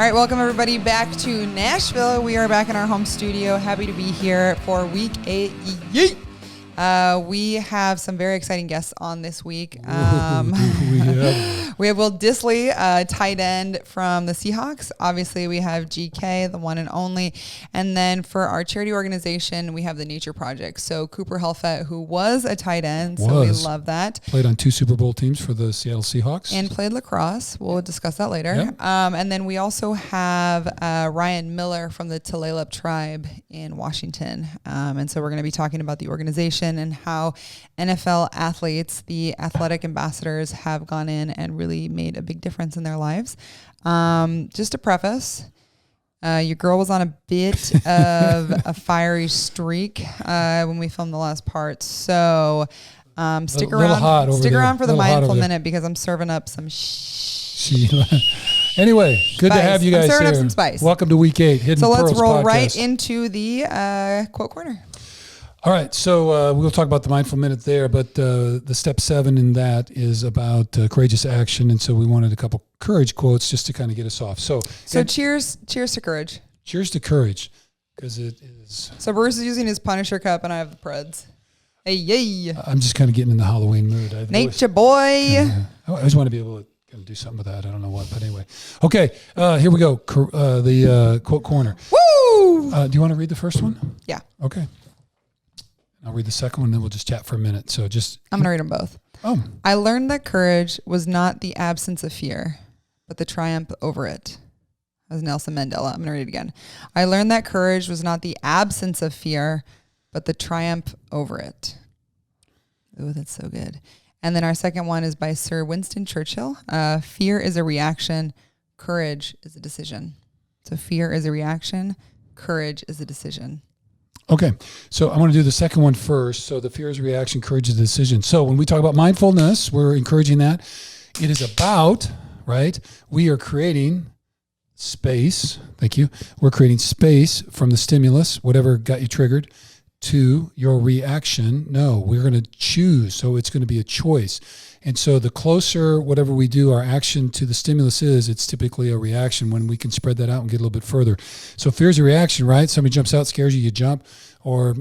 All right, welcome everybody back to Nashville. We are back in our home studio. Happy to be here for week 8. Yeet. We have some very exciting guests on this week. We have Will Dissly, tight end from the Seahawks. Obviously, we have GK, the one and only. And then for our charity organization, we have the Nature Project. So Cooper Helfet, who was a tight end, so we love that. Played on 2 Super Bowl teams for the Seattle Seahawks. And played lacrosse. We'll discuss that later. Yep. And then we also have Ryan Miller from the Tulalip tribe in Washington. And so we're going to be talking about the organization and how NFL athletes, the athletic ambassadors, have gone in and really made a big difference in their lives. Just to preface, your girl was on a bit of a fiery streak when we filmed the last part. So stick around for the mindful minute because I'm serving up some Anyway, good spice. to have you guys I'm serving here. up some spice. Welcome to week 8, Hidden Pearls podcast. So let's roll right into the quote corner. All right, so we'll talk about the mindful minute there, but the step 7 in that is about courageous action, and so we wanted a couple courage quotes just to kind of get us off. So cheers to courage. Cheers to courage, because it is. So Bruce is using his Punisher cup, and I have the Preds. Hey, yay! I'm just kind of getting in the Halloween mood. Nature boy. I always want to be able to do something with that. I don't know what, but anyway. Okay, here we go. The quote corner. Woo! Do you want to read the first one? Yeah. Okay. I'll read the second one, then we'll just chat for a minute. So I'm going to read them both. Oh. I learned that courage was not the absence of fear, but the triumph over it. That was Nelson Mandela. I'm going to read it again. I learned that courage was not the absence of fear, but the triumph over it. Oh, that's so good. And then our second one is by Sir Winston Churchill. Fear is a reaction. Courage is a decision. So fear is a reaction. Courage is a decision. Okay, so I want to do the second one first. So the fear is a reaction, courage is a decision. So when we talk about mindfulness, we're encouraging that. It is about, right, we are creating space. Thank you. We're creating space from the stimulus, whatever got you triggered, to your reaction. No, we're going to choose. So it's going to be a choice. And so the closer, whatever we do, our action to the stimulus is, it's typically a reaction when we can spread that out and get a little bit further. So fear is a reaction, right? Somebody jumps out, scares you, you jump, or,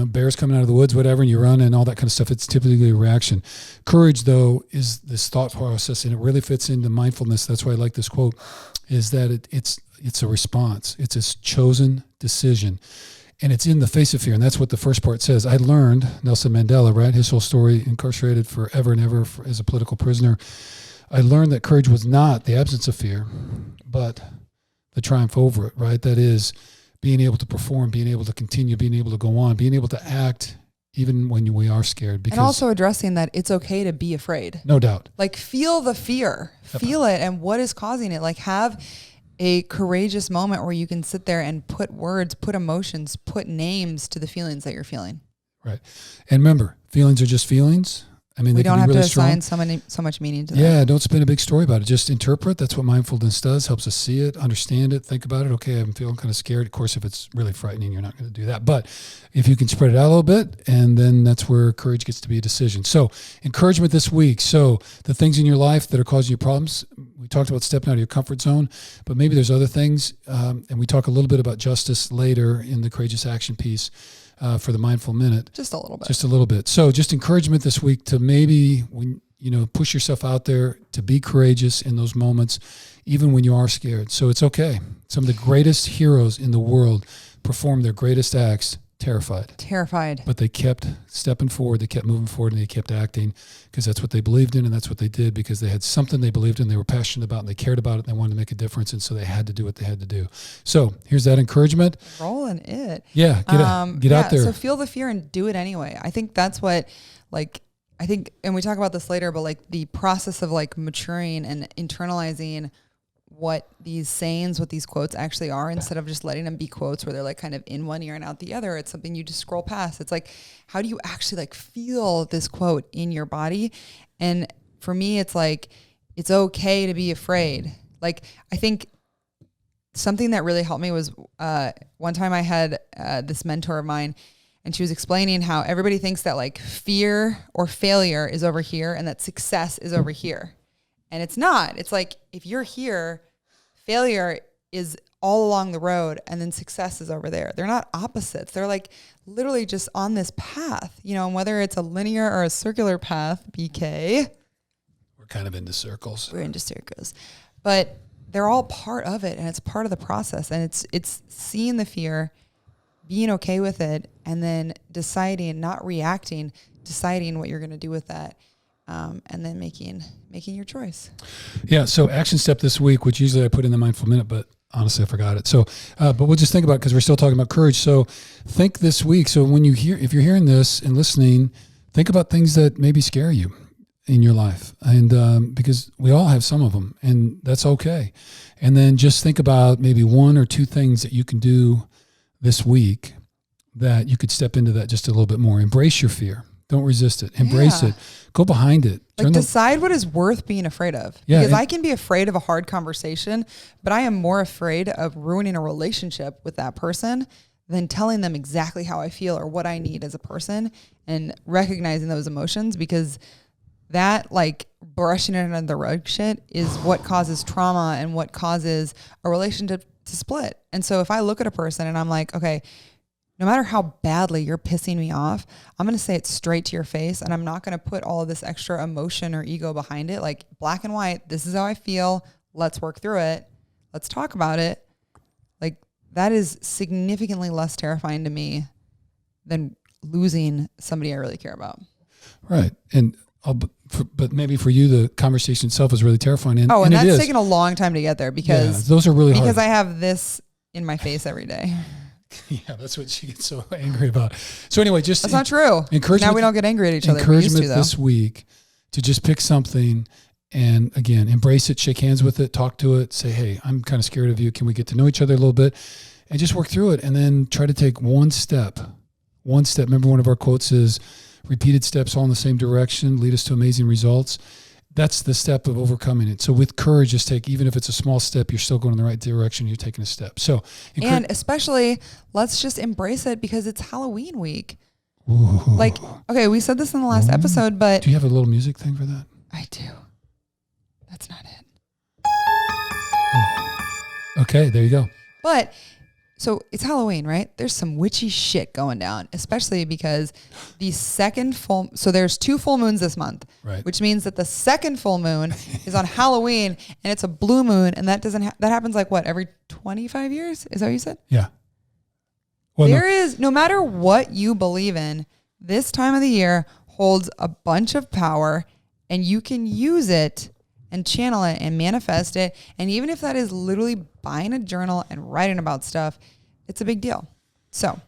bears coming out of the woods, whatever, and you run and all that kind of stuff. It's typically a reaction. Courage, though, is this thought process, and it really fits into mindfulness. That's why I like this quote, is that it's a response. It's a chosen decision. And it's in the face of fear. And that's what the first part says. I learned, Nelson Mandela, right? His whole story, incarcerated forever and ever as a political prisoner. I learned that courage was not the absence of fear, but the triumph over it, right? That is being able to perform, being able to continue, being able to go on, being able to act even when we are scared. And also addressing that it's okay to be afraid. No doubt. Like feel the fear, feel it, and what is causing it. Like have a courageous moment where you can sit there and put words, put emotions, put names to the feelings that you're feeling. Right. And remember, feelings are just feelings. I mean, we they don't can be have really to assign so much meaning to that. Yeah, don't spin a big story about it. Just interpret. That's what mindfulness does. Helps us see it, understand it, think about it. Okay, I'm feeling kind of scared. Of course, if it's really frightening, you're not going to do that. But if you can spread it out a little bit, and then that's where courage gets to be a decision. So encouragement this week. So the things in your life that are causing you problems, we talked about stepping out of your comfort zone, but maybe there's other things. And we talk a little bit about justice later in the courageous action piece. For the mindful minute. Just a little bit. Just a little bit. So just encouragement this week to maybe push yourself out there to be courageous in those moments, even when you are scared. So it's okay. Some of the greatest heroes in the world performed their greatest acts terrified. But they kept stepping forward, they kept moving forward, and they kept acting because that's what they believed in and that's what they did because they had something they believed in, they were passionate about, and they cared about it, and they wanted to make a difference, and so they had to do what they had to do. So here's that encouragement. Rolling it. Yeah, get out there. So feel the fear and do it anyway. I think that's what, and we talk about this later, but the process of maturing and internalizing what these sayings, what these quotes actually are, instead of just letting them be quotes where they're kind of in one ear and out the other. It's something you just scroll past. It's how do you actually feel this quote in your body? And for me, it's it's okay to be afraid. I think something that really helped me was one time I had this mentor of mine, and she was explaining how everybody thinks that fear or failure is over here and that success is over here. And it's not. It's if you're here, failure is all along the road, and then success is over there. They're not opposites. They're like literally just on this path, and whether it's a linear or a circular path, BK. We're kind of into circles. We're into circles. But they're all part of it, and it's part of the process. And it's seeing the fear, being okay with it, and then deciding, not reacting, deciding what you're going to do with that. And then making your choice. Yeah. So action step this week, which usually I put in the mindful minute, but honestly, I forgot it. So, but we'll just think about it because we're still talking about courage. So think this week. So if you're hearing this and listening, think about things that maybe scare you in your life. And, because we all have some of them, and that's okay. And then just think about maybe 1 or 2 things that you can do this week that you could step into that just a little bit more. Embrace your fear. Don't resist it. Embrace it. Go behind it. Decide what is worth being afraid of. Yeah, because I can be afraid of a hard conversation, but I am more afraid of ruining a relationship with that person than telling them exactly how I feel or what I need as a person, and recognizing those emotions, because that brushing it under the rug shit is what causes trauma and what causes a relationship to split. And so if I look at a person and I'm like, okay, no matter how badly you're pissing me off, I'm going to say it straight to your face, and I'm not going to put all of this extra emotion or ego behind it. Like, black and white, this is how I feel. Let's work through it. Let's talk about it. Like, that is significantly less terrifying to me than losing somebody I really care about. Right. And but maybe for you, the conversation itself is really terrifying. And that's taken a long time to get there because those are really hard. Because I have this in my face every day. Yeah, that's what she gets so angry about. So anyway, that's not true. Now we don't get angry at each other. Encouragement this week to just pick something and, again, embrace it, shake hands with it, talk to it, say, hey, I'm kind of scared of you. Can we get to know each other a little bit? And just work through it, and then try to take one step. One step. Remember, one of our quotes is, repeated steps all in the same direction lead us to amazing results. That's the step of overcoming it. So with courage, just take, even if it's a small step, you're still going in the right direction. You're taking a step. So, and especially, let's just embrace it because it's Halloween week. Ooh. Okay, we said this in the last episode, but do you have a little music thing for that? I do. That's not it. Oh. Okay, there you go. But so it's Halloween, right? There's some witchy shit going down, especially because the second so there's 2 full moons this month, right? Which means that the second full moon is on Halloween, and it's a blue moon, and that doesn't that happens every 25 years? Is that what you said? Yeah. Well, no matter what you believe in, this time of the year holds a bunch of power, and you can use it and channel it and manifest it. And even if that is literally buying a journal and writing about stuff, it's a big deal. So,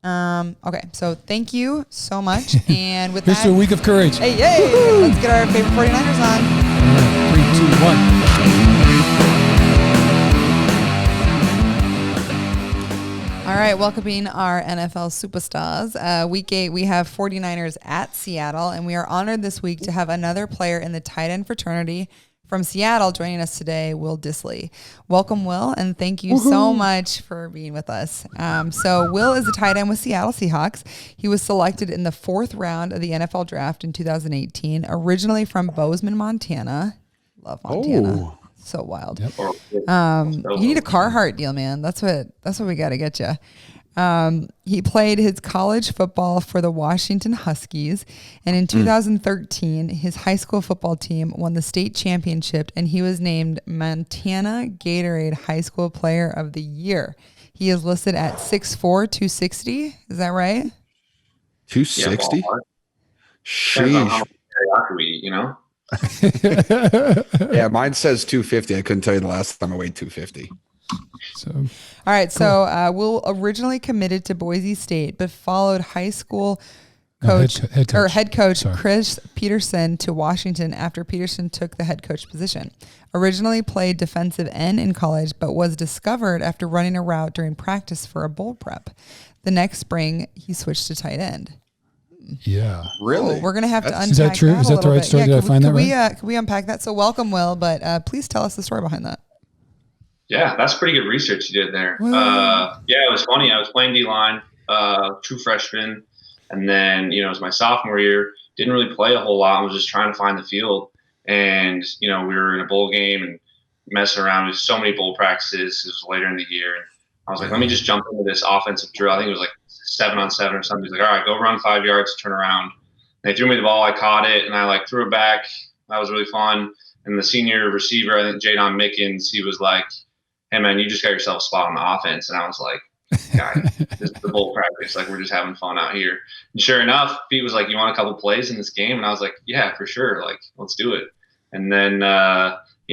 okay. So thank you so much. And with here's that, to a week of courage. Hey, yay! Let's get our favorite 49ers on. 3, 2, 1. All right, welcoming our NFL superstars. Week 8, we have 49ers at Seattle, and we are honored this week to have another player in the tight end fraternity from Seattle joining us today, Will Dissly. Welcome, Will, and thank you so much for being with us. So Will is a tight end with Seattle Seahawks. He was selected in the 4th round of the NFL draft in 2018, originally from Bozeman, Montana. Love Montana. Oh. So wild. Yep. You need a Carhartt deal, man. That's what we got to get you. He played his college football for the Washington Huskies, and in 2013, his high school football team won the state championship, and he was named Montana Gatorade High School Player of the Year. He is listed at 6'4", 260. Is that right? 260? Sheesh. Yeah, mine says 250. I couldn't tell you the last time I weighed 250. So, all right. Cool. So Will originally committed to Boise State, but followed high school coach head coach Chris Peterson to Washington after Peterson took the head coach position. Originally played defensive end in college, but was discovered after running a route during practice for a bowl prep. The next spring, he switched to tight end. Yeah. Really? Oh, we're going to have to unpack that. Is that true? Is that the right story? Did I find that right? Can we unpack that? So welcome, Will, but please tell us the story behind that. Yeah, that's pretty good research you did there. Yeah, it was funny. I was playing D-line, true freshman, and then, it was my sophomore year. Didn't really play a whole lot. I was just trying to find the field. And, we were in a bowl game, and messing around with so many bowl practices. It was later in the year. And I was like, let me just jump into this offensive drill. I think it was like 7-on-7 or something. He's like, all right, go run 5 yards, turn around. And they threw me the ball. I caught it, and I like threw it back. That was really fun. And the senior receiver, I think Jadon Mickens, he was like, hey, man, you just got yourself a spot on the offense. And I was like, guys, this is the bowl practice. Like, we're just having fun out here. And sure enough, Pete was like, you want a couple plays in this game? And I was like, yeah, for sure. Like, let's do it. And then,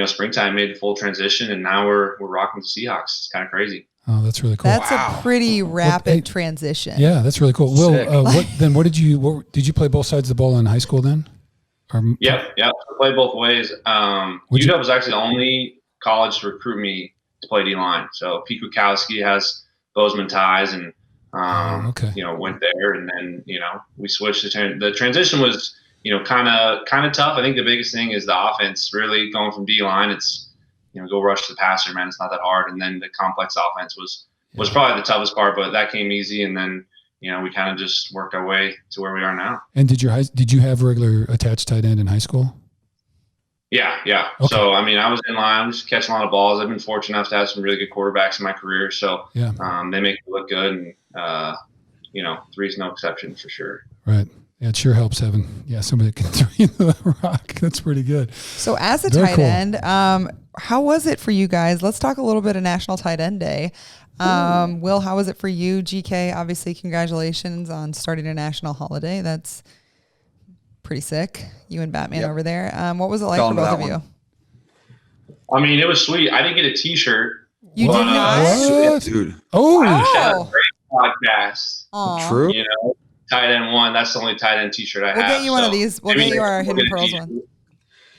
springtime made the full transition, and now we're rocking the Seahawks. It's kind of crazy. Oh, that's really cool. That's a pretty rapid transition. Yeah, that's really cool. Will, what did you play both sides of the ball in high school then? Yep. I played both ways. UW was actually the only college to recruit me to play D-line. So Pete Kwiatkowski has Bozeman ties, and went there, and then we switched. The transition was kind of tough. I think the biggest thing is the offense. Really going from D-line, it's go rush the passer, man. It's not that hard. And then the complex offense was probably the toughest part, but that came easy. And then we kind of just worked our way to where we are now. And did you have regular attached tight end in high school? Yeah. Okay. So, I was in line, just catching a lot of balls. I've been fortunate enough to have some really good quarterbacks in my career. So they make me look good. And, three's no exception for sure. Right. Yeah, it sure helps having somebody that can throw you the rock. That's pretty good. So as a tight end, how was it for you guys? Let's talk a little bit of National Tight End Day. Will, how was it for you? GK, obviously, congratulations on starting a national holiday. That's pretty sick. You and Batman over there. What was it like for both of you? It was sweet. I didn't get a T-shirt. You did not? What? Dude. Oh. Wow. Great podcast. Aww. True. Tight end one. That's the only tight end T-shirt I have. We'll get you one of these. We'll get you our Hidden Pearls one.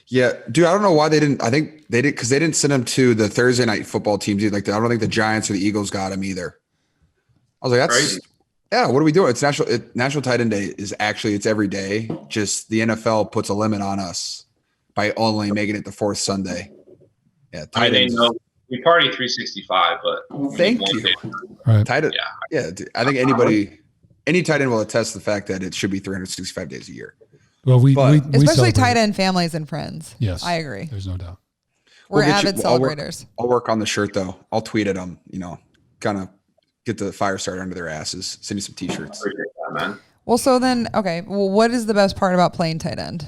Yeah, dude. I don't know why they didn't. I think they did because they didn't send them to the Thursday night football teams. I don't think the Giants or the Eagles got them either. I was like, that's crazy. Yeah. What are we doing? It's National Tight End Day is actually it's every day. Just the NFL puts a limit on us by only making it the fourth Sunday. Yeah. I didn't know. We party 365, but thank you. Right. Tight end. Yeah. Dude, I think any tight end will attest to the fact that it should be 365 days a year. Well, we especially tight end families and friends. Yes, I agree. There's no doubt. We're avid celebrators. I'll work on the shirt though. I'll tweet at them. Kind of get the fire started under their asses. Send you some T-shirts. Appreciate that, man. Well, so then, okay. Well, what is the best part about playing tight end?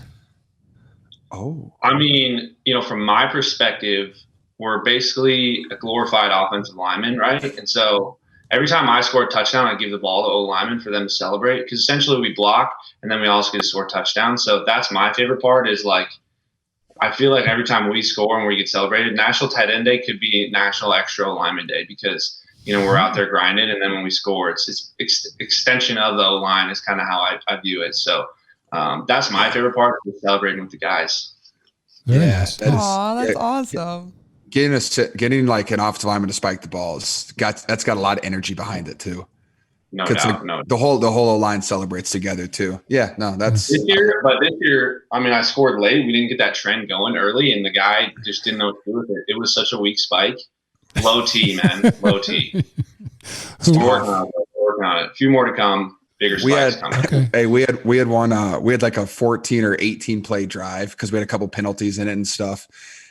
Oh, from my perspective, we're basically a glorified offensive lineman, right? And so every time I score a touchdown, I give the ball to O-lineman for them to celebrate because essentially we block and then we also get to score touchdowns. So that's my favorite part is I feel like every time we score and we get celebrated, National Tight End Day could be National Extra O-lineman Day because, we're out there grinding. And then when we score, it's extension of the O-line is kind of how I view it. So that's my favorite part is celebrating with the guys. Very nice. That's awesome. Getting like an offensive lineman to spike the balls that's got a lot of energy behind it too. No doubt. The whole line celebrates together too. Yeah, no, that's this year. I scored late. We didn't get that trend going early, and the guy just didn't know what to do with it. It was such a weak spike. Low T, man. Low T. Still working on it. A few more to come. Bigger spikes coming. Okay. Hey, we had one. We had like a 14 or 18 play drive because we had a couple penalties in it and stuff.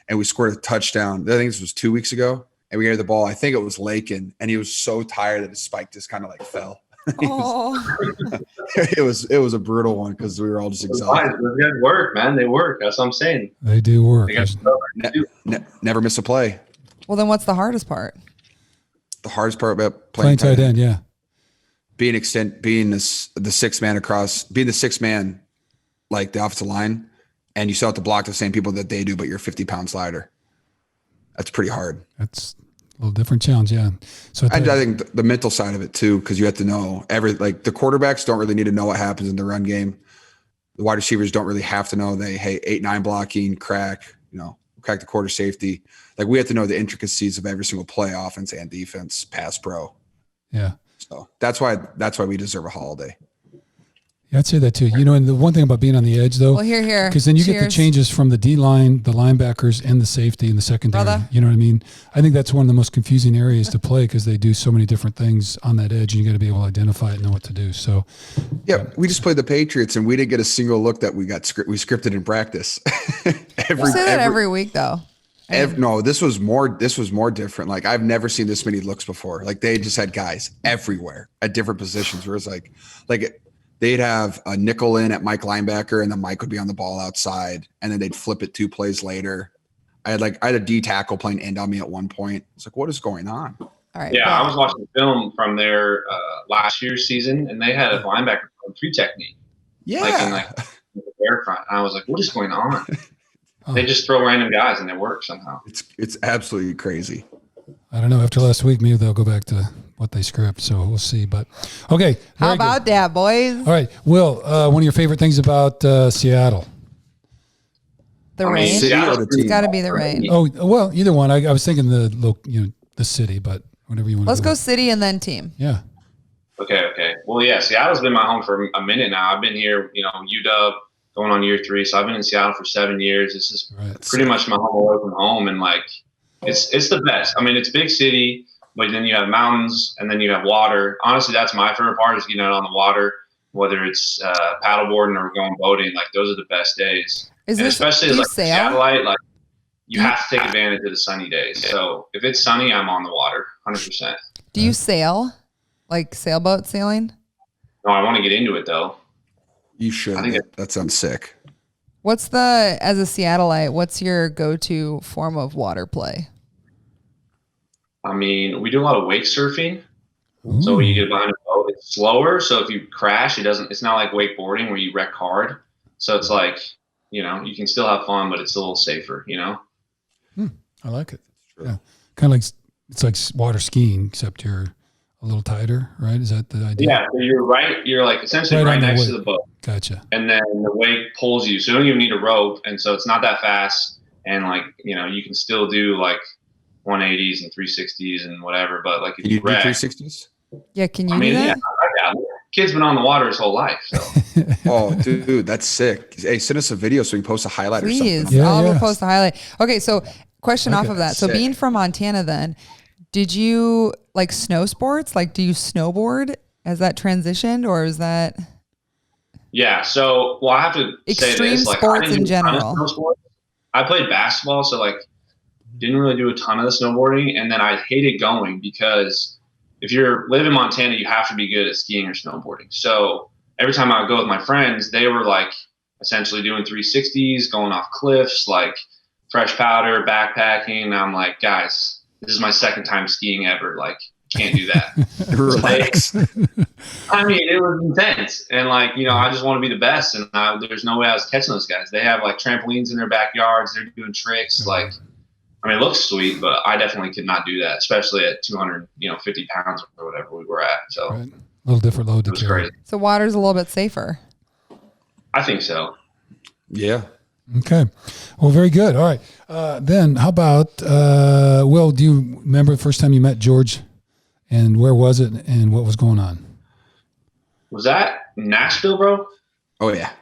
And we scored a touchdown. I think this was 2 weeks ago. And we gave the ball. I think it was Lakin, and he was so tired that his spike just kind of fell. It was a brutal one because we were all just exhausted. It was good work, man. They work. That's what I'm saying. They do work. Never miss a play. Well, then what's the hardest part? The hardest part about playing tight end, yeah. Being the sixth man, like the offensive line, and you still have to block the same people that they do, but you're a 50-pound slider. That's pretty hard. That's a little different challenge, yeah. So I think the mental side of it too, because you have to know the quarterbacks don't really need to know what happens in the run game. The wide receivers don't really have to know 8-9 blocking, crack the quarter safety. Like we have to know the intricacies of every single play, offense and defense, pass pro. Yeah. So that's why we deserve a holiday. Yeah, I'd say that too. And the one thing about being on the edge, though, well, here, because then you get the changes from the D line, the linebackers, and the safety and the secondary. Brother. You know what I mean? I think that's one of the most confusing areas to play because they do so many different things on that edge, and you got to be able to identify it and know what to do. So, yeah, we just played the Patriots, and we didn't get a single look that we scripted in practice. We say that every week, though. No, this was more different. Like I've never seen this many looks before. Like they just had guys everywhere at different positions where it's like they'd have a nickel in at Mike linebacker and then Mike would be on the ball outside and then they'd flip it 2 plays later. I had a D tackle playing end on me at one point. It's like, what is going on? All right. Yeah, I was watching film from their last year's season, and they had a linebacker from 3 technique. Yeah. The bear front. And I was like, what is going on? They just throw random guys and they work somehow. It's absolutely crazy. I don't know. After last week, maybe they'll go back to what they script. So we'll see. But okay. How about that, boys? All right. Will, one of your favorite things about Seattle? The rain. It's got to be the rain. Oh, well, either one. I was thinking the city, but whatever you want. Let's go city and then team. Yeah. Okay. Well, yeah, Seattle's been my home for a minute now. I've been here, UW going on year 3. So I've been in Seattle for 7 years. This is pretty much my home away from home. And like, it's the best. I mean, it's big city, but then you have mountains and then you have water. Honestly, that's my favorite part is getting out on the water, whether it's paddleboarding or going boating. Like those are the best days. Especially as like a satellite, like you have to take advantage of the sunny days. So if it's sunny, I'm on the water 100%. Do you sail? Like sailboat sailing? No, I want to get into it though. You should. That sounds sick. As a Seattleite, what's your go-to form of water play? I mean, we do a lot of wake surfing. Ooh. So when you get behind a boat, it's slower. So if you crash, it's not like wakeboarding where you wreck hard. So it's like, you can still have fun, but it's a little safer, I like it. Yeah. Kind of like, it's like water skiing, except you're a little tighter, right? Is that the idea? Yeah. So you're right. You're like essentially right next to the boat. Gotcha. And then the wake pulls you. So you don't even need a rope. And so it's not that fast. And like, you can still do like 180s and 360s and whatever. But like, if you do 360s? Yeah. Can you do that? Yeah. Kid's been on the water his whole life. So. Oh, dude, that's sick. Hey, send us a video so we can post a highlight or something. Please. I'll post a highlight. Okay. So question off of that. So being from Montana then, did you like snow sports? Like, do you snowboard? Has that transitioned or is that? Yeah. So, I have to say this. Like, sports in general. I played basketball. So like, didn't really do a ton of the snowboarding. And then I hated going because if you're live in Montana, you have to be good at skiing or snowboarding. So every time I would go with my friends, they were like essentially doing 360s, going off cliffs, like fresh powder, backpacking. And I'm like, guys, this is my second time skiing ever. Like, can't do that. Relax. I mean, it was intense. And like, I just want to be the best. And there's no way I was catching those guys. They have like trampolines in their backyards. They're doing tricks. Like, I mean, it looks sweet, but I definitely could not do that, especially at 250 pounds or whatever we were at. So a little different load to carry. Crazy. So water's a little bit safer. I think so. Yeah. Okay. Well, very good. All right. Then how about, Will, do you remember the first time you met George and where was it and what was going on? Was that Nashville, bro? Oh yeah.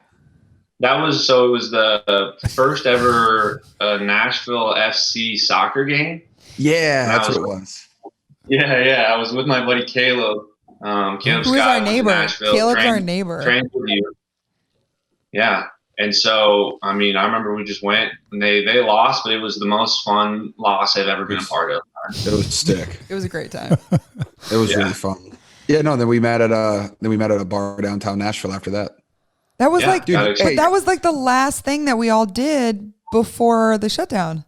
It was the first ever Nashville FC soccer game. Yeah, that's what it was. Yeah. I was with my buddy Caleb. Caleb Who is our neighbor? Caleb's our neighbor. Trained with you. Yeah. And so, I mean, I remember we just went and they lost, but it was the most fun loss I've ever been a part of. It was sick. It was a great time. It was really fun. Yeah, no, then we met at a bar downtown Nashville after that. That was that was like the last thing that we all did before the shutdown.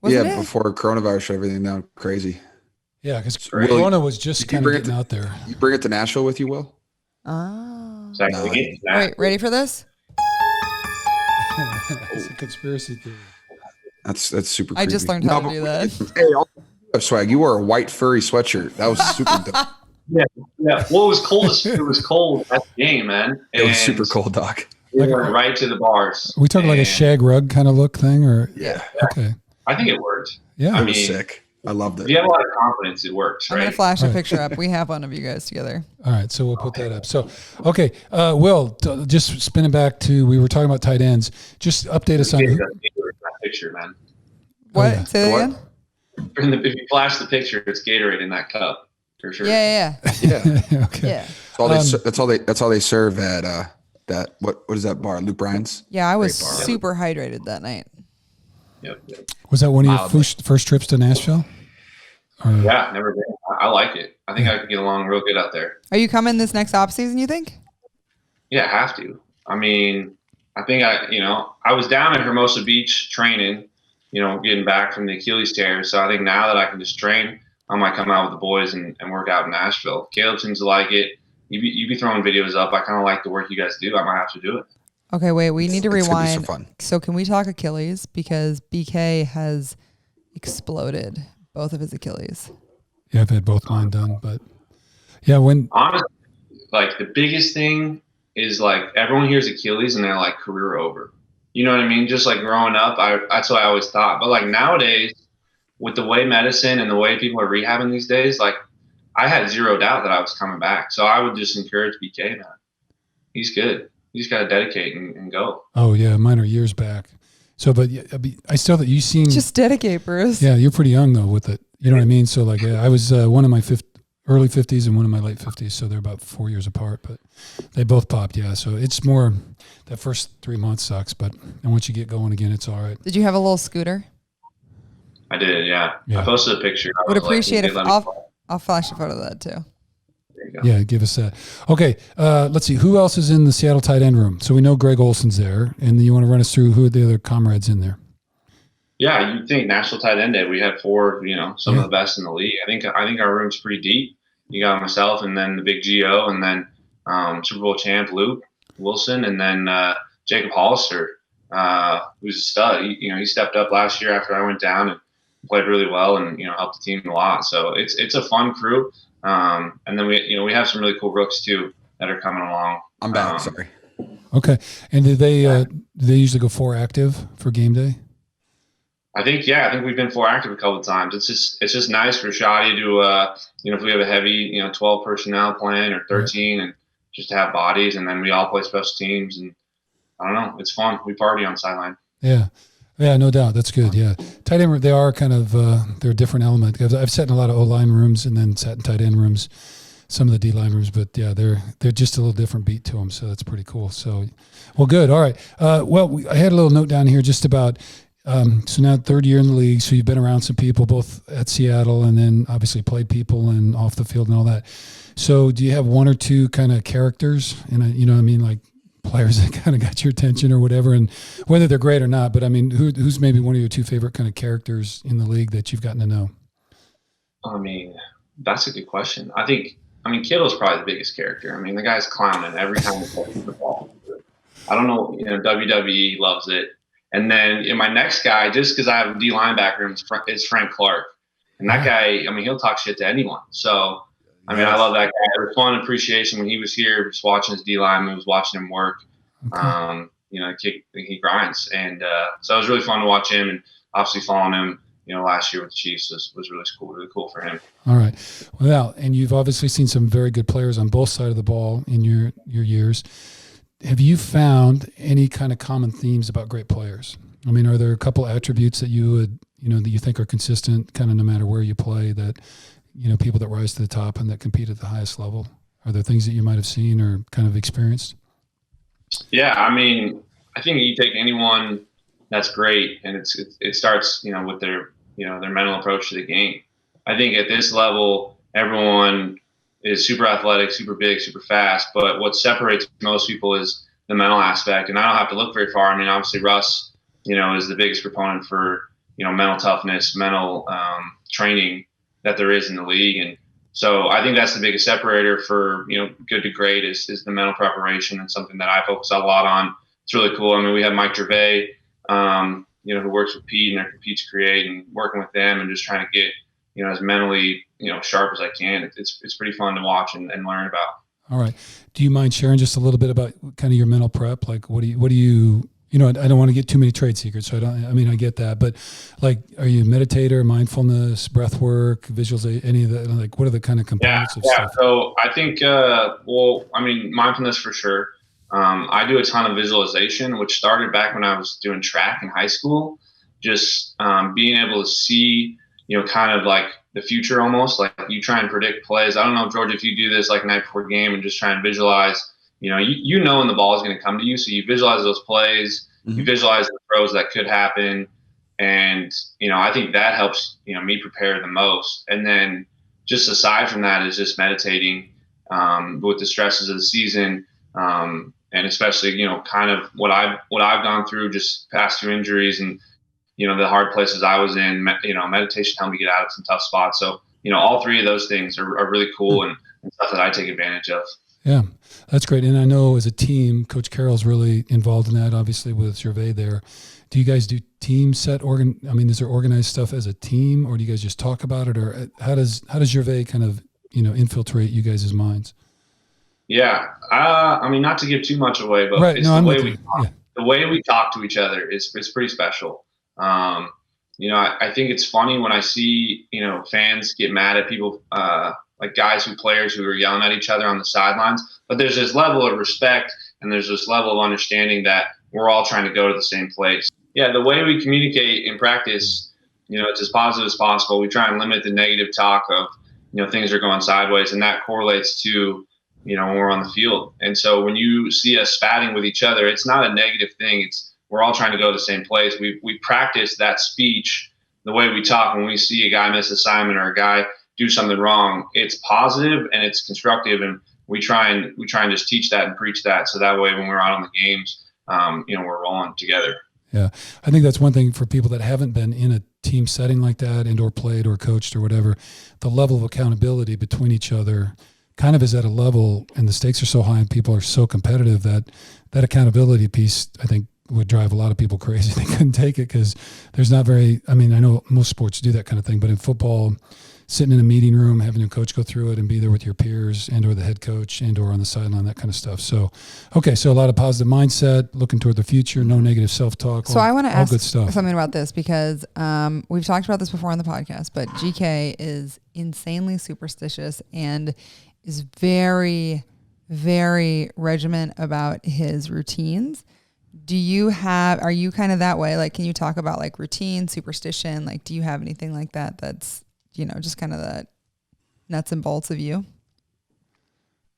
Wasn't it? Before coronavirus shut everything down crazy. Yeah, because Corona was just kind of getting out there. You bring it to Nashville with you, Will? Oh. Exactly. Wait, ready for this? It's a conspiracy theory. That's super creepy. I just learned how to do that. Hey, swag, you wore a white furry sweatshirt. That was super dope. Yeah. Well, it was cold. It was cold at the game, man. It was super cold, Doc. We went right to the bars. Are we talking like a shag rug kind of look thing, or Okay. I think it worked. Yeah, it was sick. I loved it. If you have a lot of confidence, it works. I'm gonna flash a picture up. We have one of you guys together. All right, so we'll put that up. So, okay, Will, just spinning back to we were talking about tight ends. Just update us on that picture, man. What? Oh, yeah. Say that again. If you flash the picture, it's Gatorade in that cup for sure. Yeah. Okay. Yeah. That's all they serve at that. What is that bar? Luke Bryan's. Yeah, I was super hydrated that night. Yep. Was that one of your first trips to Nashville? Yeah, never been. I like it. I think I could get along real good out there. Are you coming this next off season, you think? Yeah, I have to. I mean, I think I was down at Hermosa Beach training, getting back from the Achilles tear. So I think now that I can just train, I might come out with the boys and work out in Nashville. Caleb seems to like it. You be throwing videos up. I kind of like the work you guys do. I might have to do it. Okay, wait. We need to rewind. So can we talk Achilles? Because BK has exploded both of his Achilles. Yeah, I've had both mine done, but yeah, honestly, like the biggest thing is like everyone hears Achilles and they're like career over. You know what I mean? Just like growing up, that's what I always thought. But like nowadays, with the way medicine and the way people are rehabbing these days, like I had zero doubt that I was coming back. So I would just encourage BK, man. He's good. You just got to dedicate and go. Oh yeah, mine are years back. So, but I still that you seem just dedicate, Bruce. Yeah, you're pretty young though with it. You know what I mean? So like, I was one of my early 50s and one of my late 50s, so they're about 4 years apart. But they both popped. Yeah, so it's more that first 3 months sucks, but and once you get going again, it's all right. Did you have a little scooter? I did. Yeah. I posted a picture. Would appreciate if I'll flash a photo of that too. Yeah, give us that. Okay, let's see. Who else is in the Seattle tight end room? So we know Greg Olson's there, and you want to run us through who are the other comrades in there? Yeah, you think National Tight End Day? We had 4, some of the best in the league. I think our room's pretty deep. You got myself, and then the big Gio, and then Super Bowl champ Luke Wilson, and then Jacob Hollister, who's a stud. He stepped up last year after I went down and played really well, and helped the team a lot. So it's a fun crew. And then we have some really cool rooks too that are coming along. I'm back. Sorry. Okay. And do they usually go 4 active for game day? I think we've been 4 active a couple of times. It's just nice for Shadi to if we have a heavy 12 personnel plan or 13 and just to have bodies, and then we all play special teams, and I don't know, it's fun. We party on sideline. Yeah. Yeah, no doubt. That's good. Yeah. Tight end, they are kind of, they're a different element. I've sat in a lot of O-line rooms and then sat in tight end rooms, some of the D-line rooms, but yeah, they're just a little different beat to them. So that's pretty cool. So, well, good. All right. I had a little note down here just about, so now 3rd year in the league. So you've been around some people both at Seattle and then obviously played people and off the field and all that. So do you have 1 or 2 kind of characters? And like players that kind of got your attention or whatever, and whether they're great or not, but I mean, who's maybe one of your 2 favorite kind of characters in the league that you've gotten to know? I mean, that's a good question. Kittle's probably the biggest character. I mean, the guy's clowning every time he plays the ball. I don't know, WWE loves it. And then my next guy, just because I have a D linebacker, is Frank Clark. And that guy, he'll talk shit to anyone. So, I love that guy. There was fun appreciation when he was here, just watching his D line, was watching him work. Okay. He grinds. And so it was really fun to watch him, and obviously following him, last year with the Chiefs was really cool for him. All right. Well, and you've obviously seen some very good players on both sides of the ball in your years. Have you found any kind of common themes about great players? I mean, are there a couple attributes that you would, that you think are consistent kind of no matter where you play, that, people that rise to the top and that compete at the highest level? Are there things that you might have seen or kind of experienced? Yeah. I think you take anyone that's great, and it starts, with their mental approach to the game. I think at this level, everyone is super athletic, super big, super fast, but what separates most people is the mental aspect. And I don't have to look very far. Obviously Russ, is the biggest proponent for, mental toughness, mental training that there is in the league. And so I think that's the biggest separator for, good to great is the mental preparation, and something that I focus a lot on. It's really cool. We have Mike Gervais, who works with Pete and their Competes Create, and working with them and just trying to get, as mentally, sharp as I can. It's pretty fun to watch and learn about. All right. Do you mind sharing just a little bit about kind of your mental prep? Like, what do you I don't want to get too many trade secrets. So I get that, but like, are you a meditator, mindfulness, breath work, visualization, any of that? Like, what are the kind of components of stuff? So I think, mindfulness for sure. I do a ton of visualization, which started back when I was doing track in high school. Just being able to see, kind of like the future almost. Like you try and predict plays. I don't know, George, if you do this like night before game and just try and visualize, when the ball is going to come to you. So you visualize those plays, you visualize the throws that could happen. And, I think that helps, me prepare the most. And then just aside from that is just meditating with the stresses of the season. And especially, kind of what I've gone through, just past 2 injuries and, the hard places I was in, meditation helped me get out of some tough spots. So, all 3 of those things are really cool and stuff that I take advantage of. Yeah, that's great. And I know as a team, Coach Carroll's really involved in that, obviously with Gervais there. Do you guys do team set is there organized stuff as a team, or do you guys just talk about it, or how does Gervais kind of, infiltrate you guys' minds? Yeah. Not to give too much away, but right. It's the way we talk to each other is pretty special. I think it's funny when I see, fans get mad at people, like players who are yelling at each other on the sidelines, but there's this level of respect and there's this level of understanding that we're all trying to go to the same place. Yeah. The way we communicate in practice, it's as positive as possible. We try and limit the negative talk of, things are going sideways, and that correlates to, when we're on the field. And so when you see us spatting with each other, it's not a negative thing. We're all trying to go to the same place. We practice that speech, the way we talk when we see a guy miss assignment or a guy do something wrong. It's positive and it's constructive, and we try and just teach that and preach that. So that way, when we're out on the games, we're rolling together. Yeah, I think that's one thing for people that haven't been in a team setting like that and or played or coached or whatever. The level of accountability between each other kind of is at a level, and the stakes are so high and people are so competitive that accountability piece, I think, would drive a lot of people crazy. They couldn't take it because there's not very, I know most sports do that kind of thing, but in football, sitting in a meeting room, having a coach go through it and be there with your peers and or the head coach and or on the sideline, that kind of stuff. So, okay. So a lot of positive mindset, looking toward the future, no negative self-talk. So I want to ask something about this because we've talked about this before on the podcast, but GK is insanely superstitious and is very, very regiment about his routines. Are you kind of that way? Like, can you talk about like routine, superstition? Like, do you have anything like that that's, just kind of the nuts and bolts of you?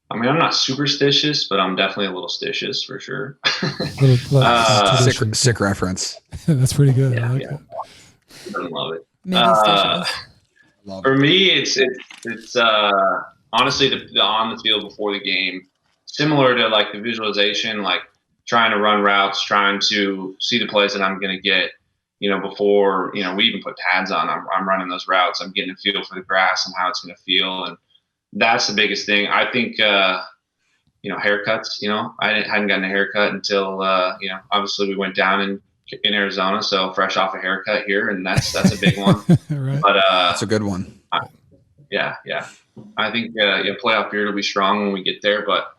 I'm not superstitious, but I'm definitely a little stitious for sure. Sick reference. That's pretty good. Yeah, I like it. I love it. For me, it's honestly the on the field before the game, similar to like the visualization, like trying to run routes, trying to see the plays that I'm going to get, before, we even put pads on, I'm running those routes. I'm getting a feel for the grass and how it's going to feel. And that's the biggest thing. I think, haircuts, I hadn't gotten a haircut until, obviously we went down in Arizona. So fresh off a haircut here. And that's a big one. Right. But that's a good one. Yeah. I think, playoff period will be strong when we get there, but,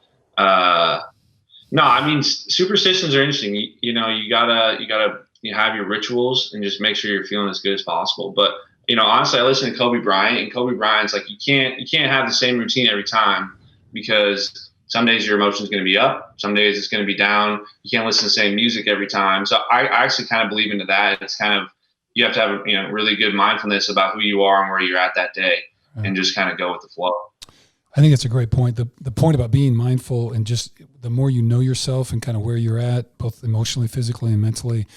no, superstitions are interesting. You gotta have your rituals and just make sure you're feeling as good as possible. But, honestly, I listen to Kobe Bryant, and Kobe Bryant's like, you can't have the same routine every time, because some days your emotion's going to be up, some days it's going to be down. You can't listen to the same music every time. So I actually kind of believe into that. It's kind of, you have to have really good mindfulness about who you are and where you're at that day, and just kind of go with the flow. I think it's a great point. The point about being mindful and just the more you know yourself and kind of where you're at, both emotionally, physically, and mentally,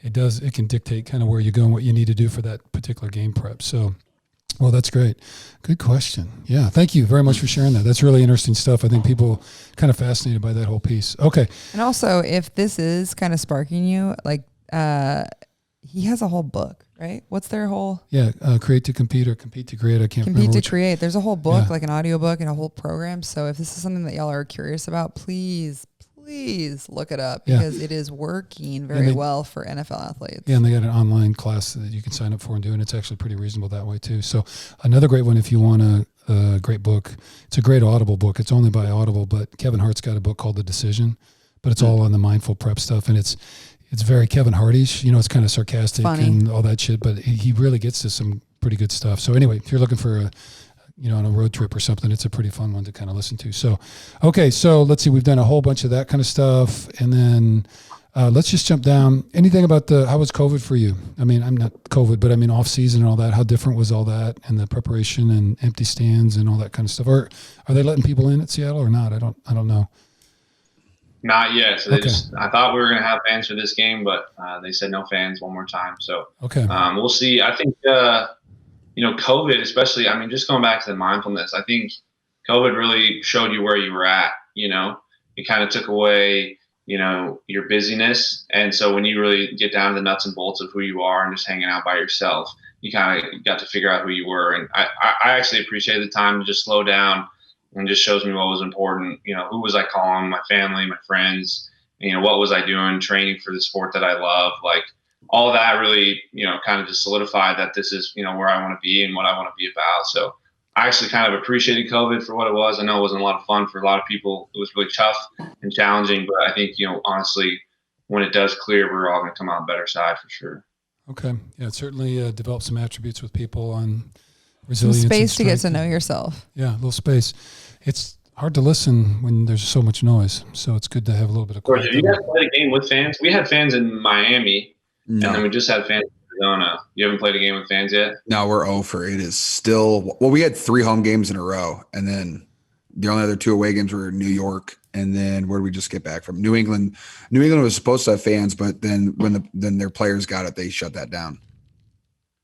it can dictate kind of where you go and what you need to do for that particular game prep. So, well, that's great. Good question. Yeah. Thank you very much for sharing that. That's really interesting stuff. I think people kind of fascinated by that whole piece. Okay. And also, if this is kind of sparking you, like, he has a whole book, right? What's their whole? Yeah. Create to compete or compete to create. I can't remember. Compete to create. There's a whole book, like an audio book and a whole program. So if this is something that y'all are curious about, please look it up, because it is working very well for NFL athletes. Yeah. And they got an online class that you can sign up for and do. And it's actually pretty reasonable that way too. So another great one, if you want a great book, it's a great Audible book. It's only by Audible, but Kevin Hart's got a book called The Decision, but it's all on the mindful prep stuff. And it's very Kevin Hartish, it's kind of sarcastic, funny, and all that shit, but he really gets to some pretty good stuff. So anyway, if you're looking for on a road trip or something, it's a pretty fun one to kind of listen to. So, okay. So let's see, we've done a whole bunch of that kind of stuff. And then let's just jump down. Anything about how was COVID for you? I'm not COVID, but off season and all that. How different was all that, and the preparation and empty stands and all that kind of stuff? Or are they letting people in at Seattle or not? I don't know. Not yet. So I thought we were going to have fans for this game, but they said no fans one more time. So we'll see. I think, COVID, especially, I mean, just going back to the mindfulness, I think COVID really showed you where you were at, it kind of took away, your busyness. And so when you really get down to the nuts and bolts of who you are and just hanging out by yourself, you kind of got to figure out who you were. And I actually appreciate the time to just slow down, and just shows me what was important. Who was I calling? My family, my friends, what was I doing? Training for the sport that I love. Like all that really, kind of just solidified that this is, where I want to be and what I want to be about. So I actually kind of appreciated COVID for what it was. I know it wasn't a lot of fun for a lot of people. It was really tough and challenging, but I think, honestly, when it does clear, we're all going to come out on the better side for sure. Okay. Yeah, it certainly developed some attributes with people on resilience. Some space to get to know yourself. Yeah, a little space. It's hard to listen when there's so much noise, so it's good to have a little bit of quiet. Have you guys played a game with fans? We had fans in Miami, and then we just had fans in Arizona. You haven't played a game with fans yet? No, we're over. It is still – well, we had 3 home games in a row, and then the only other 2 away games were in New York, and then where did we just get back from? New England. New England was supposed to have fans, but then when their players got it, they shut that down.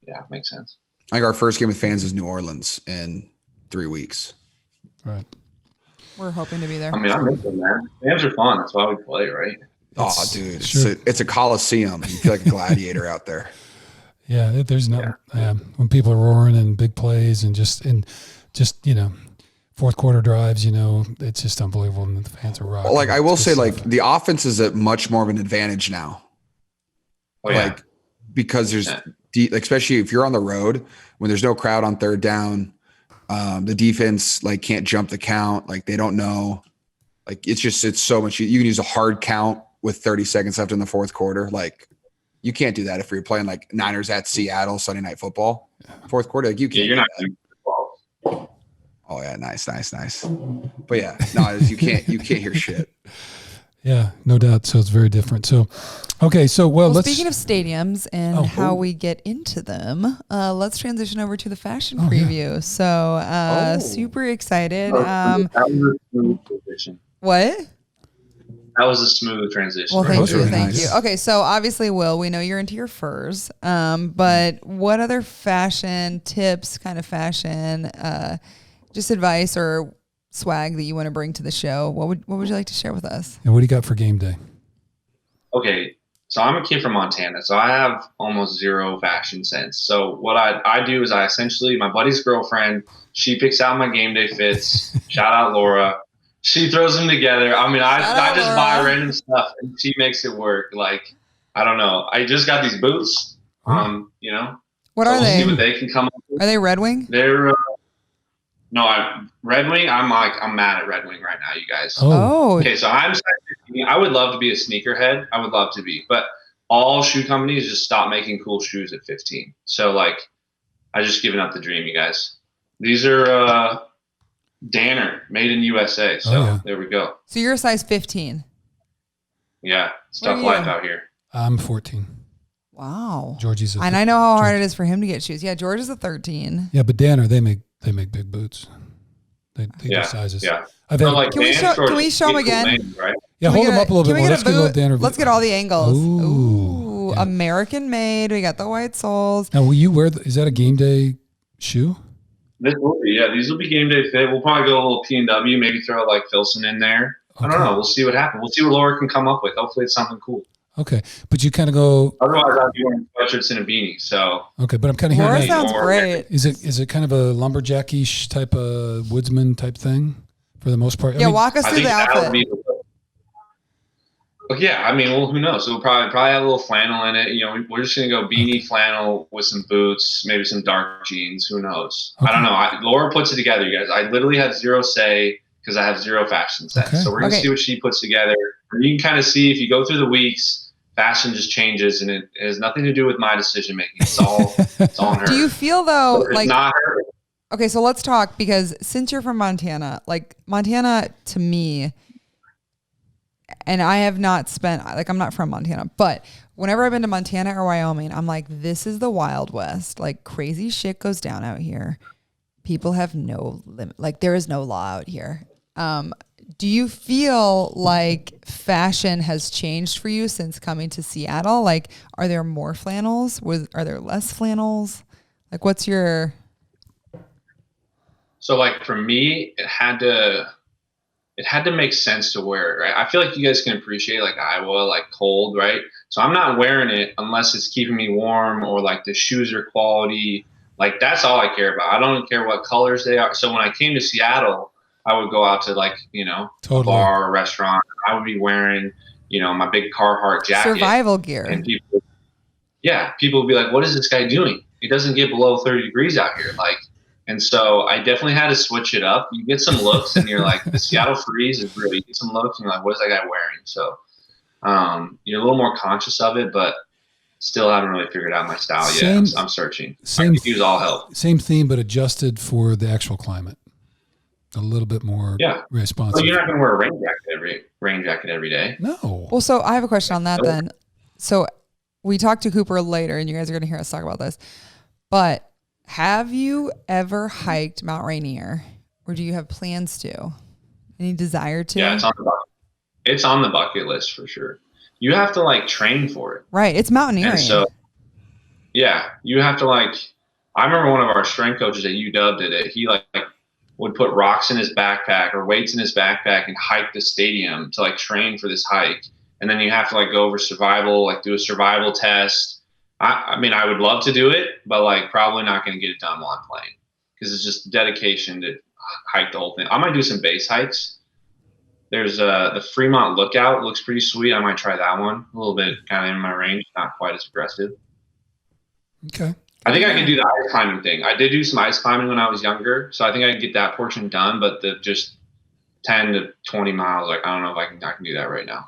Yeah, makes sense. I think our first game with fans is New Orleans in 3 weeks. Right. We're hoping to be there. I mean, I miss them, man. Fans are fun. That's why we play, right? Oh, dude. It's a coliseum. You feel like a gladiator out there. Yeah, there's no when people are roaring and big plays and just fourth quarter drives, it's just unbelievable, and the fans are rocking. Like I will say, the offense is at much more of an advantage now. Oh, yeah. Because there's especially if you're on the road when there's no crowd on third down. The defense can't jump the count. They don't know. It's so much. You can use a hard count with 30 seconds left in the fourth quarter. You can't do that if you're playing Niners at Seattle Sunday Night Football. Fourth quarter, you can't. Yeah, you're not. Oh yeah, nice. But yeah, no, you can't hear shit. Yeah, no doubt. So it's very different. So, okay. So, let's. Speaking of stadiums and how we get into them, let's transition over to the fashion preview. Yeah. So, super excited. That was a smooth transition. What? That was a smooth transition. Well, thank you. Really Thank nice. you. Okay. So obviously, Will, we know you're into your furs. But what other fashion tips, kind of fashion, just advice or swag that you want to bring to the show? What would you like to share with us? And what do you got for game day? Okay, so I'm a kid from Montana, so I have almost zero fashion sense. So what I do is I essentially, my buddy's girlfriend, she picks out my game day fits. Shout out Laura. She throws them together. I mean, I just buy random stuff and she makes it work. I don't know. I just got these boots. What are we'll they? see what they can come up with. Are they Red Wing? They're Red Wing. I'm mad at Red Wing right now, you guys. Oh. Okay, so I'm size 15. I would love to be a sneakerhead. I would love to be, but all shoe companies just stop making cool shoes at 15. So I just given up the dream, you guys. These are Danner, made in USA. So There we go. So you're a size 15. Yeah, it's tough life out here. I'm 14. Wow. Georgie's and I know how hard it is for him to get shoes. Yeah, George is a 13. Yeah, but Danner, they make big boots. They do sizes. Yeah. Can we show them again? Names, right? Yeah, hold them up a little bit more. Let's get a little Danner. Let's get all the angles. Ooh, yeah. American made. We got the white soles. Now, will you wear? Is that a game day shoe? This will be. Yeah, these will be game day fit. We'll probably go a little P&W. Maybe throw Filson in there. Okay. I don't know. We'll see what happens. We'll see what Laura can come up with. Hopefully, it's something cool. Okay, but you kind of go. Otherwise, I'd be wearing sweatshirts and a beanie. So. Okay, but I'm kind of hearing. Laura sounds great. Is it kind of a lumberjacky type of woodsman type thing for the most part? Yeah, walk us through the outfit. Who knows? So we'll probably have a little flannel in it. We're just gonna go beanie, flannel with some boots, maybe some dark jeans. Who knows? Okay. I don't know. Laura puts it together, you guys. I literally have zero say because I have zero fashion sense. Okay. So we're gonna see what she puts together. And you can kind of see if you go through the weeks. Fashion just changes, and it has nothing to do with my decision making. It's all on her. Do you feel though it's not her? Okay, so let's talk because since you're from Montana, Montana to me, and I have not spent I'm not from Montana, but whenever I've been to Montana or Wyoming, I'm like, this is the Wild West. Crazy shit goes down out here. People have no limit. There is no law out here. Do you feel like fashion has changed for you since coming to Seattle? Like, are there more flannels? Are there less flannels? Like, what's your... So like for me, it had to make sense to wear it, right? I feel like you guys can appreciate like Iowa, like cold, right? So I'm not wearing it unless it's keeping me warm or like the shoes are quality. Like that's all I care about. I don't care what colors they are. So when I came to Seattle, I would go out to like, a bar or restaurant. I would be wearing, my big Carhartt jacket. Survival gear. And people would be like, what is this guy doing? It doesn't get below 30 degrees out here. Like, and so I definitely had to switch it up. You get some looks and you're like, the Seattle freeze is really, you get some looks and you're like, what is that guy wearing? So you're a little more conscious of it, but still haven't really figured out my style yet. I'm searching. I could use all help. Same theme, but adjusted for the actual climate. A little bit more responsive. Well, you're not going to wear a rain jacket every day. No. Well, so I have a question on that then. So we talked to Cooper later, and you guys are going to hear us talk about this. But have you ever hiked Mount Rainier, or do you have plans to? Any desire to? Yeah, it's on the bucket list for sure. You have to like train for it. Right. It's mountaineering. And so, yeah, you have to like. I remember one of our strength coaches at UW did it. He like would put rocks in his backpack or weights in his backpack and hike the stadium to like train for this hike. And then you have to like go over survival, like do a survival test. I mean, I would love to do it, but like probably not going to get it done while I'm playing because it's just dedication to hike the whole thing. I might do some base hikes. There's the Fremont Lookout looks pretty sweet. I might try that one a little bit kind of in my range, not quite as aggressive. Okay. I think I can do the ice climbing thing. I did do some ice climbing when I was younger, so I think I can get that portion done. But the just 10 to 20 miles, like I don't know if I can do that right now.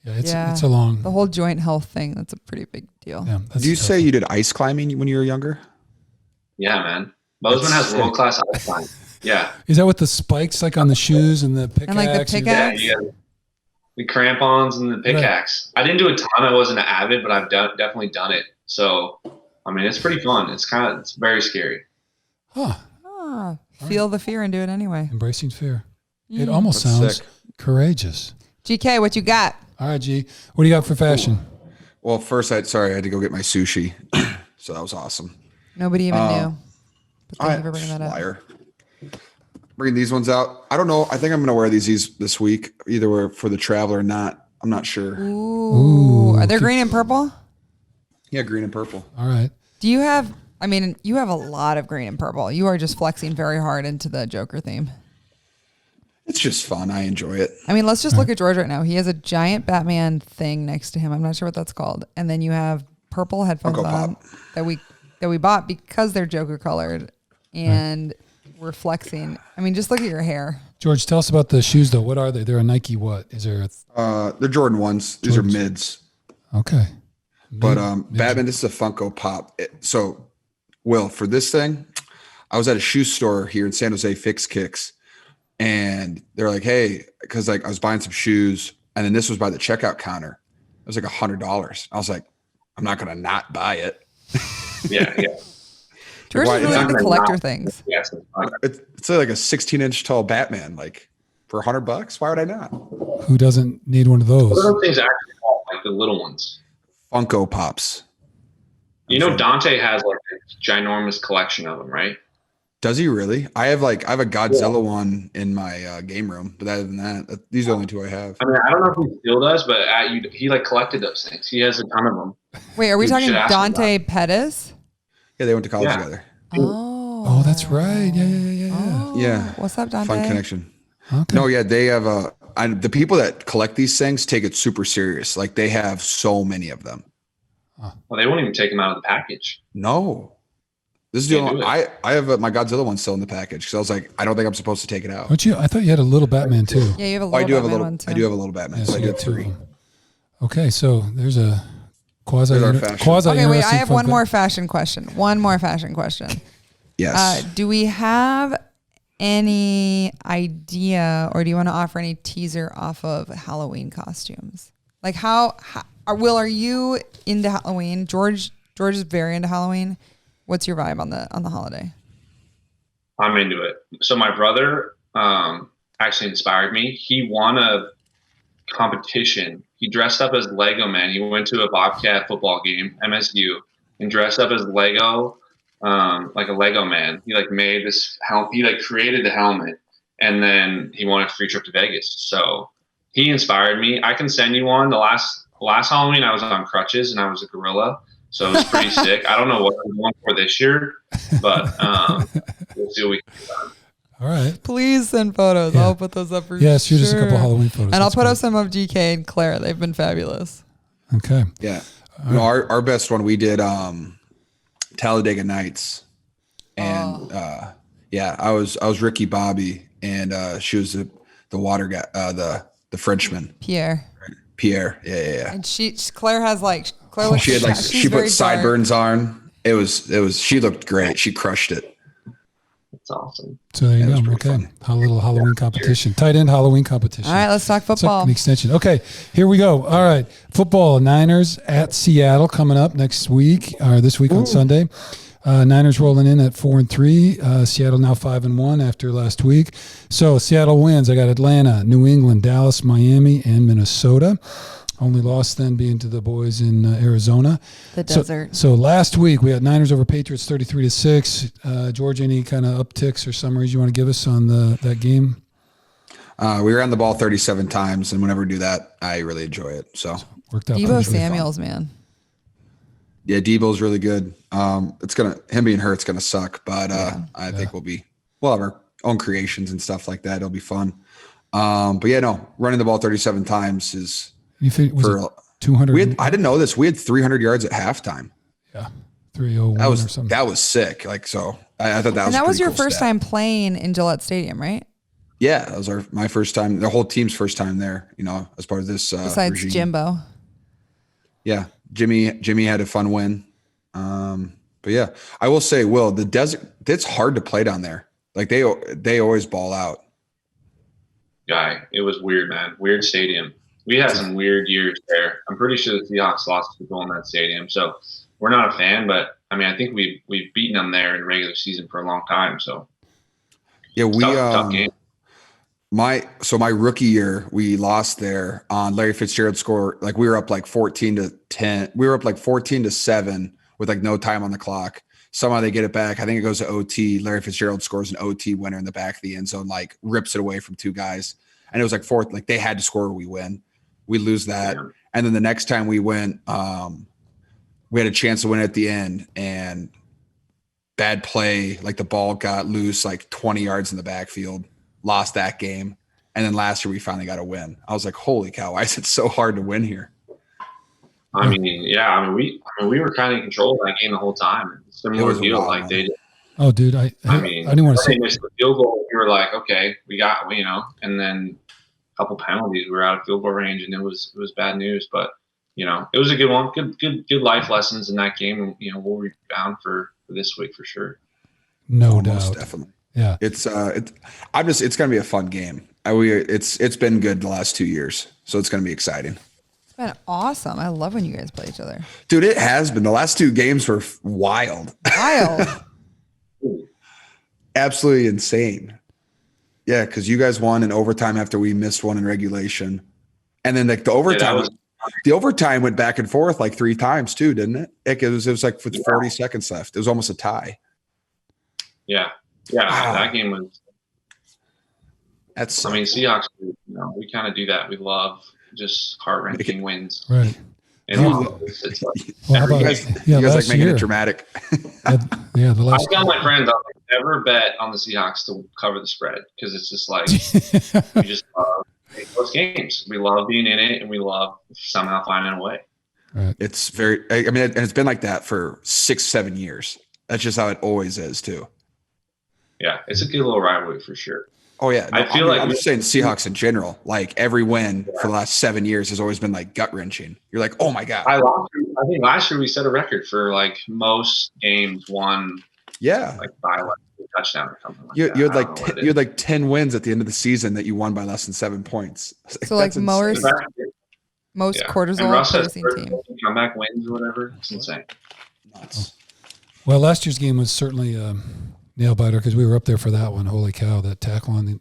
Yeah, it's a long. The whole joint health thing, that's a pretty big deal. Yeah, Did you say you did ice climbing when you were younger? Yeah, man. Bozeman has world class ice climbing. Yeah. Is that with the spikes like on the shoes and the pickaxe? And like the pickaxe? Yeah, the crampons and the pickaxe. Right. I didn't do a ton. I wasn't an avid, but I've definitely done it. So. I mean, it's pretty fun. It's very scary. Feel the fear and do it anyway. Embracing fear. It almost sounds courageous. GK, what you got? All right, G. What do you got for fashion? Ooh. Well, first, I had to go get my sushi. So that was awesome. Nobody even knew. But thank you for bringing that up. Liar. Bringing these ones out. I don't know. I think I'm going to wear these this week, either for the travel or not. I'm not sure. Ooh. Are they green and purple? Yeah, green and purple. All right. Do you have, you have a lot of green and purple. You are just flexing very hard into the Joker theme. It's just fun. I enjoy it. Let's just look at George right now. He has a giant Batman thing next to him. I'm not sure what that's called. And then you have purple headphones on that we bought because they're Joker colored. And we're flexing. Just look at your hair. George, tell us about the shoes though. What are they? They're a Nike what? Is there they're Jordan 1s. These are mids. Okay. But Batman, this is a Funko Pop. So, Will, for this thing, I was at a shoe store here in San Jose, Fix Kicks, and they're like, "Hey," because like I was buying some shoes, and then this was by the checkout counter. It was like $100. I was like, "I'm not gonna not buy it." Yeah. George is really into collector things. Yes, it's like a 16-inch tall Batman, like for $100. Why would I not? Who doesn't need one of those? What are those things actually called? Like the little ones. Funko Pops. Dante has like a ginormous collection of them, right? Does he really? I have a Godzilla one in my game room, but other than that, these are the only two I have. I don't know if he still does, but he like collected those things. He has a ton of them. Wait, are we talking Dante Pettis? Yeah, they went to college together. Oh, that's right. Yeah. Oh, yeah. What's up, Dante? Fun connection. Okay. No, yeah, they have the people that collect these things take it super serious. Like they have so many of them. Well, they won't even take them out of the package. No, this is the only. I have my Godzilla one still in the package because I was like, I don't think I'm supposed to take it out. Don't you? I thought you had a little Batman too. Yeah, you have a little Batman one too. I do have a little Batman. So I do have 3. Okay, so there's a quasi. Okay, wait. I have one more fashion question. Yes. Do we have any idea, or do you want to offer any teaser off of Halloween costumes? Like Will, are you into Halloween? George is very into Halloween. What's your vibe on the holiday? I'm into it. So my brother, actually inspired me. He won a competition. He dressed up as Lego Man. He went to a Bobcat football game, MSU, and dressed up as Lego, like a Lego Man. He like made this he like created the helmet, and then he won a free trip to Vegas. So he inspired me. I can send you one. The last Halloween I was on crutches and I was a gorilla, so it was pretty sick. I don't know what I'm going for this year, but we'll see what we can do. All right. Please send photos. Yeah. I'll put those up for you. Yeah, shoot us a couple Halloween photos. And I'll put up some of GK and Claire. They've been fabulous. Okay. Yeah. No, our best one we did Talladega Nights. And I was Ricky Bobby and she was the water guy, the Frenchman. Pierre. Yeah. And Claire has Claire looks she had she put sideburns on. It was she looked great. She crushed it. That's awesome. So there you go. Okay. A little Halloween competition. Tight end Halloween competition. All right, let's talk It's football. like an extension. Okay, here we go. All right. Football. Niners at Seattle coming up next week, or this week on Sunday. Niners rolling in at 4-3. Seattle now 5-1 after last week. So Seattle wins. I got Atlanta, New England, Dallas, Miami, and Minnesota. Only loss then being to the boys in Arizona. The desert. So last week we had Niners over Patriots 33-6. George, any kind of upticks or summaries you want to give us on that game? We ran the ball 37 times, and whenever we do that, I really enjoy it. So worked out. Deebo Samuels, man. Yeah, Debo's really good. Him being hurt's gonna suck, but I think we'll have our own creations and stuff like that. It'll be fun. But yeah, no, running the ball 37 times is. You think was it 200? I didn't know this. We had 300 yards at halftime. Yeah, 301 or something. That was sick. I thought that was. And that was your cool first time playing in Gillette Stadium, right? Yeah, that was my first time. The whole team's first time there. As part of this. Besides regime. Jimbo. Yeah, Jimmy had a fun win. But yeah, I will say, Will, the desert. It's hard to play down there. Like they always ball out. Yeah, it was weird, man. Weird stadium. We had some weird years there. I'm pretty sure the Seahawks lost people in that stadium, so we're not a fan. But I mean, I think we've beaten them there in regular season for a long time. So yeah, tough game. My rookie year, we lost there on Larry Fitzgerald score. Like we were up 14-10. We were up 14-7 with no time on the clock. Somehow they get it back. I think it goes to OT. Larry Fitzgerald scores an OT winner in the back of the end zone, rips it away from two guys. And it was fourth. They had to score or we win. We lose that. Yeah. And then the next time we went, we had a chance to win at the end and bad play. The ball got loose 20 yards in the backfield, lost that game. And then last year we finally got a win. I was like, holy cow, why is it so hard to win here? I mean, yeah, we were kind of in control of that game the whole time. Similar deal, they did. Oh, dude, I didn't want to say. They missed the field goal. We were like, okay, we got, and then a couple penalties. We were out of field goal range, and it was bad news. But it was a good one. Good life lessons in that game. We'll rebound for this week for sure. No doubt, definitely. Yeah, it's gonna be a fun game. It's been good the last 2 years, so it's gonna be exciting. It's been awesome. I love when you guys play each other. Dude, it has been. The last 2 games were wild. Absolutely insane. Yeah, because you guys won in overtime after we missed one in regulation. And then the overtime the overtime went back and forth 3 times too, didn't it? It was with 40 seconds left. It was almost a tie. Yeah. Yeah. Wow. That game was Seahawks, we kind of do that. We love just heart-wrenching wins. Right. And it's how about, you guys making it dramatic. The last I tell my friends, never bet on the Seahawks to cover the spread because it's just we just love those games. We love being in it, and we love somehow finding a way. Right. It's very. I mean, and it's been like that for 6-7 years. That's just how it always is, too. Yeah, it's a good little rivalry for sure. Oh yeah, no, I'm just saying Seahawks in general. Every win for the last 7 yeyears has always been gut wrenching. You're like, oh my god. I think last year we set a record for most games won. Yeah, by a touchdown or something. You had 10 wins at the end of the season that you won by less than 7 points. So most cortisol producing team. Comeback wins or whatever. It's insane. Nuts. Well, last year's game was certainly nail biter because we were up there for that one. Holy cow, that tackle on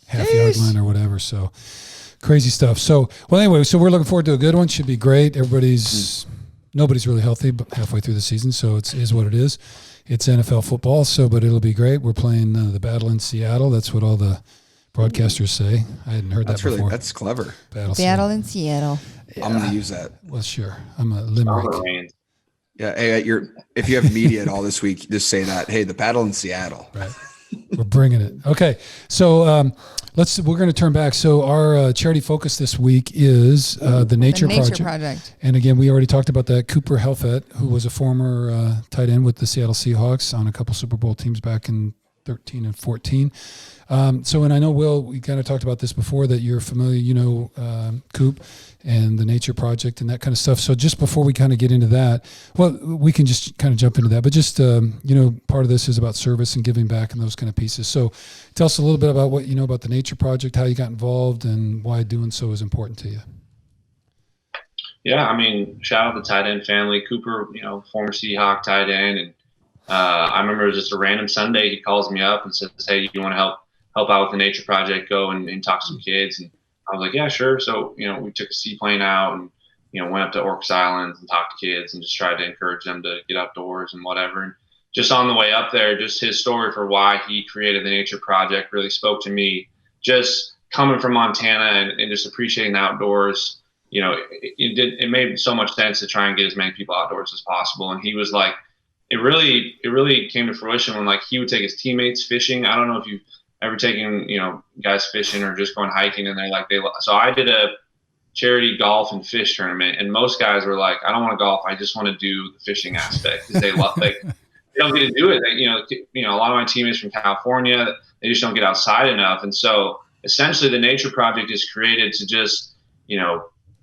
half-yard line or whatever. So crazy stuff. So, well, anyway, so we're looking forward to a good one. Should be great. Nobody's really healthy but halfway through the season, so it is what it is. It's NFL football, but it'll be great. We're playing the Battle in Seattle. That's what all the broadcasters say. I hadn't heard that before. That's clever. Battle in Seattle. Yeah. I'm going to use that. Well, sure. I'm a limerick. Yeah. Hey, if you have media at all this week, just say that. Hey, the Battle in Seattle. Right. We're bringing it. Okay. So we're going to turn back. So our charity focus this week is the Nature Project. And again, we already talked about that. Cooper Helfet, who was a former tight end with the Seattle Seahawks on a couple Super Bowl teams back in 13 and 14. And I know, Will, we kind of talked about this before, that you're familiar, Coop and the Nature Project and that kind of stuff. So just before we kind of get into that, well, we can just kind of jump into that. But just, part of this is about service and giving back and those kind of pieces. So tell us a little bit about what you know about the Nature Project, how you got involved, and why doing so is important to you. Yeah, I mean, shout out the tight end family. Cooper, former Seahawk tight end. And I remember it was just a random Sunday. He calls me up and says, hey, you want to help out with the Nature Project, go and talk to some kids. And I was like, yeah, sure. So, we took a seaplane out and, went up to Orcas Islands and talked to kids and just tried to encourage them to get outdoors and whatever. And just on the way up there, just his story for why he created the Nature Project really spoke to me. Just coming from Montana and just appreciating the outdoors, it made so much sense to try and get as many people outdoors as possible. And he was like, it really came to fruition when he would take his teammates fishing. I don't know if you've ever taken, guys fishing or just going hiking, and so I did a charity golf and fish tournament, and most guys were like, I don't want to golf. I just want to do the fishing aspect, because they love, they don't get to do it. A lot of my teammates from California, they just don't get outside enough. And so essentially the Nature Project is created to just,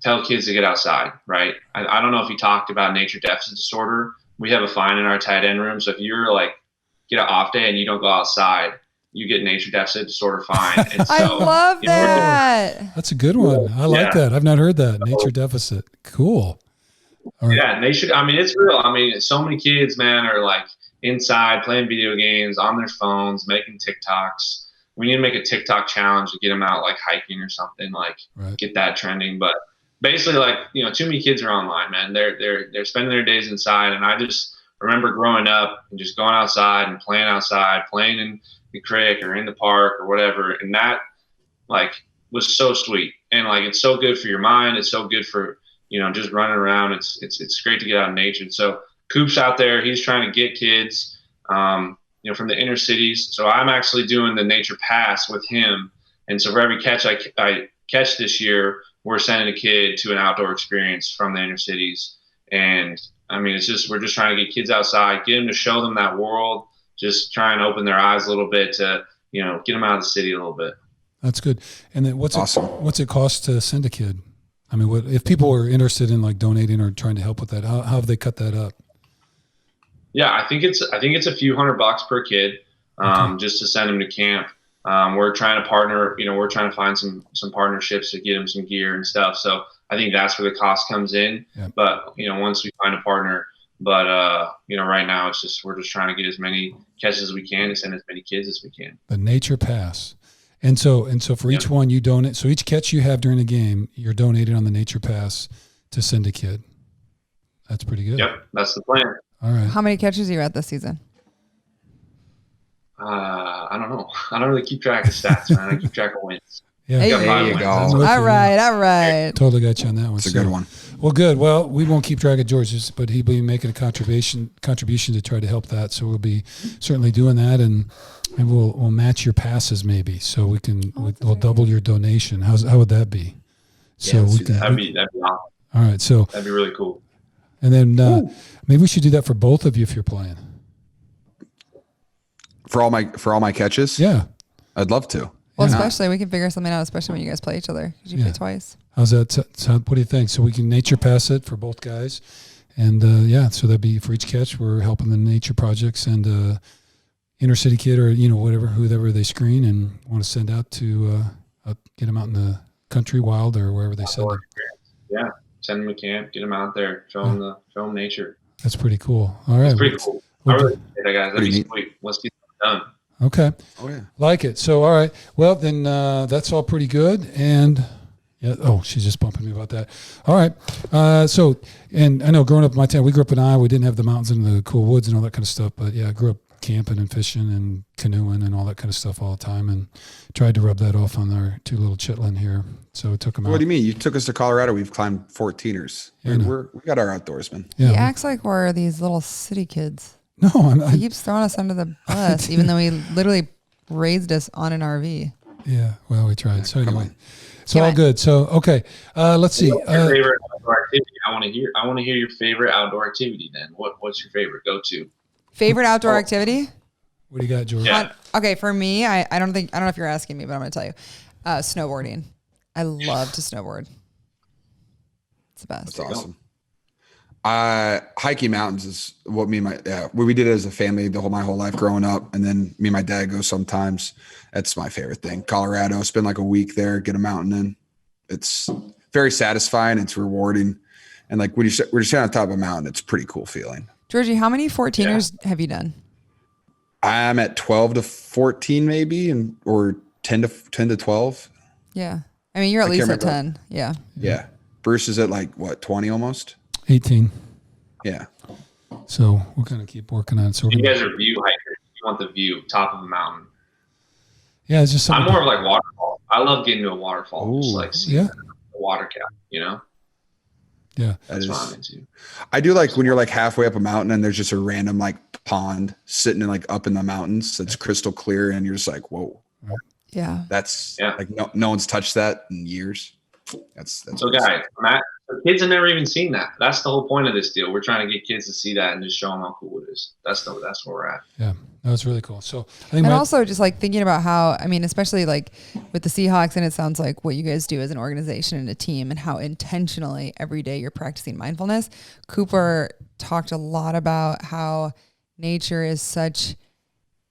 tell kids to get outside, right? I don't know if you talked about nature deficit disorder. We have a fine in our tight end room. So if you're get an off day and you don't go outside, you get nature deficit disorder fine. And so, I love that. That's a good one. I like that. I've not heard that. Nature deficit. Cool. All right. Yeah, nature. I mean, it's real. I mean, so many kids, man, are inside playing video games on their phones, making TikToks. We need to make a TikTok challenge to get them out hiking or something, get that trending. But basically, too many kids are online, man. They're spending their days inside, and I just remember growing up and just going outside and playing in the creek or in the park or whatever, and that was so sweet. And it's so good for your mind. It's so good for just running around. It's great to get out in nature. And so Coop's out there. He's trying to get kids, from the inner cities. So I'm actually doing the Nature Pass with him. And so for every catch I catch this year, we're sending a kid to an outdoor experience from the inner cities. And I mean, we're just trying to get kids outside, get them to show them that world, just try and open their eyes a little bit to, get them out of the city a little bit. That's good. And then what's it cost to send a kid? I mean, if people are interested in donating or trying to help with that, how have they cut that up? Yeah, I think it's a few $100 per kid, just to send them to camp. We're trying to partner, we're trying to find some partnerships to get them some gear and stuff. So I think that's where the cost comes in. Yeah. But, once we find a partner, right now we're just trying to get as many catches as we can to send as many kids as we can. The Nature Pass. And so for each one you donate, so each catch you have during the game, you're donating on the Nature Pass to send a kid. That's pretty good. Yep. That's the plan. All right. How many catches are you at this season? I don't know. I don't really keep track of stats, man. I keep track of wins. Yeah, there you go. All right. Totally got you on that one. It's a good one. Well, good. Well, we won't keep track of George's, but he'll be making a contribution to try to help that. So we'll be certainly doing that, and we'll match your passes maybe, so we'll double your donation. How would that be? So that'd be awesome. All right, so that'd be really cool. And then maybe we should do that for both of you if you're playing. For all my catches? Yeah. I'd love to. Well, especially we can figure something out, especially when you guys play each other, because you play twice. How's that sound? What do you think? So we can Nature Pass it for both guys. And so that'd be for each catch, we're helping the Nature Projects and inner city kid or, whoever they screen and want to send out to get them out in the country, wild, or wherever they send them. Yeah. Send them to camp, get them out there, show them nature. That's pretty cool. All right. That's pretty cool. I really appreciate that, guys. That'd be sweet. Let's get it done. Okay. Oh yeah. Like it. So, all right. Well, then that's all pretty good. And yeah. Oh, she's just bumping me about that. All right. So, and I know growing up in my town, we grew up in Iowa. We didn't have the mountains and the cool woods and all that kind of stuff. But yeah, I grew up camping and fishing and canoeing and all that kind of stuff all the time, and tried to rub that off on our two little chitlin here. So it took them out. What do you mean? You took us to Colorado. We've climbed 14ers. Yeah, We got our outdoorsmen. Yeah. He acts like we're these little city kids. No, He keeps throwing us under the bus, even though he literally raised us on an RV. yeah. Well, we tried. So Come anyway, on. it's all good. So okay, let's see. What's your favorite outdoor activity? I want to hear your favorite outdoor activity. Then what's your favorite go-to? Favorite outdoor activity? What do you got, George? Yeah. Okay, for me, I don't know if you're asking me, but I'm going to tell you. Snowboarding. I love to snowboard. It's the best. That's awesome. Hiking mountains is what we did as a family my whole life growing up, and then me and my dad go sometimes. That's my favorite thing. Colorado, spend like a week there, get a mountain in. It's very satisfying. It's rewarding, and like when we're just on top of a mountain, it's a pretty cool feeling. Georgie, how many 14ers have you done? I'm at 12 to 14 maybe, or 10 to 12. Yeah. I mean, you're at I least can't at remember. 10. Yeah. Yeah. Bruce is at like what, 20 almost? 18. Yeah. So we're going to keep working on it. So You guys are view hikers. You want the view, top of a mountain. yeah, it's just something. I'm more of like waterfall. I love getting to a waterfall, just Ooh, like seeing yeah. the water cap. Yeah. That's what I'm into. I do like when you're like halfway up a mountain and there's just a random like pond sitting in like up in the mountains that's crystal clear, and you're just like, whoa, Yeah. that's like no one's touched that in years. That's So guys, the kids have never even seen that. That's the whole point of this deal. We're trying to get kids to see that and just show them how cool it is. That's where we're at. Yeah. That was really cool. So I think And also just like thinking about how, I mean, especially like with the Seahawks, and it sounds like what you guys do as an organization and a team, and how intentionally every day you're practicing mindfulness. Cooper talked a lot about how nature is such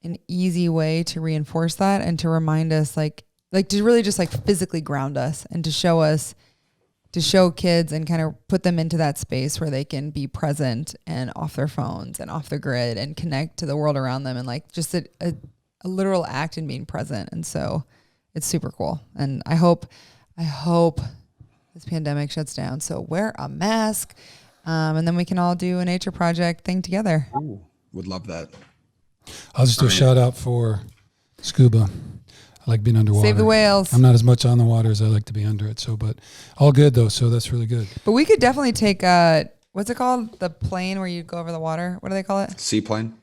an easy way to reinforce that and to remind us like to really just like physically ground us and to show kids and kind of put them into that space where they can be present and off their phones and off the grid and connect to the world around them, and like just a literal act in being present. And so it's super cool. And I hope this pandemic shuts down. So wear a mask, and then we can all do a nature project thing together. Ooh, would love that. I'll just do a shout out for scuba. I like being underwater. Save the whales. I'm not as much on the water as I like to be under it. So, but all good though. So that's really good. But we could definitely take what's it called? The plane where you go over the water. What do they call it? Seaplane.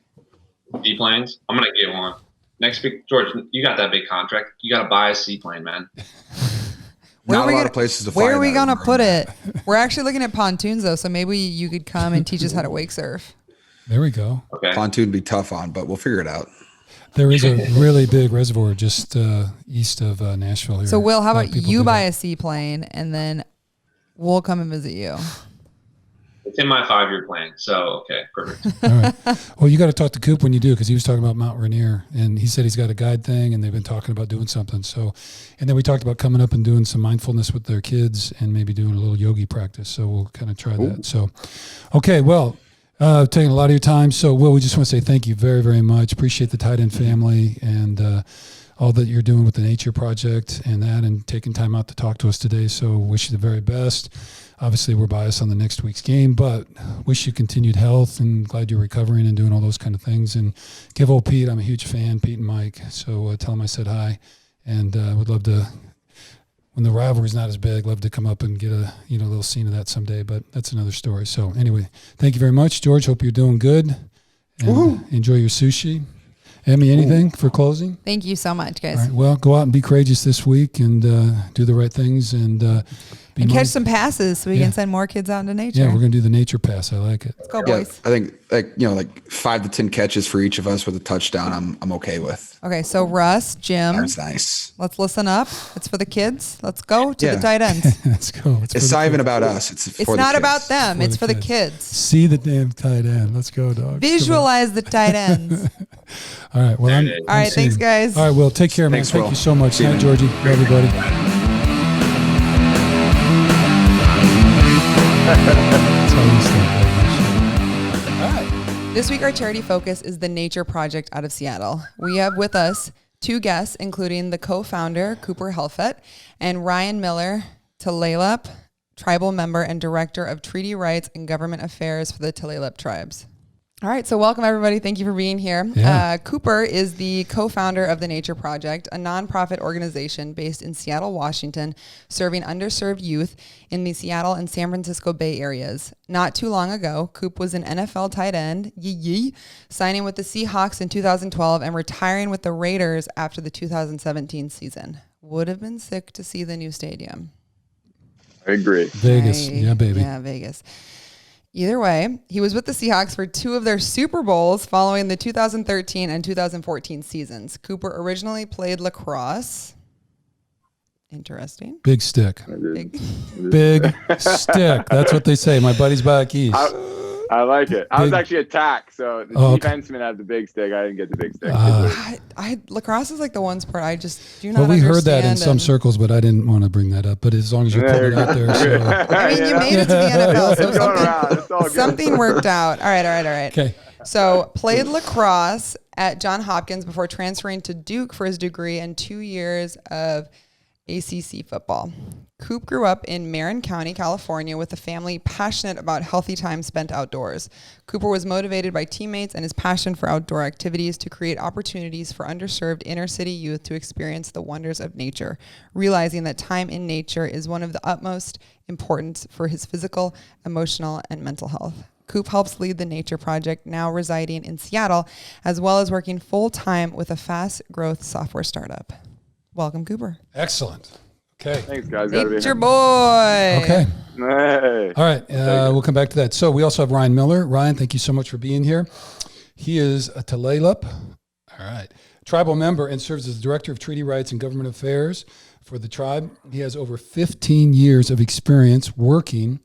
Seaplanes. I'm gonna get one next week. George, you got that big contract. You got to buy a seaplane, man. Not a lot of places to fly. Where are we that gonna over. put it? We're actually looking at pontoons though, so maybe you could come and teach us how to wake surf. There we go. Okay. Pontoon would be tough on, but we'll figure it out. There is a really big reservoir just east of Nashville here. So Will, how A lot of about people you do buy that. a seaplane and then we'll come and visit you? It's in my 5-year plan. So okay, perfect. All right. Well, you got to talk to Coop when you do, because he was talking about Mount Rainier, and he said he's got a guide thing, and they've been talking about doing something. So, and then we talked about coming up and doing some mindfulness with their kids, and maybe doing a little yogi practice. So we'll kind of try that. So, okay, well, taking a lot of your time. So, Will, we just want to say thank you very, very much. Appreciate the Tight End family and all that you're doing with the Nature Project and taking time out to talk to us today. So, wish you the very best. Obviously, we're biased on the next week's game, but wish you continued health and glad you're recovering and doing all those kind of things. And give old Pete, I'm a huge fan, Pete and Mike. So tell him I said hi, and would love to, when the rivalry's not as big, love to come up and get a little scene of that someday. But that's another story. So anyway, thank you very much, George. Hope you're doing good. And enjoy your sushi. Emmy, anything for closing? Thank you so much, guys. All right. Well, go out and be courageous this week and do the right things and catch some passes so we can send more kids out into nature. Yeah, we're going to do the nature pass. I like it. Let's go, Yeah, boys. I think like 5 to 10 catches for each of us with a touchdown. I'm okay with. Okay, so Russ, Jim, That's nice. let's listen up. It's for the kids. Let's go to Yeah. the tight ends. Let's go. It's not even about us. It's It's for not the about kids. them. For It's the for the kids. kids. See the damn tight end. Let's go, dog. Come on. Visualize the tight ends. All right. Well, I'm All right, thanks, seeing- guys. All right, Will. Take care, man. Thanks, Thank Will. you so much. See you, Night, man. Georgie. Love everybody. That's how we start. All right. This week, our charity focus is the Nature Project out of Seattle. We have with us two guests, including the co-founder, Cooper Helfet, and Ryan Miller, Tulalip, tribal member and director of treaty rights and government affairs for the Tulalip tribes. All right, so welcome everybody. Thank you for being here. Yeah. Cooper is the co-founder of the Nature Project, a nonprofit organization based in Seattle, Washington, serving underserved youth in the Seattle and San Francisco Bay areas. Not too long ago, Coop was an NFL tight end, signing with the Seahawks in 2012 and retiring with the Raiders after the 2017 season. Would have been sick to see the new stadium. I agree. Vegas. Right. Yeah, baby. Yeah, Vegas. Either way, he was with the Seahawks for two of their Super Bowls following the 2013 and 2014 seasons. Cooper originally played lacrosse. Interesting. Big stick. Big. Big stick. That's what they say. My buddy's back east. I like it. I was Big- actually attacked, so the Oh, okay. defenseman had the big stick. I didn't get the big stick. Lacrosse is like the one sport I just do not Well, we understand. heard that in some circles, but I didn't want to bring that up. But as long as you put it out there. So. I mean, you made it to the NFL, so It's going around. It's all good. something worked out. All right. Okay. So played lacrosse at Johns Hopkins before transferring to Duke for his degree and 2 years of ACC football. Coop grew up in Marin County, California, with a family passionate about healthy time spent outdoors. Cooper was motivated by teammates and his passion for outdoor activities to create opportunities for underserved inner city youth to experience the wonders of nature, realizing that time in nature is one of the utmost importance for his physical, emotional, and mental health. Coop helps lead the Nature Project, now residing in Seattle, as well as working full-time with a fast-growth software startup. Welcome, Cooper. Excellent. Okay. Thanks, guys. Gotta be Nature here. boy. Okay. Hey. All right. We'll come back to that. So we also have Ryan Miller. Ryan, thank you so much for being here. He is a Tulalip. All right. Tribal member and serves as Director of Treaty Rights and Government Affairs for the tribe. He has over 15 years of experience working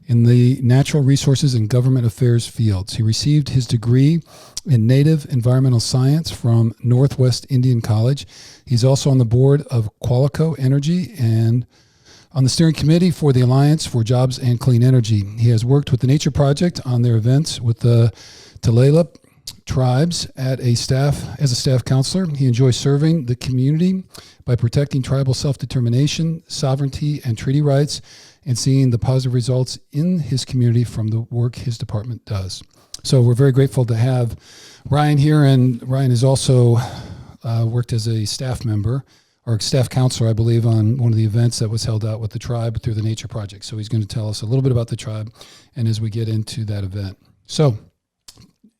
in the natural resources and government affairs fields. He received his degree in Native Environmental Science from Northwest Indian College. He's also on the board of Qualico Energy and on the steering committee for the Alliance for Jobs and Clean Energy. He has worked with the Nature Project on their events with the Tulalip tribes as a staff counselor. He enjoys serving the community by protecting tribal self-determination, sovereignty, and treaty rights, and seeing the positive results in his community from the work his department does. So we're very grateful to have Ryan here, and Ryan has also worked as a staff member or staff counselor, I believe, on one of the events that was held out with the tribe through the Nature Project. So he's going to tell us a little bit about the tribe and as we get into that event. So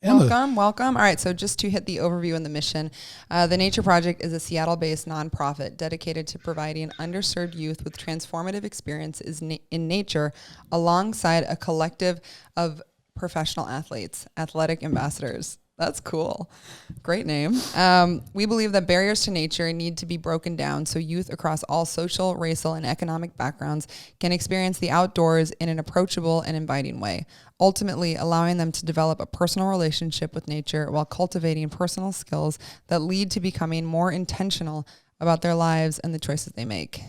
Emma. Welcome. All right, so just to hit the overview and the mission, the Nature Project is a Seattle-based nonprofit dedicated to providing underserved youth with transformative experiences in nature alongside a collective of professional athletes, athletic ambassadors. That's cool. Great name. We believe that barriers to nature need to be broken down so youth across all social, racial, and economic backgrounds can experience the outdoors in an approachable and inviting way, ultimately allowing them to develop a personal relationship with nature while cultivating personal skills that lead to becoming more intentional about their lives and the choices they make.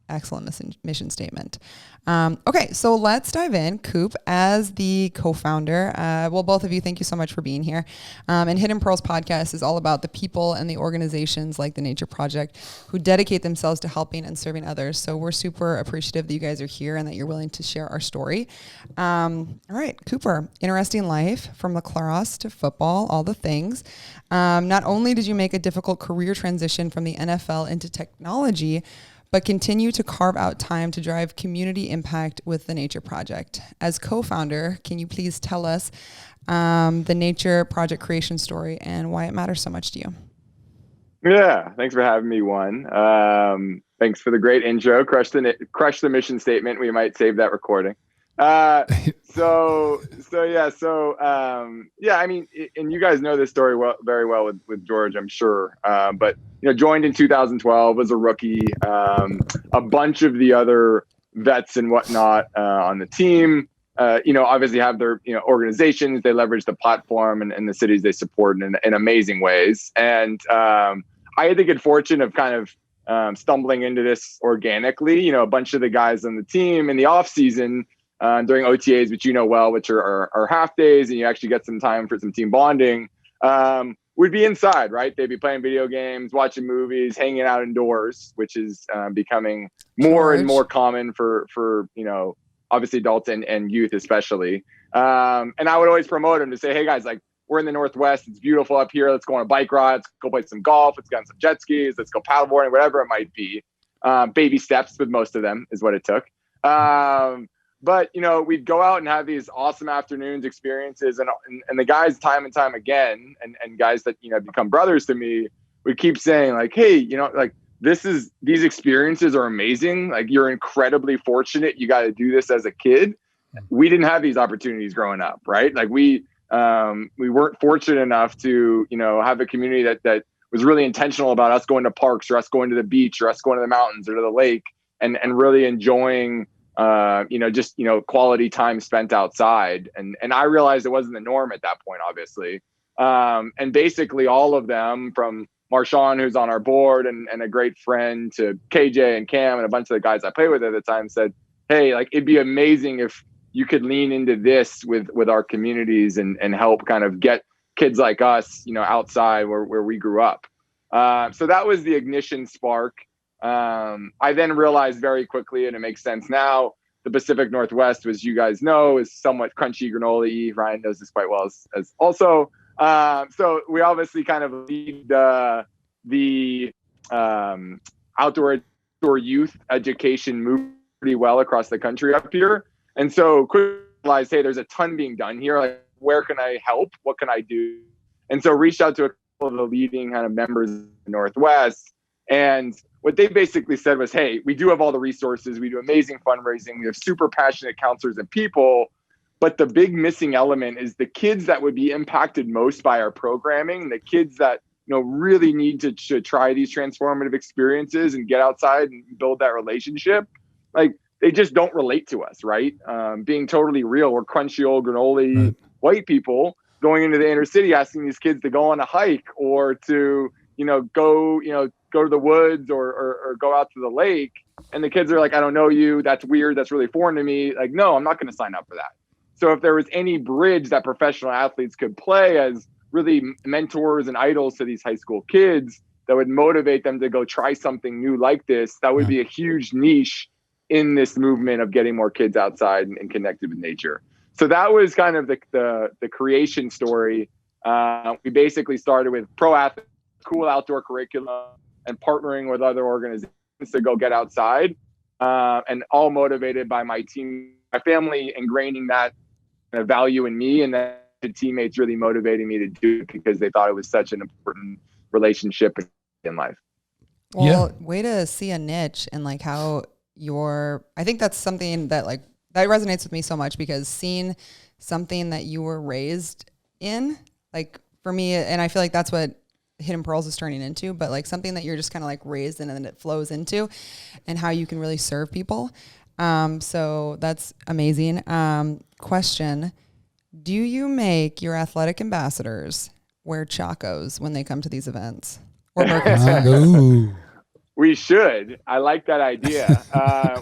Excellent mission statement. Okay, so let's dive in. Coop, as the co-founder, both of you, thank you so much for being here. And Hidden Pearls podcast is all about the people and the organizations like the Nature Project who dedicate themselves to helping and serving others. So we're super appreciative that you guys are here and that you're willing to share our story. All right, Cooper, interesting life from lacrosse to football, all the things. Not only did you make a difficult career transition from the NFL into technology, but continue to carve out time to drive community impact with the Nature Project. As co-founder, can you please tell us the Nature Project creation story and why it matters so much to you? Yeah, thanks for having me, One. Thanks for the great intro. Crush the mission statement. We might save that recording. I mean, and you guys know this story very well with George, I'm sure. But joined in 2012 as a rookie. A bunch of the other vets and whatnot on the team, obviously have their organizations. They leverage the platform and the cities they support in amazing ways. And I had the good fortune of kind of stumbling into this organically. A bunch of the guys on the team in the off season during OTAs, which you know well, which are half days, and you actually get some time for some team bonding, would be inside, right? They'd be playing video games, watching movies, hanging out indoors, which is becoming more and more common for obviously adults and youth especially. And I would always promote them to say, hey guys, like, we're in the Northwest. It's beautiful up here. Let's go on a bike ride. Let's go play some golf. Let's get on some jet skis. Let's go paddleboarding, whatever it might be. Baby steps with most of them is what it took. But, we'd go out and have these awesome afternoons experiences. And the guys time and time again, and guys that, become brothers to me, would keep saying like, hey, like these experiences are amazing. Like, you're incredibly fortunate. You got to do this as a kid. We didn't have these opportunities growing up, right? Like we weren't fortunate enough to, have a community that was really intentional about us going to parks or us going to the beach or us going to the mountains or to the lake and really enjoying, quality time spent outside. And I realized it wasn't the norm at that point, obviously. And basically all of them, from Marshawn, who's on our board and a great friend, to KJ and Cam and a bunch of the guys I played with at the time, said, hey, like, it'd be amazing if you could lean into this with our communities and help kind of get kids like us, outside where we grew up. So that was the ignition spark. I then realized very quickly, and it makes sense now, the Pacific Northwest, as you guys know, is somewhat crunchy granola-y. Ryan knows this quite well as also. So we obviously kind of lead the outdoor youth education movement pretty well across the country up here. And so quickly realized, hey, there's a ton being done here. Like, where can I help? What can I do? And so reached out to a couple of the leading kind of members of the Northwest. And what they basically said was, hey, we do have all the resources. We do amazing fundraising. We have super passionate counselors and people. But the big missing element is the kids that would be impacted most by our programming, the kids that really need to try these transformative experiences and get outside and build that relationship. Like, they just don't relate to us, right? Being totally real, we're crunchy old granola white people going into the inner city asking these kids to go on a hike or to, go to the woods or go out to the lake. And the kids are like, I don't know you. That's weird. That's really foreign to me. Like, no, I'm not going to sign up for that. So if there was any bridge that professional athletes could play as really mentors and idols to these high school kids that would motivate them to go try something new like this, that would be a huge niche in this movement of getting more kids outside and connected with nature. So that was kind of the creation story. We basically started with pro athletes, cool outdoor curriculum, and partnering with other organizations to go get outside, and all motivated by my team, my family ingraining that value in me, and then the teammates really motivating me to do it because they thought it was such an important relationship in life. Well, way to see a niche and like how I think that's something that that resonates with me so much, because seeing something that you were raised in, like for me, and I feel like that's what Hidden Pearls is turning into, but like something that you're just kind of like raised in and then it flows into, and how you can really serve people. So that's amazing. Question, do you make your athletic ambassadors wear Chacos when they come to these events? Or Birkenstocks? We should. I like that idea.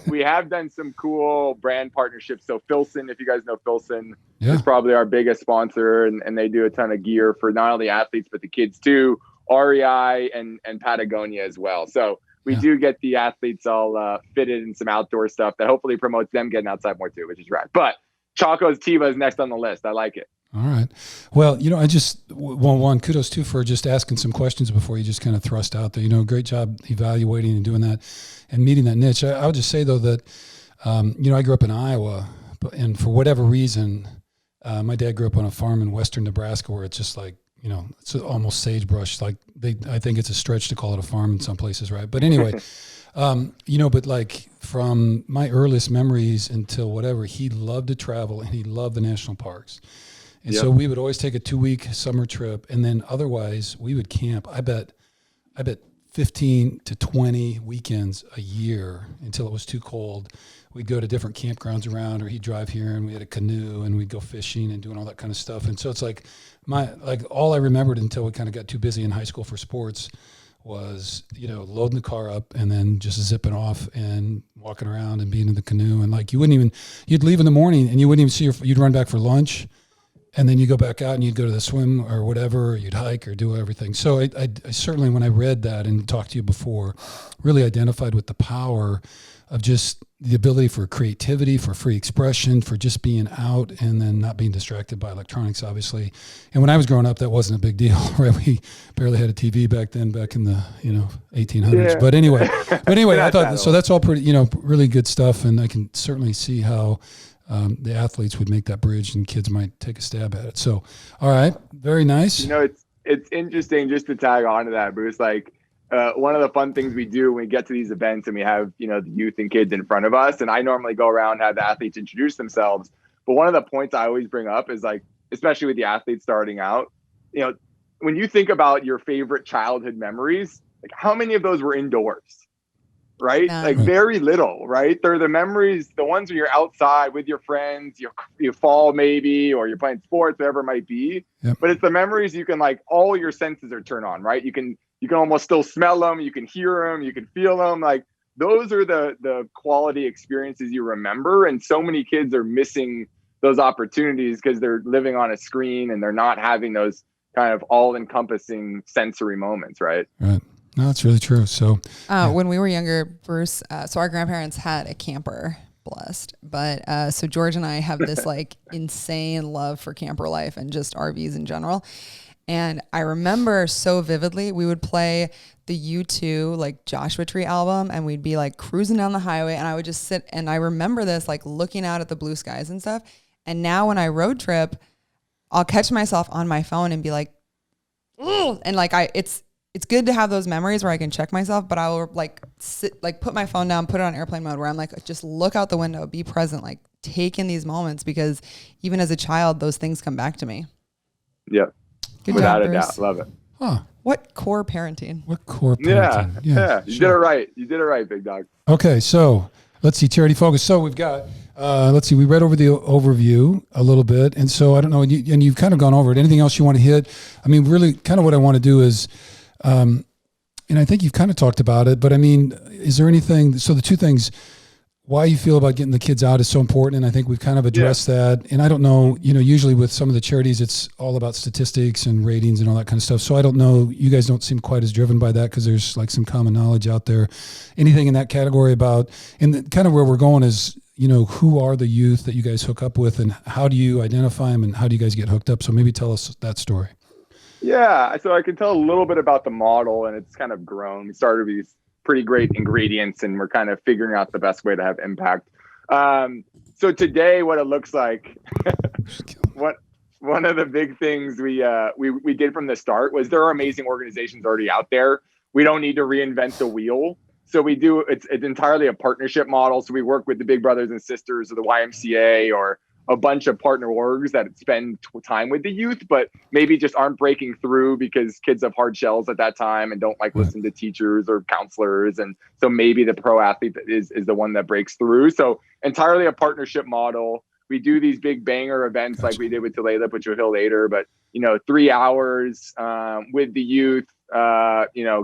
We have done some cool brand partnerships. So Filson, if you guys know Filson, is probably our biggest sponsor, and they do a ton of gear for not only athletes, but the kids too, REI and Patagonia as well. So we do get the athletes all fitted in some outdoor stuff that hopefully promotes them getting outside more too, which is rad. But Chaco's Tiva is next on the list. I like it. All right. Well, I just, one, kudos too for just asking some questions before you just kind of thrust out there. Great job evaluating and doing that and meeting that niche. I would just say though that, I grew up in Iowa, and for whatever reason, my dad grew up on a farm in western Nebraska where it's just like, it's almost sagebrush. Like I think it's a stretch to call it a farm in some places, right? But anyway, but like from my earliest memories until whatever, he loved to travel and he loved the national parks. And so we would always take a 2-week summer trip, and then otherwise we would camp. I bet 15 to 20 weekends a year until it was too cold. We'd go to different campgrounds around, or he'd drive here and we had a canoe and we'd go fishing and doing all that kind of stuff. And so it's like all I remembered until we kind of got too busy in high school for sports was, loading the car up and then just zipping off and walking around and being in the canoe. And like, you'd leave in the morning and you wouldn't even see you'd run back for lunch. And then you go back out and you'd go to the swim or whatever, or you'd hike or do everything. So I certainly, when I read that and talked to you before, really identified with the power of just the ability for creativity, for free expression, for just being out and then not being distracted by electronics, obviously. And when I was growing up, that wasn't a big deal, right? We barely had a TV back then, back in the 1800s. Yeah. But anyway, I thought so. That's all pretty, really good stuff, and I can certainly see how the athletes would make that bridge, and kids might take a stab at it. So, all right, very nice. It's interesting just to tag on to that, Bruce. Like, one of the fun things we do when we get to these events and we have, the youth and kids in front of us, and I normally go around and have the athletes introduce themselves. But one of the points I always bring up is, like, especially with the athletes starting out, when you think about your favorite childhood memories, like, how many of those were indoors? Right? Like, very little, right? They're the memories, the ones where you're outside with your friends, you fall maybe, or you're playing sports, whatever it might be. Yep. But it's the memories you can, like, all your senses are turned on, right? You can almost still smell them, you can hear them, you can feel them. Like, those are the quality experiences you remember. And so many kids are missing those opportunities because they're living on a screen and they're not having those kind of all-encompassing sensory moments, right? Right. No, that's really true. So when we were younger, Bruce, so our grandparents had a camper, blessed. But so George and I have this like insane love for camper life and just RVs in general. And I remember so vividly, we would play the U2 like Joshua Tree album, and we'd be like cruising down the highway, and I would just sit, and I remember this like looking out at the blue skies and stuff. And now when I road trip, I'll catch myself on my phone and be like, ugh, and like it's good to have those memories where I can check myself, but I will like sit, like put my phone down, put it on airplane mode where I'm like, just look out the window, be present, like take in these moments, because even as a child, those things come back to me. Yeah. Good Without job, a Bruce. doubt. Love it. Huh. What core parenting? Yeah. You did it right. You did it right, big dog. Okay. So let's see, charity focus. So we've got, let's see, we read over the overview a little bit. And so I don't know, and you've kind of gone over it. Anything else you want to hit? I mean, really kind of what I want to do is, and I think you've kind of talked about it, but I mean, is there anything, so the two things, why you feel about getting the kids out is so important. And I think we've kind of addressed that. And I don't know, usually with some of the charities, it's all about statistics and ratings and all that kind of stuff. So I don't know, you guys don't seem quite as driven by that because there's like some common knowledge out there. Anything in that category about, and kind of where we're going is, who are the youth that you guys hook up with and how do you identify them and how do you guys get hooked up? So maybe tell us that story. Yeah, so I can tell a little bit about the model, and it's kind of grown. We started with these pretty great ingredients, and we're kind of figuring out the best way to have impact. So today, what it looks like, one of the big things we did from the start was there are amazing organizations already out there. We don't need to reinvent the wheel. So it's entirely a partnership model. So we work with the big brothers and sisters of the YMCA or a bunch of partner orgs that spend time with the youth, but maybe just aren't breaking through because kids have hard shells at that time and don't like listen to teachers or counselors. And so maybe the pro athlete is the one that breaks through. So entirely a partnership model. We do these big banger events like we did with Tulalip, which we'll hit later, but 3 hours with the youth,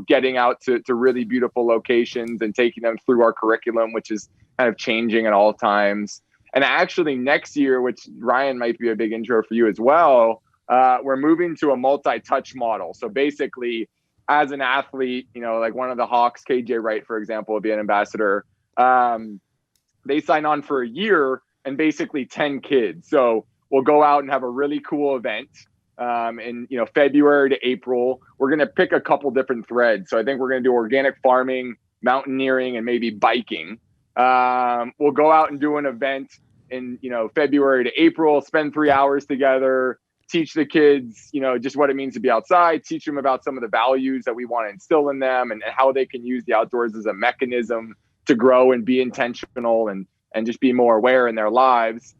getting out to really beautiful locations and taking them through our curriculum, which is kind of changing at all times. And actually next year, which Ryan might be a big intro for you as well, we're moving to a multi-touch model. So basically, as an athlete, like one of the Hawks, KJ Wright, for example, will be an ambassador. They sign on for a year and basically 10 kids. So we'll go out and have a really cool event in February to April. We're going to pick a couple different threads. So I think we're going to do organic farming, mountaineering, and maybe biking. We'll go out and do an event in, February to April, spend 3 hours together, teach the kids, just what it means to be outside, teach them about some of the values that we want to instill in them and how they can use the outdoors as a mechanism to grow and be intentional and just be more aware in their lives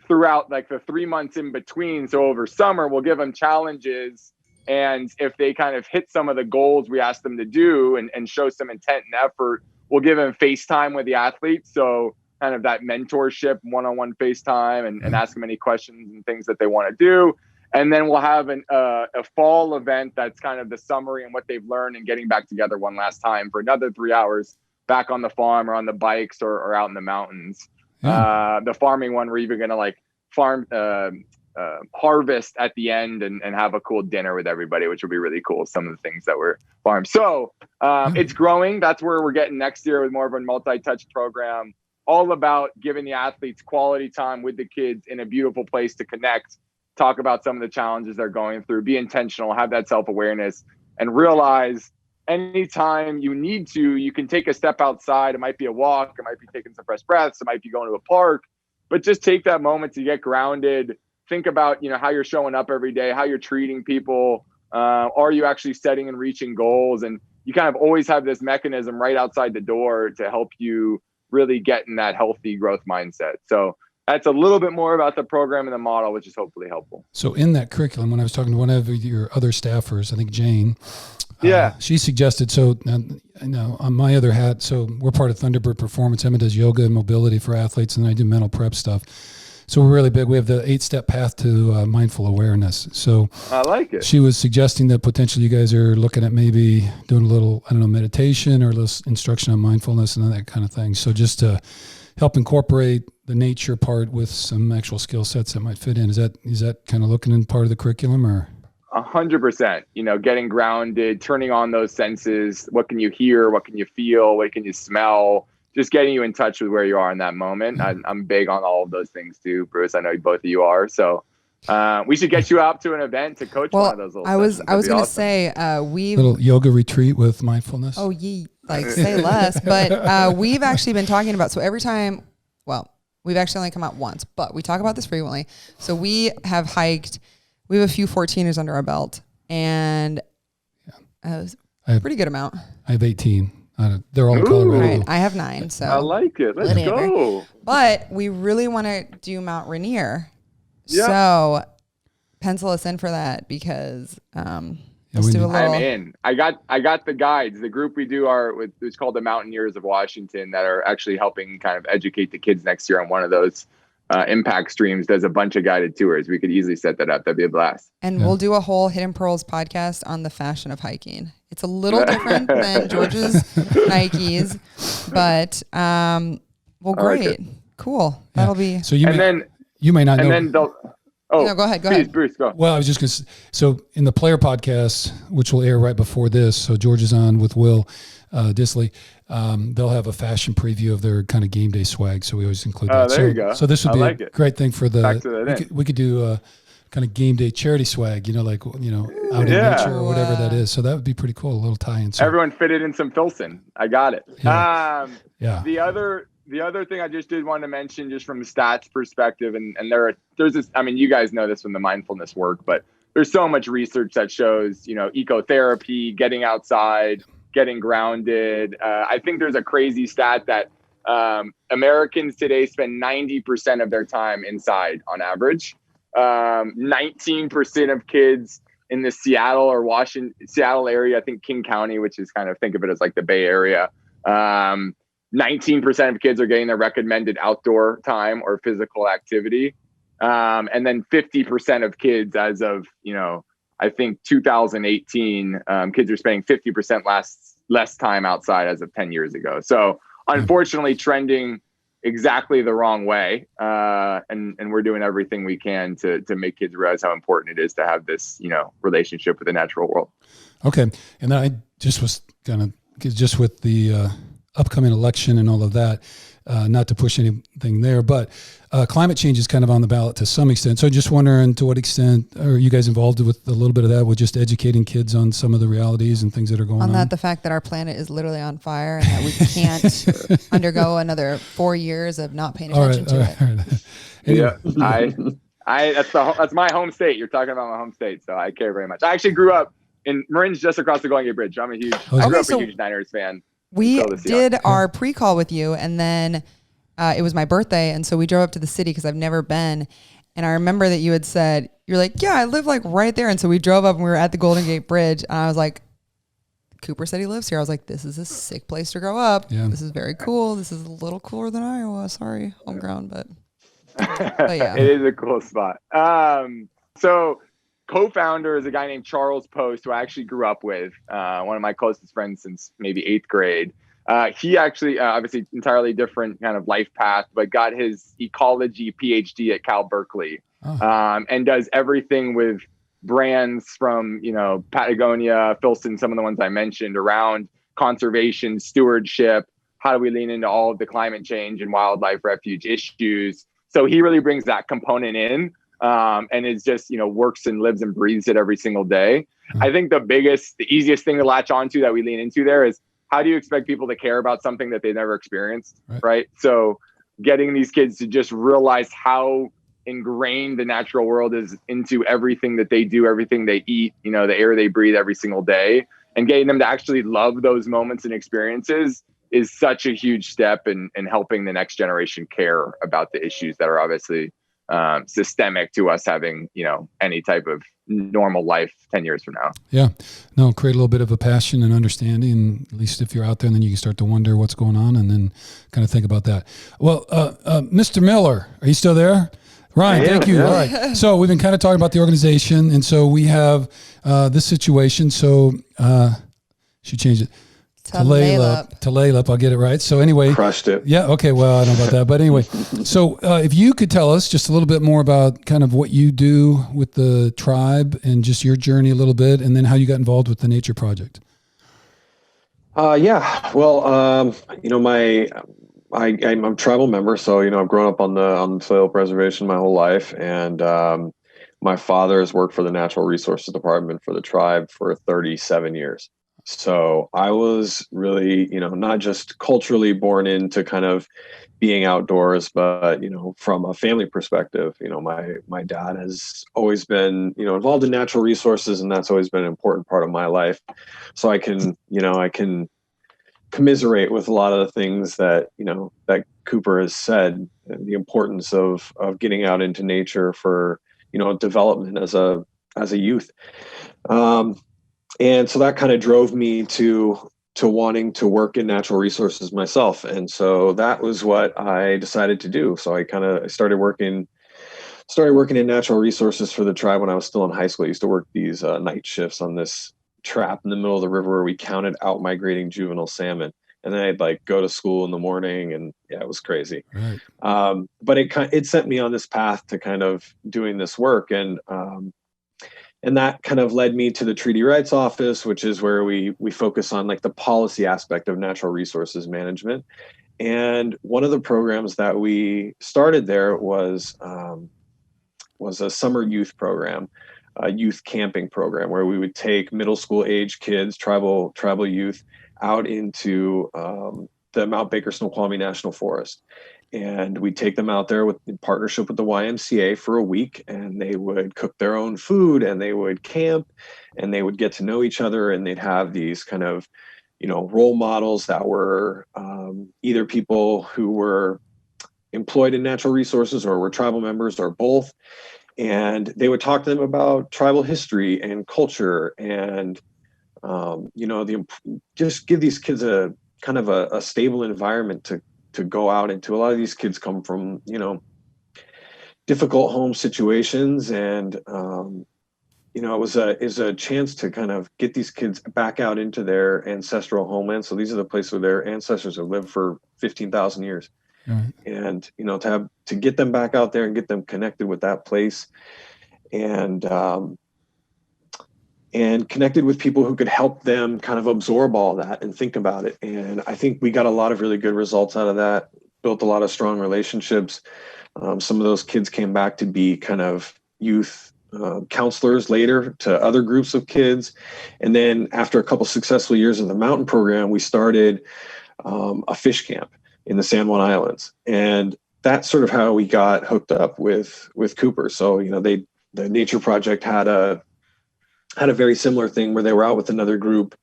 throughout like the 3 months in between. So over summer, we'll give them challenges. And if they kind of hit some of the goals we ask them to do and show some intent and effort, we'll give them FaceTime with the athletes. So kind of that mentorship, one-on-one FaceTime and ask them any questions and things that they want to do. And then we'll have a fall event that's kind of the summary and what they've learned and getting back together one last time for another 3 hours back on the farm or on the bikes or out in the mountains. The farming one, we're even going to like farm harvest at the end and have a cool dinner with everybody, which will be really cool. Some of the things that we're farmed. So it's growing. That's where we're getting next year with more of a multi-touch program, all about giving the athletes quality time with the kids in a beautiful place to connect, talk about some of the challenges they're going through, be intentional, have that self-awareness, and realize anytime you need to, you can take a step outside. It might be a walk, it might be taking some fresh breaths, it might be going to a park, but just take that moment to get grounded. Think about, how you're showing up every day, how you're treating people. Are you actually setting and reaching goals? And you kind of always have this mechanism right outside the door to help you really get in that healthy growth mindset. So that's a little bit more about the program and the model, which is hopefully helpful. So in that curriculum, when I was talking to one of your other staffers, I think Jane, she suggested, so on my other hat, so we're part of Thunderbird Performance. Emma does yoga and mobility for athletes, and I do mental prep stuff. So we're really big. We have the 8-step path to mindful awareness. So I like it. She was suggesting that potentially you guys are looking at maybe doing a little, meditation or a little instruction on mindfulness and that kind of thing. So just to help incorporate the nature part with some actual skill sets that might fit in. Is that kind of looking in part of the curriculum or? 100%, getting grounded, turning on those senses. What can you hear? What can you feel? What can you smell? Just getting you in touch with where you are in that moment. I'm big on all of those things too, Bruce. I know both of you are. So we should get you out to an event to coach one of those little sessions. I was going to say, little yoga retreat with mindfulness. Oh, say less. But we've actually been talking about, so every time, we've actually only come out once, but we talk about this frequently. So we have hiked, we have a few 14ers under our belt, and a pretty good amount. I have 18. They're all in Colorado. Right, I have 9. So I like it. Let's go. But we really want to do Mount Rainier. Yep. So pencil us in for that because let's do a little. I'm in. I got the guides. The group we do it's called the Mountaineers of Washington that are actually helping kind of educate the kids next year on one of those impact streams. Does a bunch of guided tours. We could easily set that up. That'd be a blast. And we'll do a whole Hidden Pearls podcast on the fashion of hiking. It's a little different than George's Nikes, but great. Like cool. That'll be. So you may not know. And then they'll. Oh, no, go ahead. Please, Bruce, go. Well, I was just going to so in the player podcast, which will air right before this, so George is on with Will Disley, they'll have a fashion preview of their kind of game day swag, so we always include that. There you go. So this would be a great thing for we could do kind of game day charity swag, out in nature or whatever that is. So that would be pretty cool, a little tie-in. So everyone fitted in some Filson. I got it. Yeah. The other thing I just did want to mention, just from the stats perspective, and there's this. I mean, you guys know this from the mindfulness work, but there's so much research that shows, ecotherapy, getting outside, getting grounded. I think there's a crazy stat that Americans today spend 90% of their time inside on average. 19% of kids in the Seattle area, I think King County, which is kind of, think of it as like the Bay Area. 19% of kids are getting their recommended outdoor time or physical activity. And then 50% of kids as of, I think 2018, kids are spending 50% less time outside as of 10 years ago. So unfortunately trending exactly the wrong way. And we're doing everything we can to make kids realize how important it is to have this, relationship with the natural world. Okay. And then I just was just with the upcoming election and all of that, not to push anything there, but climate change is kind of on the ballot to some extent. So just wondering to what extent are you guys involved with a little bit of that, with just educating kids on some of the realities and things that are going on? That, the fact that our planet is literally on fire and that we can't undergo another 4 years of not paying attention to it. All right. Anyway. Yeah, that's my home state. You're talking about my home state, so I care very much. I actually grew up in Marin's, just across the Golden Gate Bridge. I grew up a huge Niners fan. We did our pre-call with you, and then it was my birthday, and so we drove up to the city because I've never been. And I remember that you had said, you're like, yeah, I live like right there. And so we drove up and we were at the Golden Gate Bridge, and I was like, Cooper said he lives here. I was like, this is a sick place to grow up. Yeah. This is very cool. This is a little cooler than Iowa. Sorry, home ground, but yeah. It is a cool spot. So co-founder is a guy named Charles Post, who I actually grew up with, one of my closest friends since maybe 8th grade. He actually, obviously entirely different kind of life path, but got his ecology PhD at Cal Berkeley, and does everything with brands from, Patagonia, Filson, some of the ones I mentioned, around conservation, stewardship. How do we lean into all of the climate change and wildlife refuge issues? So he really brings that component in, and is just, works and lives and breathes it every single day. I think the easiest thing to latch onto that we lean into there is, how do you expect people to care about something that they never experienced, right? So getting these kids to just realize how ingrained the natural world is into everything that they do, everything they eat, the air they breathe every single day, and getting them to actually love those moments and experiences is such a huge step in helping the next generation care about the issues that are obviously systemic to us having, any type of normal life 10 years from now. Yeah. No, create a little bit of a passion and understanding, at least if you're out there, and then you can start to wonder what's going on and then kind of think about that. Well, Mr. Miller, are you still there? Ryan, thank you. Yeah. All right. So we've been kind of talking about the organization, and so we have this situation. So she changed it. Tulalip. I'll get it right. So anyway. Crushed it. Yeah. Okay. Well, I don't know about that, but anyway. So if you could tell us just a little bit more about kind of what you do with the tribe and just your journey a little bit, and then how you got involved with the Nature Project. Yeah. Well, I'm a tribal member, so I've grown up on the Tulalip Reservation my whole life, and my father has worked for the Natural Resources Department for the tribe for 37 years. So I was really, not just culturally born into kind of being outdoors, but from a family perspective, my dad has always been involved in natural resources, and that's always been an important part of my life. So I can commiserate with a lot of the things that that Cooper has said, and the importance of getting out into nature for development as a youth, and so that kind of drove me to wanting to work in natural resources myself, and so that was what I decided to do. So I started working in natural resources for the tribe when I was still in high school. I used to work these night shifts on this trap in the middle of the river where we counted out migrating juvenile salmon, and then I'd go to school in the morning, and yeah, it was crazy. Right. But it sent me on this path to kind of doing this work, and that kind of led me to the Treaty Rights Office, which is where we focus on the policy aspect of natural resources management. And one of the programs that we started there was a summer youth program, a youth camping program, where we would take middle school age kids, tribal youth, out into the Mount Baker Snoqualmie National Forest. And we'd take them out there in partnership with the YMCA for a week, and they would cook their own food, and they would camp, and they would get to know each other, and they'd have these kind of, role models that were either people who were employed in natural resources or were tribal members or both. And they would talk to them about tribal history and culture, and just give these kids a kind of a stable environment to go out into. A lot of these kids come from difficult home situations, and it was a chance to kind of get these kids back out into their ancestral homeland. So these are the places where their ancestors have lived for 15,000 years. Right. And to get them back out there and get them connected with that place, and connected with people who could help them kind of absorb all that and think about it. And I think we got a lot of really good results out of that, built a lot of strong relationships. Some of those kids came back to be kind of youth counselors later to other groups of kids. And then after a couple successful years of the mountain program, we started a fish camp in the San Juan Islands. And that's sort of how we got hooked up with Cooper. So, the Nature Project had a very similar thing where they were out with another group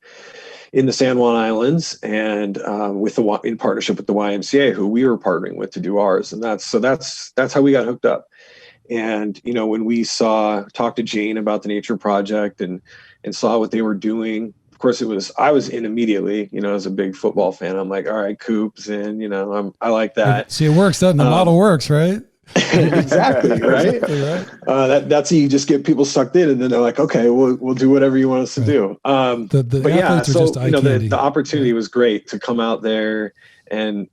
in the San Juan Islands, and in partnership with the YMCA, who we were partnering with to do ours. And that's how we got hooked up. And, when we talked to Jane about the Nature Project and saw what they were doing, of course I was in immediately, as a big football fan. I'm like, all right, Coop's in, I like that. See, it works, doesn't it? The model works, right? Exactly, right? Exactly right. That's how you just get people sucked in, and then they're like, okay, we'll do whatever you want us to do. The But yeah, athletes are so just eye candy. the opportunity was great to come out there and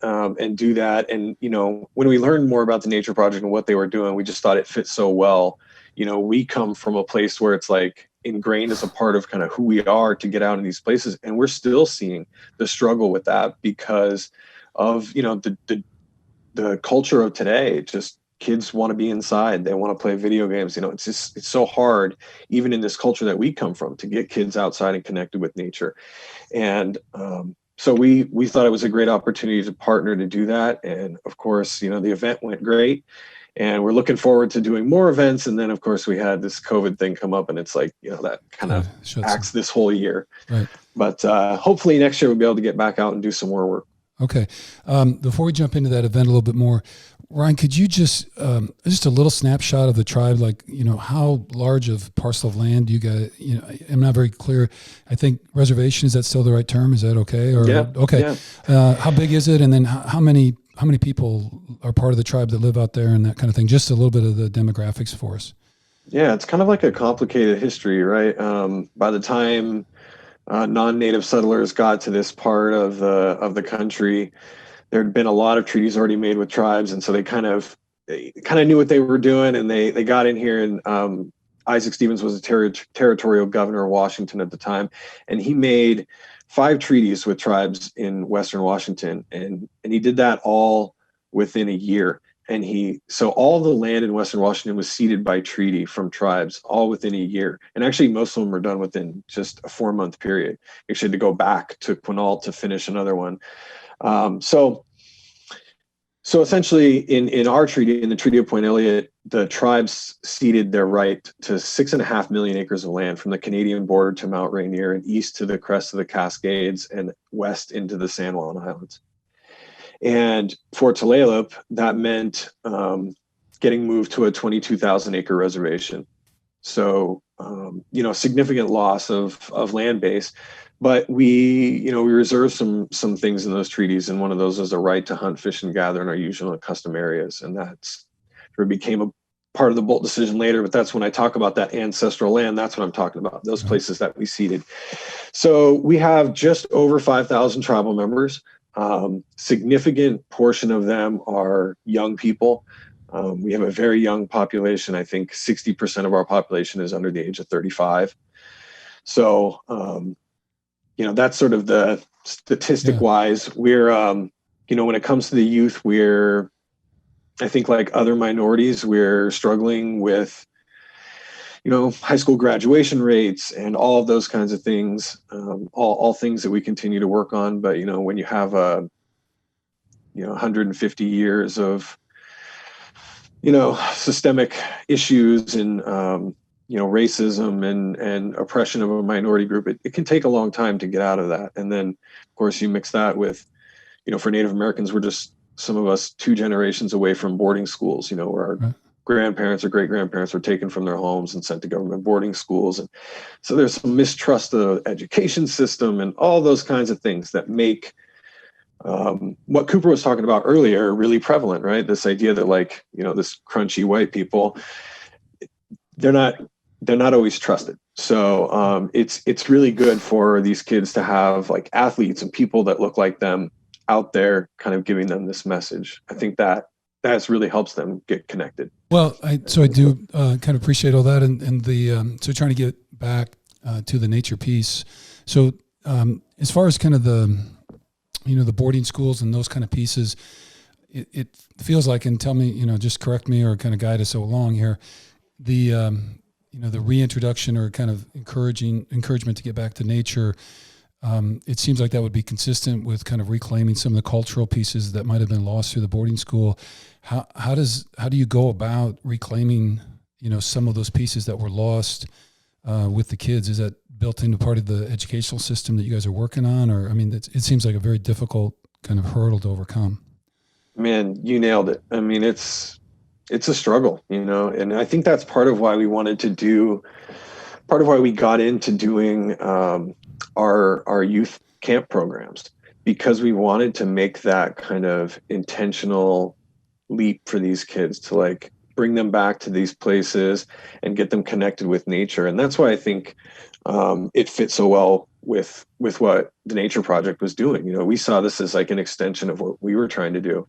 do that. And when we learned more about the Nature Project and what they were doing, we just thought it fit so well. We come from a place where it's like ingrained as a part of kind of who we are to get out in these places, and we're still seeing the struggle with that because of the culture of today. Just kids want to be inside, they want to play video games. It's so hard, even in this culture that we come from, to get kids outside and connected with nature. And so we thought it was a great opportunity to partner to do that. And of course, the event went great, and we're looking forward to doing more events. And then of course we had this COVID thing come up, and it's like, that kind of acts this whole year. Right. But hopefully next year we'll be able to get back out and do some more work. Okay. Before we jump into that event a little bit more, Ryan, could you just a little snapshot of the tribe, like, how large of parcel of land do you guys, I'm not very clear. I think reservation, is that still the right term? Is that okay? Or, yeah. Okay. Yeah. How big is it? And then how many people are part of the tribe that live out there and that kind of thing? Just a little bit of the demographics for us. Yeah, it's kind of like a complicated history, right? By the time non-native settlers got to this part of the country, there had been a lot of treaties already made with tribes, and so they kind of knew what they were doing, and they got in here. And Isaac Stevens was a territorial governor of Washington at the time, and he made 5 treaties with tribes in Western Washington, and he did that all within a year. And so all the land in Western Washington was ceded by treaty from tribes all within a year. And actually, most of them were done within just a 4-month period. You actually had to go back to Quinault to finish another one. So essentially, in our treaty, in the Treaty of Point Elliott, the tribes ceded their right to 6.5 million acres of land from the Canadian border to Mount Rainier, and east to the crest of the Cascades, and west into the San Juan Islands. And for Tulalip, that meant getting moved to a 22,000 acre reservation. So, significant loss of land base. But we reserved some things in those treaties, and one of those is a right to hunt, fish, and gather in our usual and custom areas. And that's became a part of the Bolt decision later. But that's when I talk about that ancestral land, that's what I'm talking about, those places that we ceded. So we have just over 5,000 tribal members. Significant portion of them are young people. We have a very young population. I think 60% of our population is under the age of 35. So, that's sort of the statistic wise. We're, when it comes to the youth, I think like other minorities, we're struggling with, high school graduation rates and all of those kinds of things, all things that we continue to work on. But, when you have 150 years of, systemic issues and, racism and oppression of a minority group, it can take a long time to get out of that. And then, of course, you mix that with, for Native Americans, we're just, some of us 2 generations away from boarding schools, where our grandparents or great-grandparents were taken from their homes and sent to government boarding schools. And so there's some mistrust of the education system and all those kinds of things that make what Cooper was talking about earlier really prevalent, right? This idea that this crunchy white people, they're not always trusted. So it's really good for these kids to have like athletes and people that look like them out there kind of giving them this message. I think that's really helps them get connected. Well, I do kind of appreciate all that, and the so trying to get back to the nature piece. So as far as kind of the the boarding schools and those kind of pieces, it feels like, and tell me, just correct me or kind of guide us along here, the the reintroduction or kind of encouragement to get back to nature. It seems like that would be consistent with kind of reclaiming some of the cultural pieces that might have been lost through the boarding school. How do you go about reclaiming, some of those pieces that were lost with the kids? Is that built into part of the educational system that you guys are working on? Or, it seems like a very difficult kind of hurdle to overcome. Man, you nailed it. It's a struggle, and I think that's part of why we got into doing our youth camp programs, because we wanted to make that kind of intentional leap for these kids to like bring them back to these places and get them connected with nature. And that's why I think it fits so well with what the Nature Project was doing. You know, we saw this as like an extension of what we were trying to do.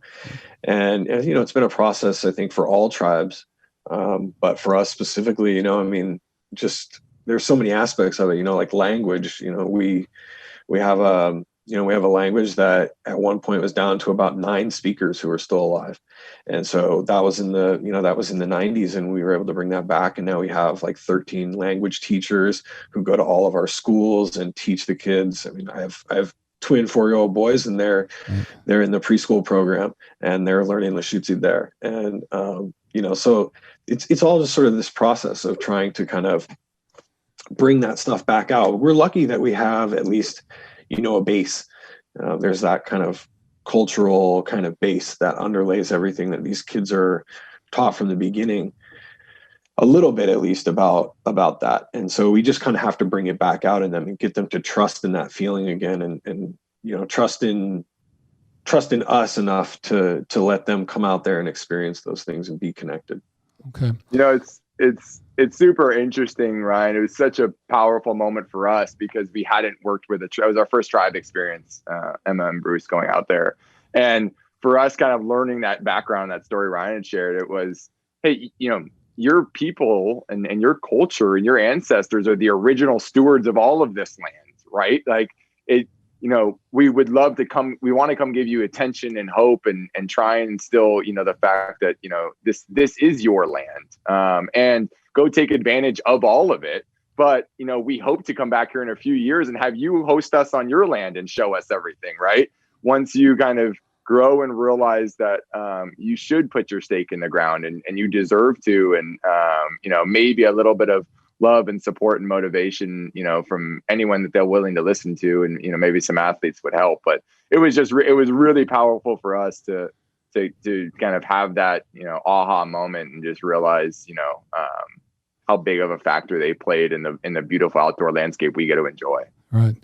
And you know, it's been a process, I think, for all tribes. But for us specifically, you know, I mean, just there's so many aspects of it, you know, like language. You know, we have a language that at one point was down to about 9 speakers who are still alive. And so that was in the 90s, and we were able to bring that back. And now we have like 13 language teachers who go to all of our schools and teach the kids. I mean, I have twin 4-year-old boys, and they're in the preschool program, and they're learning Lashutsi there. And you know, so it's all just sort of this process of trying to kind of bring that stuff back out. We're lucky that we have at least, you know, a base. There's that kind of cultural kind of base that underlays everything that these kids are taught from the beginning, a little bit at least about that. And so we just kind of have to bring it back out in them and get them to trust in that feeling again, and you know, trust in us enough to let them come out there and experience those things and be connected. Okay. You know, it's super interesting, Ryan. It was such a powerful moment for us because we hadn't worked with it was our first tribe experience, Emma and Bruce going out there. And for us kind of learning that background, that story Ryan had shared, it was, hey, you know, your people and your culture and your ancestors are the original stewards of all of this land, right? Like it, you know, we would love to we want to come give you attention and hope and try and instill, you know, the fact that, you know, this is your land, and go take advantage of all of it. But, you know, we hope to come back here in a few years and have you host us on your land and show us everything, right? Once you kind of grow and realize that you should put your stake in the ground and you deserve to, and, you know, maybe a little bit of love and support and motivation, you know, from anyone that they're willing to listen to, and, you know, maybe some athletes would help. But it was just it was really powerful for us to kind of have that, you know, aha moment and just realize, you know, how big of a factor they played in the beautiful outdoor landscape we get to enjoy. Right.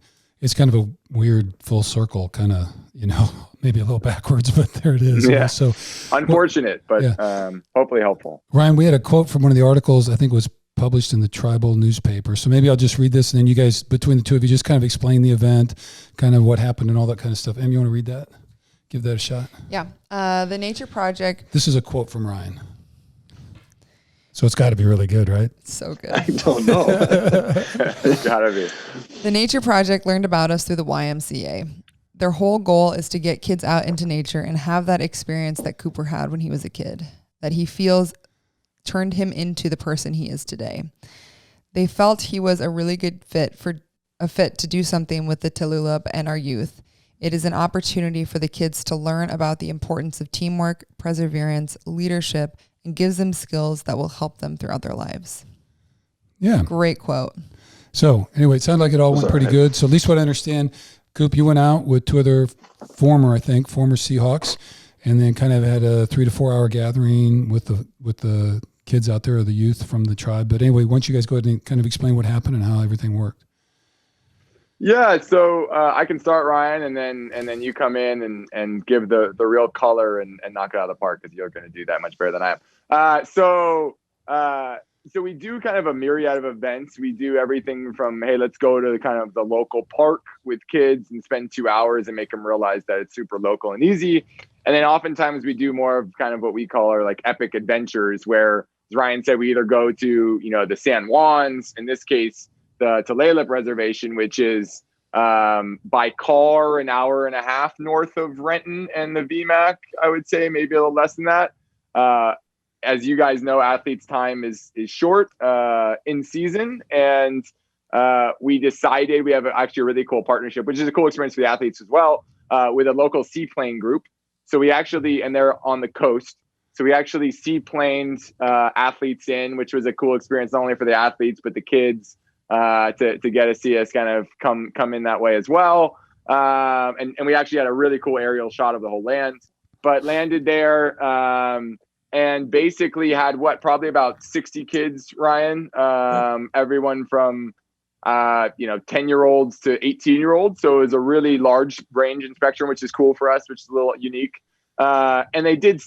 It's kind of a weird full circle, kind of, you know, maybe a little backwards, but there it is. Yeah. You know, so unfortunate, but hopefully helpful. Ryan, we had a quote from one of the articles, I think it was published in the tribal newspaper. So maybe I'll just read this, and then you guys, between the two of you, just kind of explain the event, kind of what happened and all that kind of stuff. Em, you want to read that? Give that a shot. Yeah. The Nature Project. This is a quote from Ryan. So it's got to be really good, right? So good. I don't know. It's gotta be. The Nature Project learned about us through the YMCA. Their whole goal is to get kids out into nature and have that experience that Cooper had when he was a kid, that he feels turned him into the person he is today. They felt he was a really good fit to do something with the Tulalip and our youth. It is an opportunity for the kids to learn about the importance of teamwork, perseverance, leadership, and gives them skills that will help them throughout their lives. Yeah. Great quote. So anyway, it sounded like it all went pretty good. So at least what I understand, Coop, you went out with 2 other former Seahawks, and then kind of had a 3 to 4 hour gathering with the kids out there, or the youth from the tribe. But anyway, why don't you guys go ahead and kind of explain what happened and how everything worked? Yeah, so I can start, Ryan, and then you come in and give the real color and knock it out of the park, because you're going to do that much better than I am. So we do kind of a myriad of events. We do everything from, hey, let's go to kind of the local park with kids and spend 2 hours and make them realize that it's super local and easy. And then oftentimes we do more of kind of what we call our like epic adventures, where, as Ryan said, we either go to, you know, the San Juans, in this case, the Tulalip Reservation, which is by car an hour and a half north of Renton and the VMAC, I would say, maybe a little less than that. As you guys know, athletes' time is short in season, and we decided we have actually a really cool partnership, which is a cool experience for the athletes as well, with a local seaplane group. So we actually, and they're on the coast, so we actually seaplaned athletes in, which was a cool experience, not only for the athletes, but the kids, to get to see us kind of come in that way as well. And we actually had a really cool aerial shot of the whole land, but landed there and basically had probably about 60 kids, Ryan, everyone from 10-year-olds to 18-year-olds. So it was a really large range and spectrum, which is cool for us, which is a little unique. And they did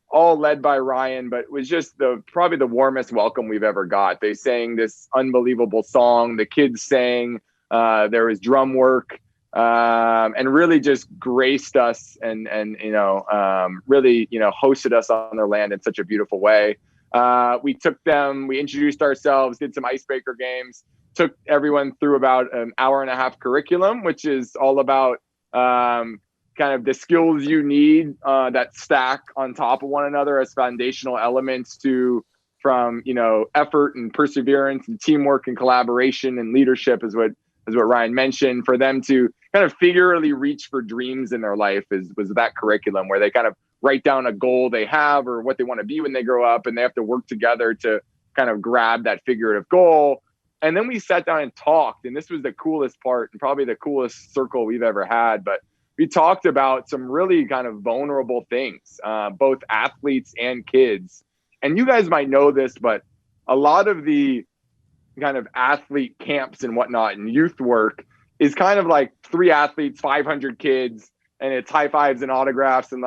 all led by Ryan, but it was just probably the warmest welcome we've ever got. They sang this unbelievable song. The kids sang, there was drum work, and really just graced us and really, hosted us on their land in such a beautiful way. We introduced ourselves, did some icebreaker games, took everyone through about an hour and a half curriculum, which is all about kind of the skills you need that stack on top of one another as foundational elements from effort and perseverance and teamwork and collaboration and leadership is what Ryan mentioned, for them to kind of figuratively reach for dreams in their life was that curriculum where they kind of write down a goal they have or what they want to be when they grow up, and they have to work together to kind of grab that figurative goal. And then we sat down and talked, and this was the coolest part and probably the coolest circle we've ever had. But we talked about some really kind of vulnerable things, both athletes and kids. And you guys might know this, but a lot of the kind of athlete camps and whatnot and youth work is kind of like 3 athletes, 500 kids, and it's high fives and autographs and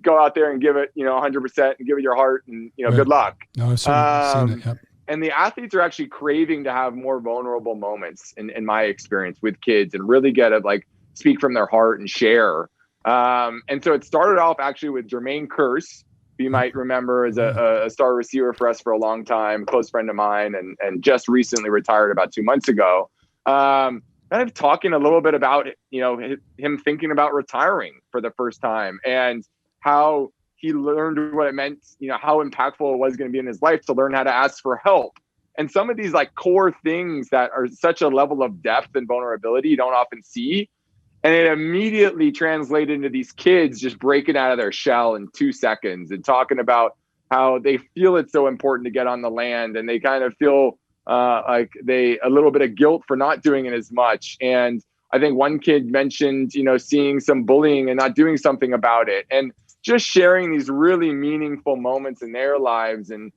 go out there and give it, 100% and give it your heart and, right. Good luck. No, I've seen it. Yep. And the athletes are actually craving to have more vulnerable moments in my experience with kids and really get to speak from their heart and share. And so it started off actually with Jermaine Kearse, who you might remember as a star receiver for us for a long time, close friend of mine, and just recently retired about 2 months ago. Kind of talking a little bit about, him thinking about retiring for the first time and how he learned what it meant, how impactful it was going to be in his life to learn how to ask for help. And some of these core things that are such a level of depth and vulnerability you don't often see. And it immediately translated into these kids just breaking out of their shell in 2 seconds and talking about how they feel it's so important to get on the land, and they kind of feel a little bit of guilt for not doing it as much. And I think one kid mentioned, seeing some bullying and not doing something about it, and just sharing these really meaningful moments in their lives and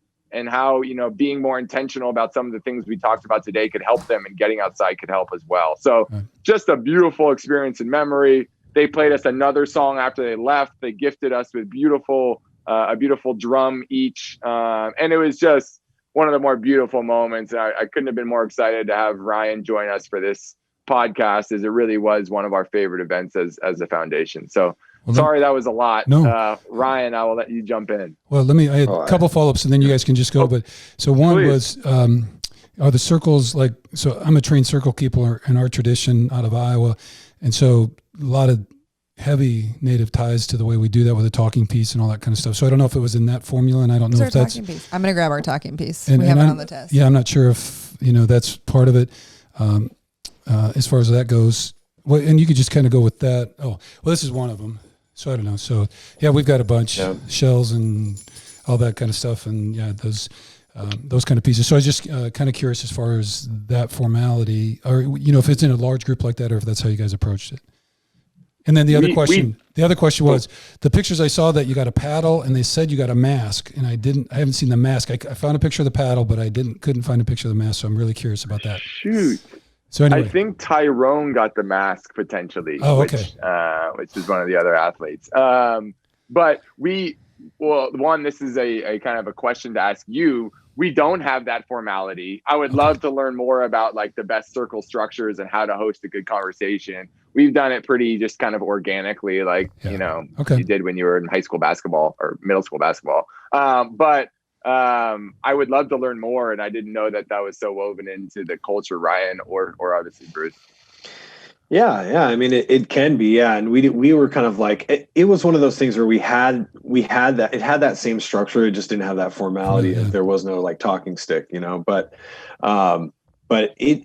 how, being more intentional about some of the things we talked about today could help them, and getting outside could help as well. So just a beautiful experience in memory. They played us another song after they left. They gifted us with a beautiful drum each. And it was just one of the more beautiful moments. I couldn't have been more excited to have Ryan join us for this podcast, as it really was one of our favorite events as a foundation. So sorry, that was a lot. No. Ryan, I will let you jump in. Well, I had a couple follow-ups, and then you guys can just go. But so one please. was, are the circles so I'm a trained circle keeper in our tradition out of Iowa. And so a lot of heavy native ties to the way we do that with a talking piece and all that kind of stuff. So I don't know if it was in that formula, and I don't know if that's talking piece. I'm going to grab our talking piece. We have it on the test. Yeah, I'm not sure if, that's part of it. As far as that goes, well, and you could just kind of go with that. Oh, well, this is one of them. So I don't know. So yeah, we've got a bunch, shells and all that kind of stuff, and those kind of pieces. So I was just kind of curious as far as that formality, or if it's in a large group like that, or if that's how you guys approached it. And then the other question was the pictures I saw that you got a paddle, and they said you got a mask, and I haven't seen the mask. I found a picture of the paddle, but I couldn't find a picture of the mask. So I'm really curious about that. Shoot. So anyway. I think Tyrone got the mask potentially, which is one of the other athletes. But this is a kind of a question to ask you. We don't have that formality. I would love to learn more about the best circle structures and how to host a good conversation. We've done it pretty just kind of organically, you did when you were in high school basketball or middle school basketball. But I would love to learn more, and I didn't know that was so woven into the culture, Ryan, or obviously Bruce. Yeah. I mean, it can be, and we were kind of it was one of those things where we had that, it had that same structure, it just didn't have that formality. There was no talking stick, but it.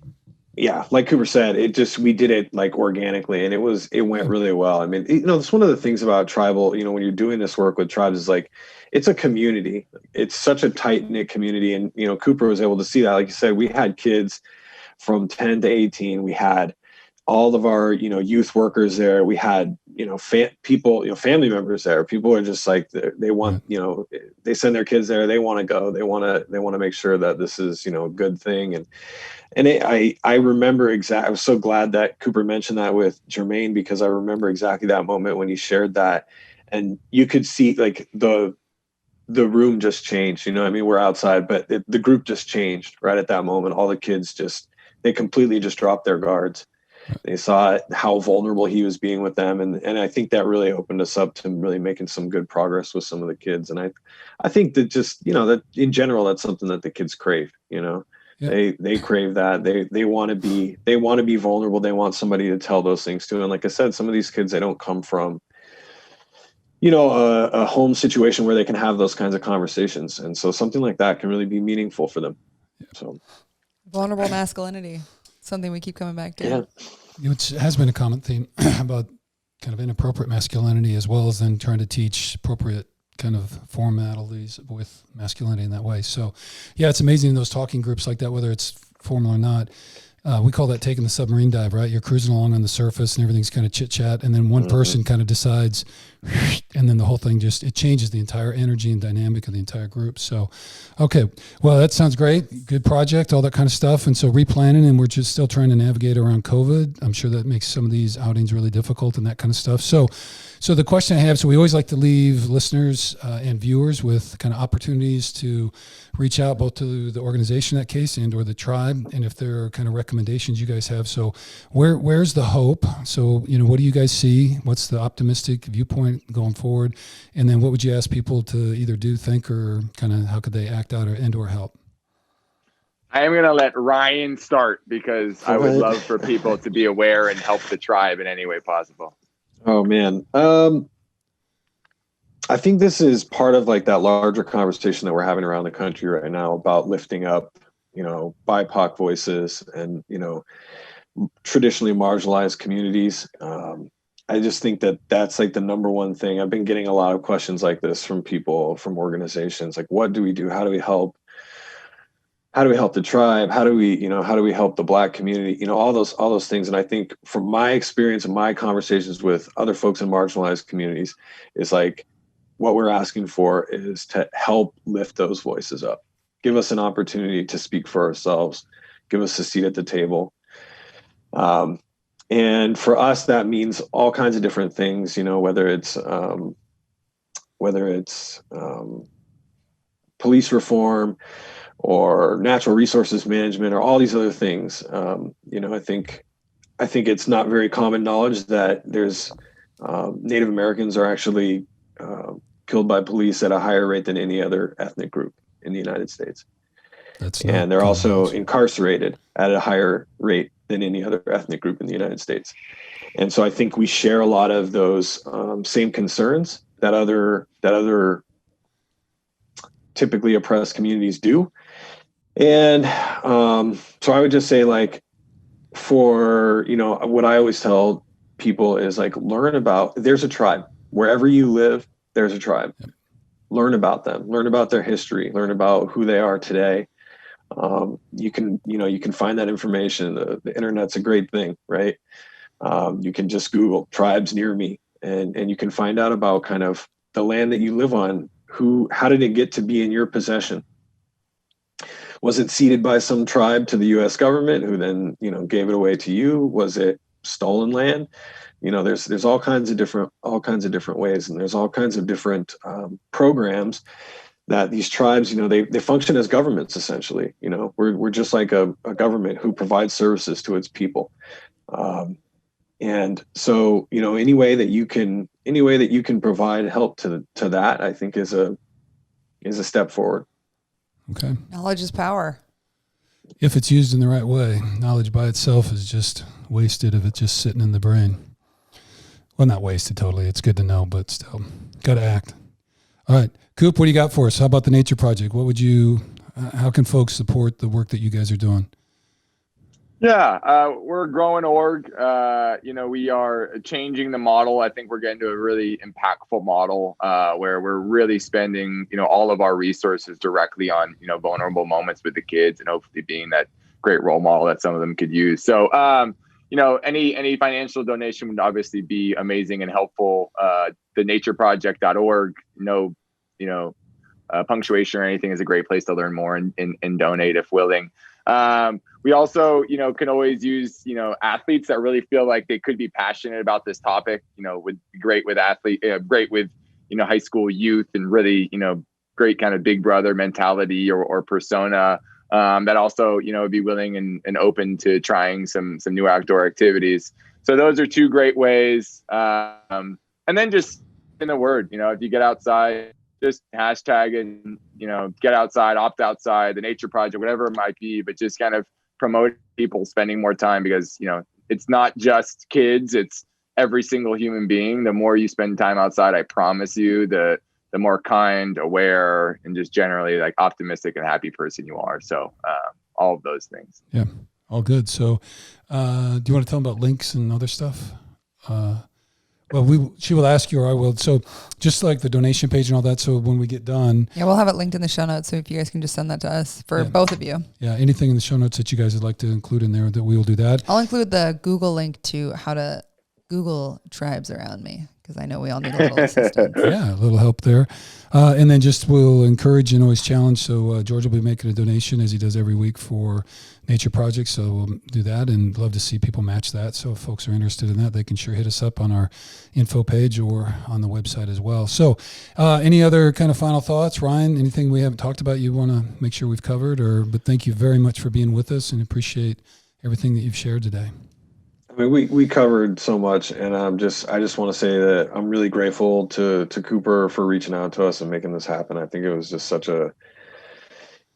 Yeah, like Cooper said, we did it organically, and it went really well. I mean, it's one of the things about tribal, when you're doing this work with tribes is it's a community. It's such a tight-knit community, and Cooper was able to see that. Like you said, we had kids from 10 to 18. We had all of our youth workers there. We had people, family members there. People are just like, they want, they send their kids there. They want to go. They want to make sure that this is, a good thing. I remember I was so glad that Cooper mentioned that with Jermaine, because I remember exactly that moment when he shared that, and you could see like the room just changed. We're outside, but the group just changed right at that moment. All the kids they completely just dropped their guards. They saw how vulnerable he was being with them. And I think that really opened us up to really making some good progress with some of the kids. And I think that just, that in general, that's something that the kids crave, Yeah. They crave that. They want to be vulnerable. They want somebody to tell those things to. And like I said, some of these kids, they don't come from, a home situation where they can have those kinds of conversations. And so something like that can really be meaningful for them. So vulnerable masculinity, something we keep coming back to. Yeah. Which has been a common theme about kind of inappropriate masculinity, as well as then trying to teach appropriate kind of formalities with masculinity in that way. So yeah, it's amazing in those talking groups like that, whether it's formal or not. We call that taking the submarine dive, right? You're cruising along on the surface and everything's kind of chit chat. And then one person kind of decides, and then the whole thing it changes the entire energy and dynamic of the entire group. So, okay. Well, that sounds great. Good project, all that kind of stuff. And so replanning, and we're just still trying to navigate around COVID. I'm sure that makes some of these outings really difficult and that kind of stuff. So the question I have, so we always like to leave listeners and viewers with kind of opportunities to reach out both to the organization in that case and or the tribe, and if there are kind of recommendations you guys have. So where's the hope? So, what do you guys see? What's the optimistic viewpoint going forward? And then what would you ask people to either do, think, or kind of how could they act out or help? I am going to let Ryan start, because I would love for people to be aware and help the tribe in any way possible. Oh man. I think this is part of like that larger conversation that we're having around the country right now about lifting up, BIPOC voices and, traditionally marginalized communities. I just think that that's like the number one thing. I've been getting a lot of questions like this from people, from organizations, like, what do we do? How do we help? How do we help the tribe? How do we help the Black community? All those things. And I think from my experience and my conversations with other folks in marginalized communities, is like, what we're asking for is to help lift those voices up. Give us an opportunity to speak for ourselves. Give us a seat at the table. And for us, that means all kinds of different things, whether it's police reform or natural resources management or all these other things. I think it's not very common knowledge that there's Native Americans are actually killed by police at a higher rate than any other ethnic group in the United States. And they're also incarcerated at a higher rate than any other ethnic group in the United States. And so I think we share a lot of those same concerns that other typically oppressed communities do. And so I would just say, like, for, what I always tell people is like, there's a tribe. Wherever you live, there's a tribe. Yep. Learn about them, learn about their history, learn about who they are today. You can find that information. The internet's a great thing, right? You can just Google tribes near me, and you can find out about kind of the land that you live on. How did it get to be in your possession? Was it ceded by some tribe to the U.S. government, who then, gave it away to you? Was it stolen land? There's all kinds of different ways, and there's all kinds of different programs that these tribes, they function as governments essentially. We're just like a government who provides services to its people, and so any way that you can provide help to that, I think is a step forward. Okay. Knowledge is power. If it's used in the right way. Knowledge by itself is just wasted if it's just sitting in the brain. Well, not wasted totally. It's good to know, but still, got to act. All right. Coop, what do you got for us? How about the Nature Project? How can folks support the work that you guys are doing? Yeah, we're a growing org. We are changing the model. I think we're getting to a really impactful model where we're really spending, all of our resources directly on, vulnerable moments with the kids, and hopefully being that great role model that some of them could use. So, any financial donation would obviously be amazing and helpful. The natureproject.org, punctuation or anything is a great place to learn more and donate if willing. We also, can always use, athletes that really feel like they could be passionate about this topic, would be great with great with, high school youth and really, great kind of big brother mentality or persona, that also, would be willing and open to trying some new outdoor activities. So those are two great ways. And then just in the word, if you get outside, just hashtag and, get outside, opt outside, the nature project, whatever it might be, but just kind of promote people spending more time because, it's not just kids, it's every single human being. The more you spend time outside, I promise you, the more kind, aware, and just generally like optimistic and happy person you are. So all of those things. Yeah, all good. So do you want to tell them about links and other stuff? Well, she will ask you, or I will. So just like the donation page and all that. So when we get done. Yeah, we'll have it linked in the show notes. So if you guys can just send that to us for both of you. Yeah, anything in the show notes that you guys would like to include in there, that we will do that. I'll include the Google link to how to Google tribes around me, because I know we all need a little assistance. Yeah, a little help there. And then just we'll encourage and always challenge. So George will be making a donation as he does every week for nature projects. So we'll do that and love to see people match that. So if folks are interested in that, they can sure hit us up on our info page or on the website as well. So any other kind of final thoughts, Ryan? Anything we haven't talked about you want to make sure we've covered? But thank you very much for being with us and appreciate everything that you've shared today. I mean, we covered so much, and I just want to say that I'm really grateful to Cooper for reaching out to us and making this happen. I think it was just such a,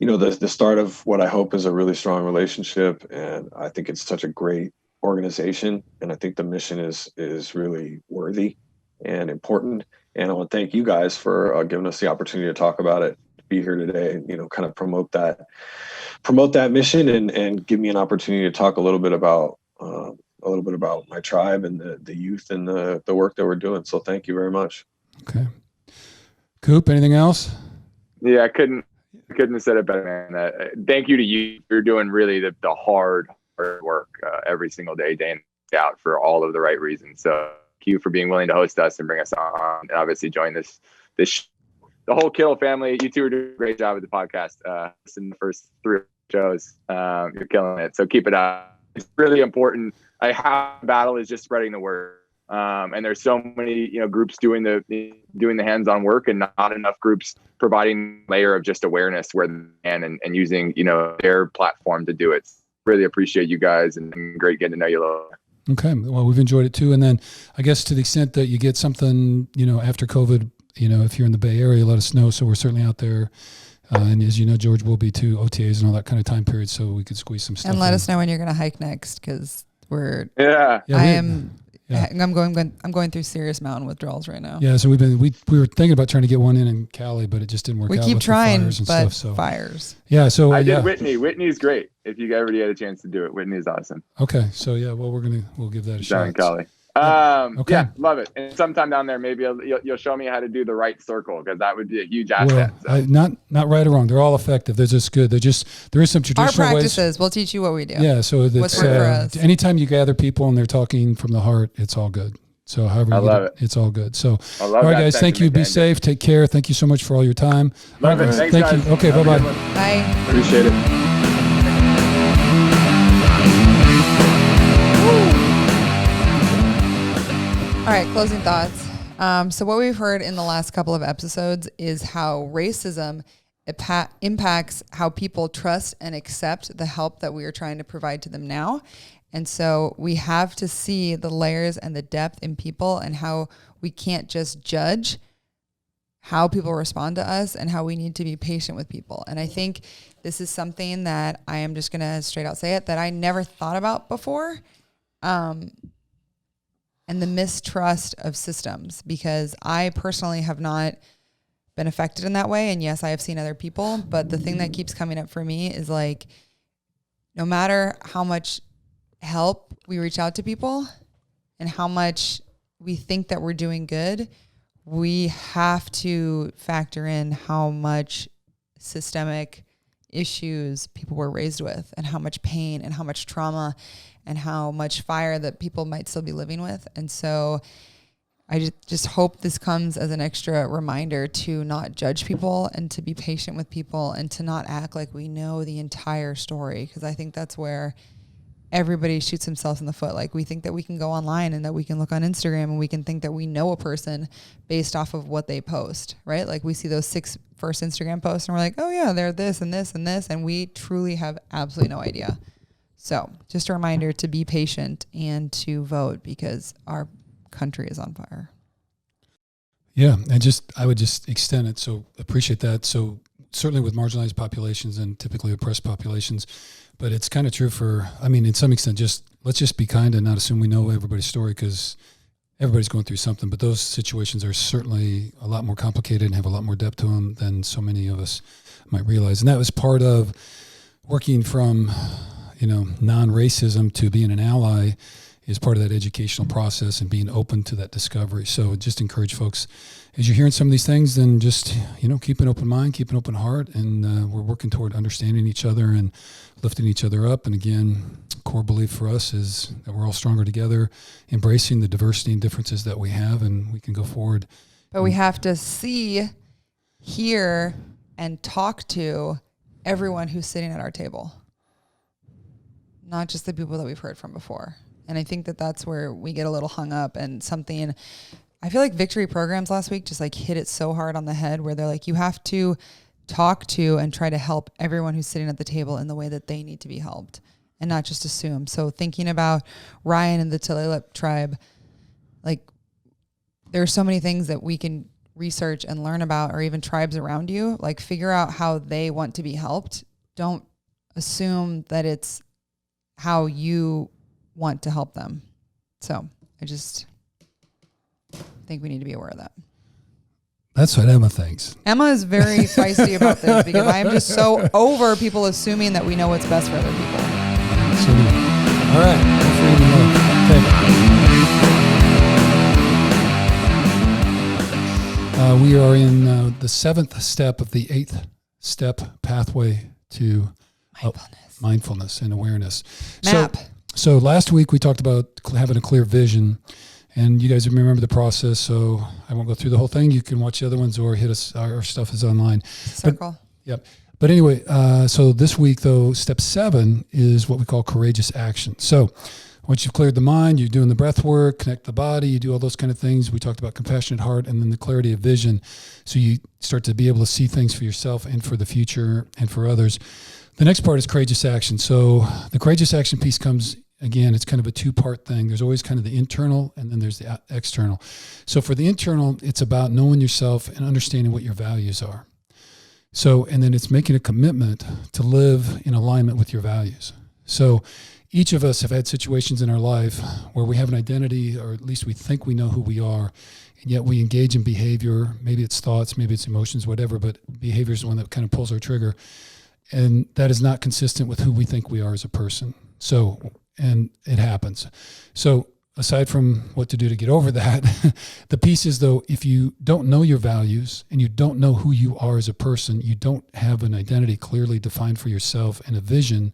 the start of what I hope is a really strong relationship, and I think it's such a great organization, and I think the mission is really worthy and important. And I want to thank you guys for giving us the opportunity to talk about it, be here today, kind of promote that mission and give me an opportunity to talk a little bit about my tribe and the youth and the work that we're doing. So thank you very much. Okay. Coop, anything else? Yeah, I couldn't have said it better, man. Thank you to you. You're doing really the hard work every single day in and out for all of the right reasons. So thank you for being willing to host us and bring us on and obviously join this the whole Kittle family. You two are doing a great job with the podcast. In the first 3 shows, you're killing it. So keep it up. It's really important. Half the battle is just spreading the word. And there's so many, groups doing the hands-on work and not enough groups providing a layer of just awareness where they can and using, their platform to do it. Really appreciate you guys and great getting to know you a little. Okay. Well, we've enjoyed it too. And then I guess to the extent that you get something, after COVID, if you're in the Bay Area, let us know. So we're certainly out there. And as you know, George will be to OTAs and all that kind of time period, so we could squeeze some stuff. And let us know when you're going to hike next, because I'm going through serious mountain withdrawals right now. Yeah, so we were thinking about trying to get one in Cali, but it just didn't work out. We keep trying, fires and but stuff, so. Fires. Yeah, so I did Whitney. Whitney's great. If you ever get a chance to do it, Whitney's awesome. Okay, so yeah, well we'll give that a shot. Down in Cali. Okay. Yeah, love it. And sometime down there, maybe you'll show me how to do the right circle, because that would be a huge asset. Well, not right or wrong. They're all effective. They're just good. There is some traditional Our practices. ways. We'll teach you what we do. Yeah. So it's what's worked for us. Anytime you gather people and they're talking from the heart, it's all good. So however I love it. It's all good. So all right, guys. Thank you. Be safe. Take care. Thank you so much for all your time. Love it. Thanks, thank guys. you. Okay. Bye-bye. Bye. Appreciate it. All right, closing thoughts. So what we've heard in the last couple of episodes is how racism impacts how people trust and accept the help that we are trying to provide to them now. And so we have to see the layers and the depth in people and how we can't just judge how people respond to us and how we need to be patient with people. And I think this is something that I am just going to straight out say it, that I never thought about before. And the mistrust of systems, because I personally have not been affected in that way. And yes, I have seen other people, but the thing that keeps coming up for me is like, no matter how much help we reach out to people and how much we think that we're doing good, we have to factor in how much systemic issues people were raised with, and how much pain and how much trauma and how much fire that people might still be living with. And so I just hope this comes as an extra reminder to not judge people and to be patient with people and to not act like we know the entire story. Because I think that's where everybody shoots themselves in the foot. Like, we think that we can go online and that we can look on Instagram and we can think that we know a person based off of what they post, right? Like, we see those 6 first Instagram posts and we're like, oh yeah, they're this and this and this. And we truly have absolutely no idea. So just a reminder to be patient and to vote, because our country is on fire. Yeah. And I would just extend it. So appreciate that. So certainly with marginalized populations and typically oppressed populations, but it's kind of true in some extent, let's just be kind and not assume we know everybody's story, because everybody's going through something. But those situations are certainly a lot more complicated and have a lot more depth to them than so many of us might realize. And that was part of working from, non-racism to being an ally, is part of that educational process and being open to that discovery. So just encourage folks, as you're hearing some of these things, then just, keep an open mind, keep an open heart, and we're working toward understanding each other and lifting each other up. And again, core belief for us is that we're all stronger together, embracing the diversity and differences that we have, and we can go forward. But we have to see, hear, and talk to everyone who's sitting at our table, not just the people that we've heard from before. And I think that that's where we get a little hung up, and something, I feel like Victory Programs last week just like hit it so hard on the head, where they're like, you have to talk to and try to help everyone who's sitting at the table in the way that they need to be helped, and not just assume. So thinking about Ryan and the Tulalip tribe, like, there are so many things that we can research and learn about, or even tribes around you, like figure out how they want to be helped. Don't assume that it's how you want to help them. So I just think we need to be aware of that. That's what Emma thinks. Emma is very feisty about this, because I am just so over people assuming that we know what's best for other people. All right. We are in the 7th step of the 8th step pathway to mindfulness and awareness. MAP. So last week we talked about having a clear vision, and you guys remember the process, so I won't go through the whole thing. You can watch the other ones or hit us. Our stuff is online. Circle. Yep. But anyway, so this week, though, step 7 is what we call courageous action. So once you've cleared the mind, you're doing the breath work, connect the body, you do all those kind of things. We talked about compassionate heart, and then the clarity of vision. So you start to be able to see things for yourself and for the future and for others. The next part is courageous action. So the courageous action piece comes, again, it's kind of a 2-part thing. There's always kind of the internal, and then there's the external. So for the internal, it's about knowing yourself and understanding what your values are. So, and then it's making a commitment to live in alignment with your values. So each of us have had situations in our life where we have an identity, or at least we think we know who we are, and yet we engage in behavior. Maybe it's thoughts, maybe it's emotions, whatever, but behavior is the one that kind of pulls our trigger. And that is not consistent with who we think we are as a person. So, and it happens. So aside from what to do to get over that, the piece is, though, if you don't know your values and you don't know who you are as a person, you don't have an identity clearly defined for yourself and a vision,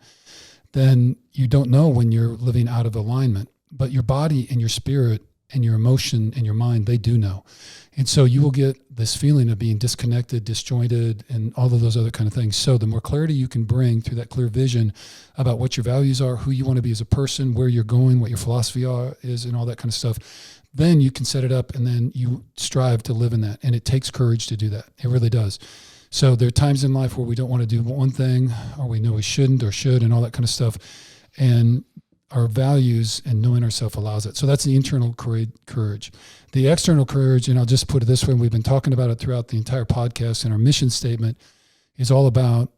then you don't know when you're living out of alignment. But your body and your spirit and your emotion and your mind, they do know. And so you will get this feeling of being disconnected, disjointed, and all of those other kind of things. So the more clarity you can bring through that clear vision about what your values are, who you want to be as a person, where you're going, what your philosophy is, and all that kind of stuff, then you can set it up, and then you strive to live in that. And it takes courage to do that. It really does. So there are times in life where we don't want to do one thing, or we know we shouldn't or should, and all that kind of stuff. And our values and knowing ourselves allows it. So that's the internal courage. The external courage, and I'll just put it this way, and we've been talking about it throughout the entire podcast, and our mission statement is all about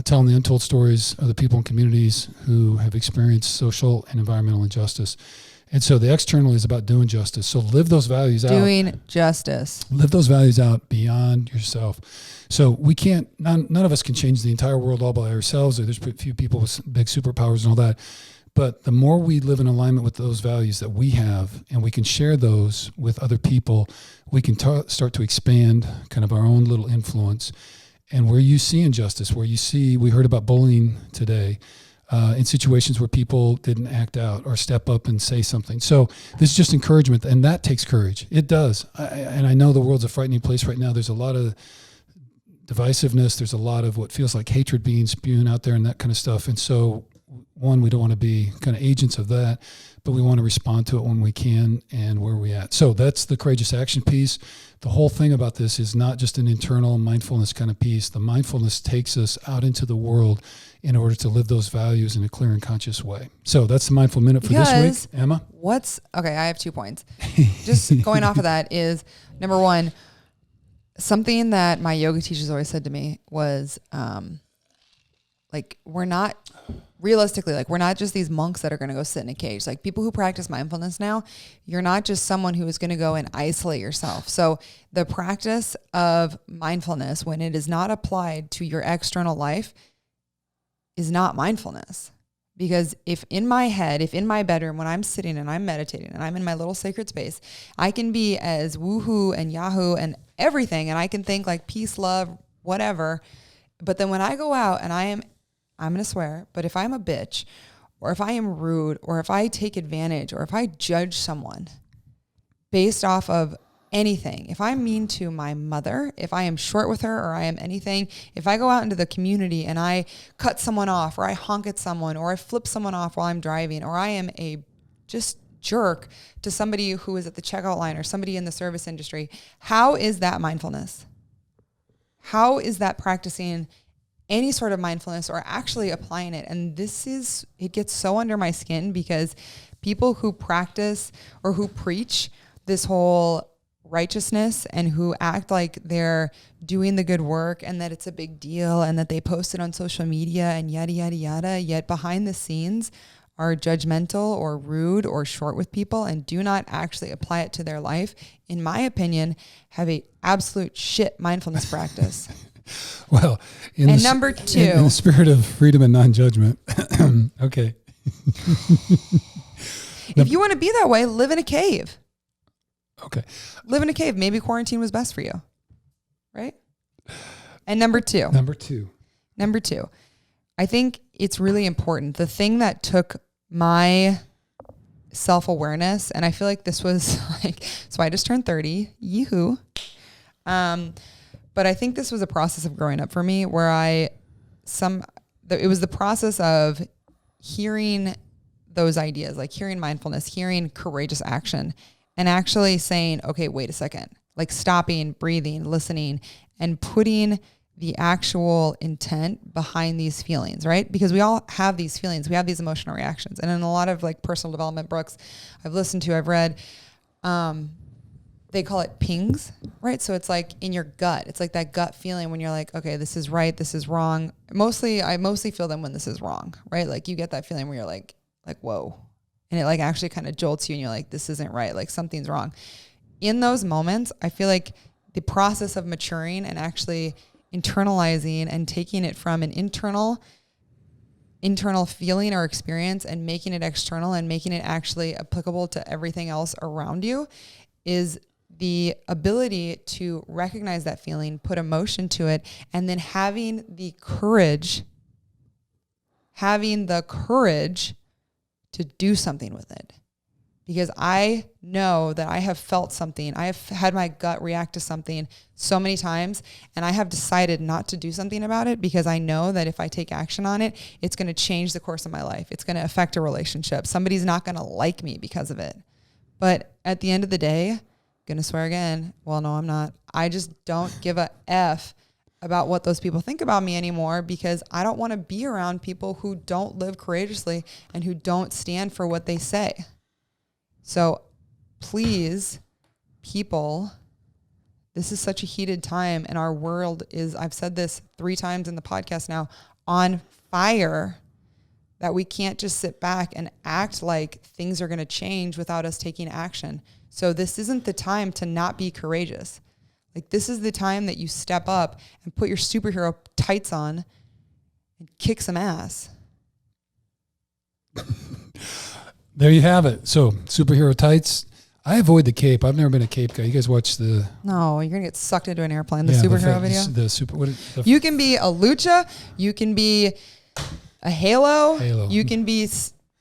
telling the untold stories of the people and communities who have experienced social and environmental injustice. And so the external is about doing justice. So live those values out. Doing justice. Live those values out beyond yourself. So we can't, none of us can change the entire world all by ourselves, or there's a few people with big superpowers and all that. But the more we live in alignment with those values that we have, and we can share those with other people, we can start to expand kind of our own little influence. and where you see injustice, we heard about bullying today, in situations where people didn't act out or step up and say something. So this is just encouragement, and that takes courage. It does. And I know the world's a frightening place right now. There's a lot of divisiveness. There's a lot of what feels like hatred being spewed out there and that kind of stuff. And so, one, we don't want to be kind of agents of that, but we want to respond to it when we can and where we're at. So that's the courageous action piece. The whole thing about this is not just an internal mindfulness kind of piece. The mindfulness takes us out into the world in order to live those values in a clear and conscious way. So that's the Mindful Minute for this week. Emma? Okay, I have 2 points. Just going off of that is, number one, something that my yoga teachers always said to me was, we're not just these monks that are going to go sit in a cage. Like, people who practice mindfulness now, you're not just someone who is going to go and isolate yourself. So the practice of mindfulness, when it is not applied to your external life, is not mindfulness. Because if in my bedroom, when I'm sitting and I'm meditating and I'm in my little sacred space, I can be as woohoo and yahoo and everything, and I can think like peace, love, whatever. But then when I go out and I'm going to swear, but if I'm a bitch, or if I am rude, or if I take advantage, or if I judge someone based off of anything, if I'm mean to my mother, if I am short with her, or I am anything, if I go out into the community and I cut someone off, or I honk at someone, or I flip someone off while I'm driving, or I am a just jerk to somebody who is at the checkout line or somebody in the service industry, how is that mindfulness? How is that practicing any sort of mindfulness or actually applying it? And it gets so under my skin, because people who practice or who preach this whole righteousness and who act like they're doing the good work and that it's a big deal and that they post it on social media and yada, yada, yada, yet behind the scenes are judgmental or rude or short with people and do not actually apply it to their life, in my opinion, have a absolute shit mindfulness practice. Well, number two, in the spirit of freedom and non-judgment. Okay. If you want to be that way, live in a cave. Okay. Live in a cave. Maybe quarantine was best for you. Right? And number two, I think it's really important. The thing that took my self-awareness, and I feel like this was so I just turned 30. Yoo-hoo. But I think this was a process of growing up for me, where it was the process of hearing those ideas, like hearing mindfulness, hearing courageous action, and actually saying, okay, wait a second, like stopping, breathing, listening, and putting the actual intent behind these feelings, right? Because we all have these feelings. We have these emotional reactions. And in a lot of like personal development books I've read, they call it pings, right? So it's like in your gut. It's like that gut feeling when you're like, okay, this is right, this is wrong. I mostly feel them when this is wrong, right? Like you get that feeling where you're like, whoa. And it like actually kind of jolts you and you're like, this isn't right. Like something's wrong. In those moments, I feel like the process of maturing and actually internalizing and taking it from an internal feeling or experience and making it external and making it actually applicable to everything else around you is the ability to recognize that feeling, put emotion to it, and then having the courage to do something with it. Because I know that I have felt something. I have had my gut react to something so many times, and I have decided not to do something about it because I know that if I take action on it, it's going to change the course of my life. It's going to affect a relationship. Somebody's not going to like me because of it. But at the end of the day, going to swear again. Well, no, I'm not. I just don't give a F about what those people think about me anymore, because I don't want to be around people who don't live courageously and who don't stand for what they say. So please, people, this is such a heated time, and our world is, I've said this 3 times in the podcast now, on fire, that we can't just sit back and act like things are going to change without us taking action. So this isn't the time to not be courageous. Like, this is the time that you step up and put your superhero tights on and kick some ass. There you have it. So superhero tights. I avoid the cape. I've never been a cape guy. You guys watch the... No, you're going to get sucked into an airplane. The Yeah, superhero video. The super... You can be a lucha. You can be a Halo. You can be...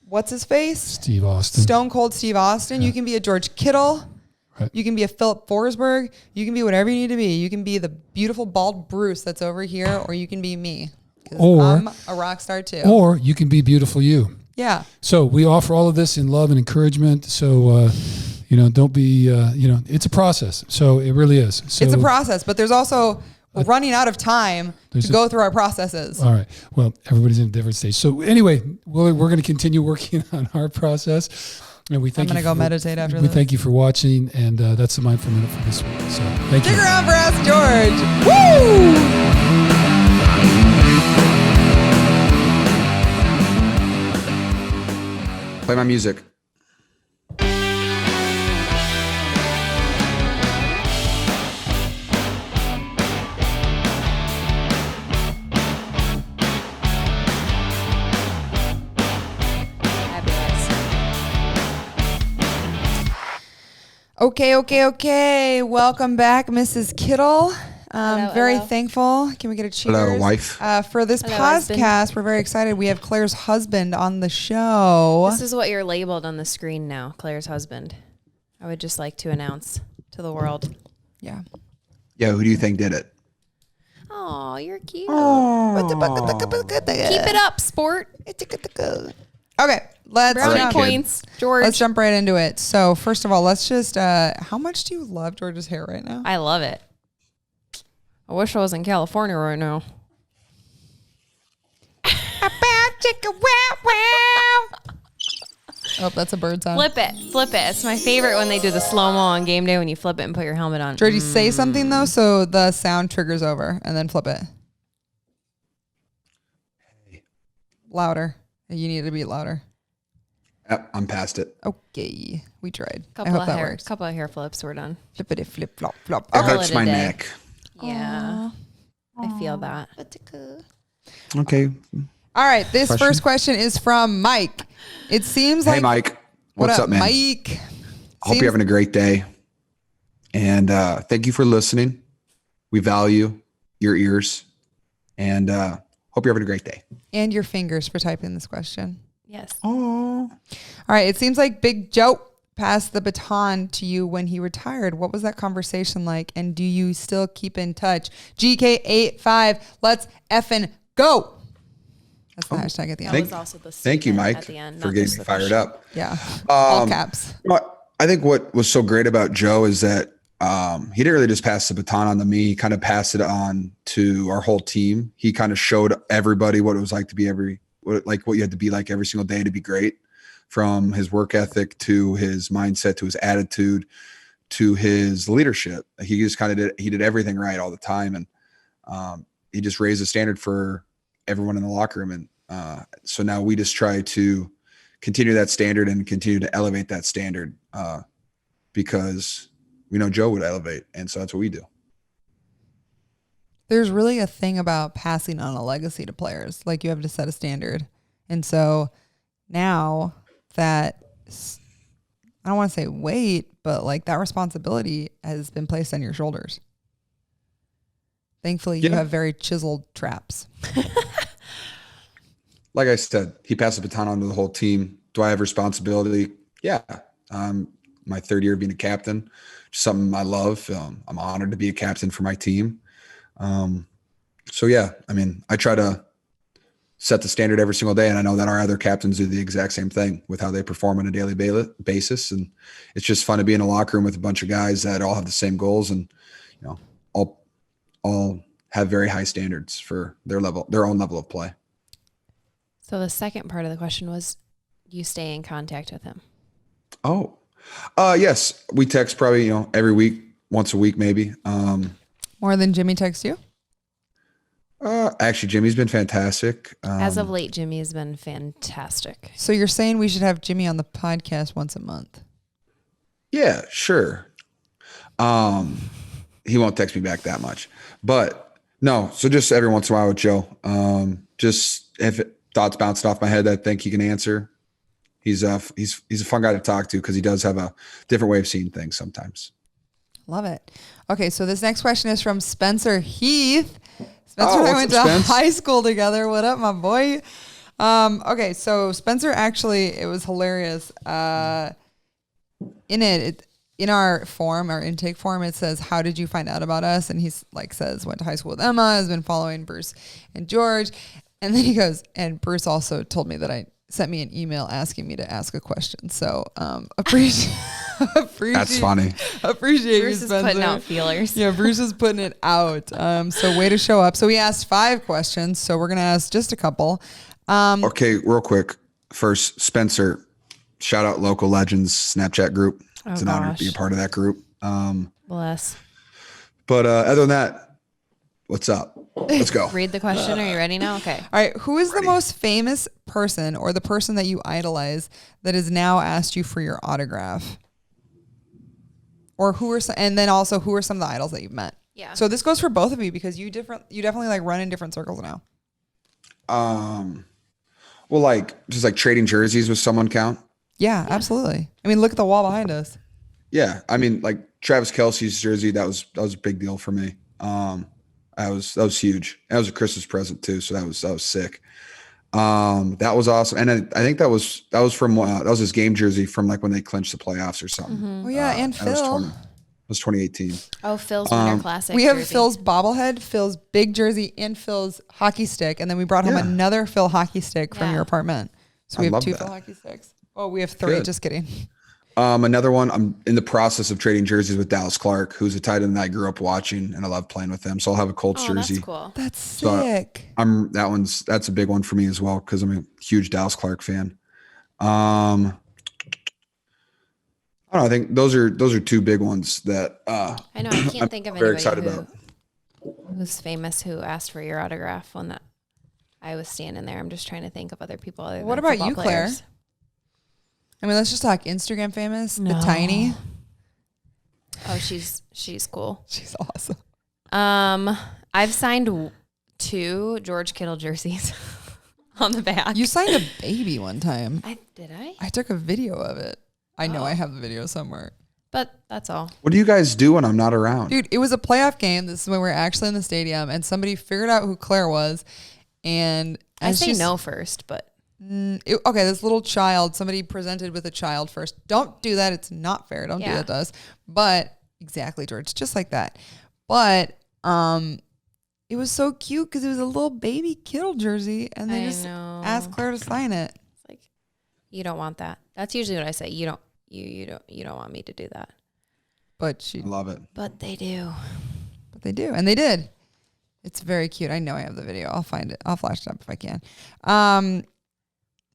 What's his face? Steve Austin. Stone Cold Steve Austin. Yeah. You can be a George Kittle. Right. You can be a Philip Forsberg. You can be whatever you need to be. You can be the beautiful bald Bruce that's over here, or you can be me. 'Cause I'm a rock star too. Or you can be beautiful you. Yeah. So we offer all of this in love and encouragement. So, don't be, it's a process. So it really is. So, It's a process, but there's also... We're running out of time to go through our processes. All right. Well, everybody's in a different stage. So anyway, we're going to continue working on our process. And we thank I'm going to go meditate after We this. thank you for watching. And that's the Mindful Minute for this week. So thank you. Stick around for Ask George. Woo! Play my music. Okay. Welcome back, Mrs. Kittle. Very hello. thankful. Can we get a cheers? Hello, wife. For this Hello, podcast, husband. we're very excited. We have Claire's husband on the show. This is what you're labeled on the screen now, Claire's husband. I would just like to announce to the world. Yeah. Yeah, who do you think did it? Oh, you're cute. Keep Keep it up, sport. Okay, let's Brownie Alright, points, George. let's jump right into it. So first of all, let's just how much do you love George's hair right now? I love it. I wish I was in California right now. Oh, that's a bird sound. Flip it. It's my favorite when they do the slow-mo on game day when you flip it and put your helmet on. Georgie, say something though, so the sound triggers over, and then flip it. Louder. You need to be louder. Yep, I'm past it. Okay, we tried. I Couple hope of that hair, works. couple of hair flips. We're done. Flippity flip flop flop. It Call hurts it a my day. neck. Yeah, I feel that. Okay. All right, this Question? first question is from Mike. It seems Hey, like Mike. What's up, man? Mike? Hope you're having a great day. And thank you for listening. We value your ears. And hope you're having a great day. And your fingers for typing this question. Yes. Oh. All right, it seems like Big Joe passed the baton to you when he retired. What was that conversation like? And do you still keep in touch? GK85, let's effing go. That's the hashtag at the end. That was also the Thank you, statement Mike, at the end, for not getting just me the fired question. up. Yeah, all caps. I think what was so great about Joe is that he didn't really just pass the baton on to me. He kind of passed it on to our whole team. He kind of showed everybody what it was like to be what you had to be like every single day to be great, from his work ethic to his mindset to his attitude to his leadership. He just kind of did everything right all the time. And he just raised the standard for everyone in the locker room. And so now we just try to continue that standard and continue to elevate that standard because we know Joe would elevate. And so that's what we do. There's really a thing about passing on a legacy to players. Like you have to set a standard. And so now that, I don't want to say weight, but like that responsibility has been placed on your shoulders. Thankfully, you Yeah. have very chiseled traps. Like I said, he passed the baton on to the whole team. Do I have responsibility? Yeah. My third year of being a captain, something I love. I'm honored to be a captain for my team. So yeah, I mean, I try to set the standard every single day. And I know that our other captains do the exact same thing with how they perform on a daily basis. And it's just fun to be in a locker room with a bunch of guys that all have the same goals and, you know, all have very high standards for their own level of play. So the second part of the question was, do you stay in contact with him? Oh, yes. We text probably, every week, once a week, maybe. More than Jimmy texts you? Actually, Jimmy's been fantastic. As of late, Jimmy has been fantastic. So you're saying we should have Jimmy on the podcast once a month? Yeah, sure. He won't text me back that much, but no. So just every once in a while with Joe, just if thoughts bounced off my head that I think he can answer, He's a fun guy to talk to because he does have a different way of seeing things sometimes. Love it. Okay, so this next question is from Spencer Heath. Spencer and I what's went up, to Spence? high school together. What up, my boy? Okay, so Spencer actually, it was hilarious. In our form, our intake form, it says, "How did you find out about us?" And he's like, says, "Went to high school with Emma, has been following Bruce and George." And then he goes, "And Bruce also told me that I sent me an email asking me to ask a question." So appreciate. That's funny. Appreciate Bruce you, is Spencer. putting out feelers. Yeah, Bruce is putting it out. So way to show up. So we asked 5 questions. So we're gonna ask just a couple. Okay, real quick. First, Spencer, shout out Local Legends Snapchat group. It's an honor to be a part of that group. Bless. But other than that, what's up? Let's go. Read the question. Are you ready now? Okay. All right. Who is the most famous person or the person that you idolize that has now asked you for your autograph? Or and then also who are some of the idols that you've met? Yeah. So this goes for both of you because you definitely like run in different circles now. Well, like just like trading jerseys with someone count. Yeah, absolutely. I mean, look at the wall behind us. Yeah, I mean, like Travis Kelce's jersey, that was a big deal for me. That was huge. That was a Christmas present too, so that was sick. That was awesome, and I think that was from that was his game jersey from like when they clinched the playoffs or something. Mm-hmm. Oh yeah, and Phil. It was 2018. Oh, Phil's Winter Classic. We have jersey. Phil's bobblehead, Phil's big jersey, and Phil's hockey stick, and then we brought home another Phil hockey stick from your apartment. So we have 2 Phil hockey sticks. Oh, we have 3. Good. Just kidding. Another one. I'm in the process of trading jerseys with Dallas Clark, who's a tight end that I grew up watching, and I love playing with him. So I'll have a Colts jersey. That's cool. That's So sick. That's a big one for me as well because I'm a huge Dallas Clark fan. I don't know. I think those are 2 big ones that I know. I can't think of very anybody excited about. who's famous who asked for your autograph when that I was standing there. I'm just trying to think of other people. Other What than about football you, Claire? players. I mean, let's just talk Instagram famous. No. The Tiny. Oh, she's cool. She's awesome. I've signed 2 George Kittle jerseys on the back. You signed a baby one time. Did I? I took a video of it. I know I have the video somewhere. But that's all. What do you guys do when I'm not around? Dude, it was a playoff game. This is when we were actually in the stadium, and somebody figured out who Claire was. And I say no first, but okay, this little child, somebody presented with a child first. Don't do that. It's not fair. Don't do that to us. But exactly, George, just like that. But it was so cute because it was a little baby Kittle jersey, and they just asked Claire to sign it. It's like, you don't want that. That's usually what I say. You don't want me to do that. But I love it. But they do. But they do, and they did. It's very cute. I know I have the video. I'll find it. I'll flash it up if I can.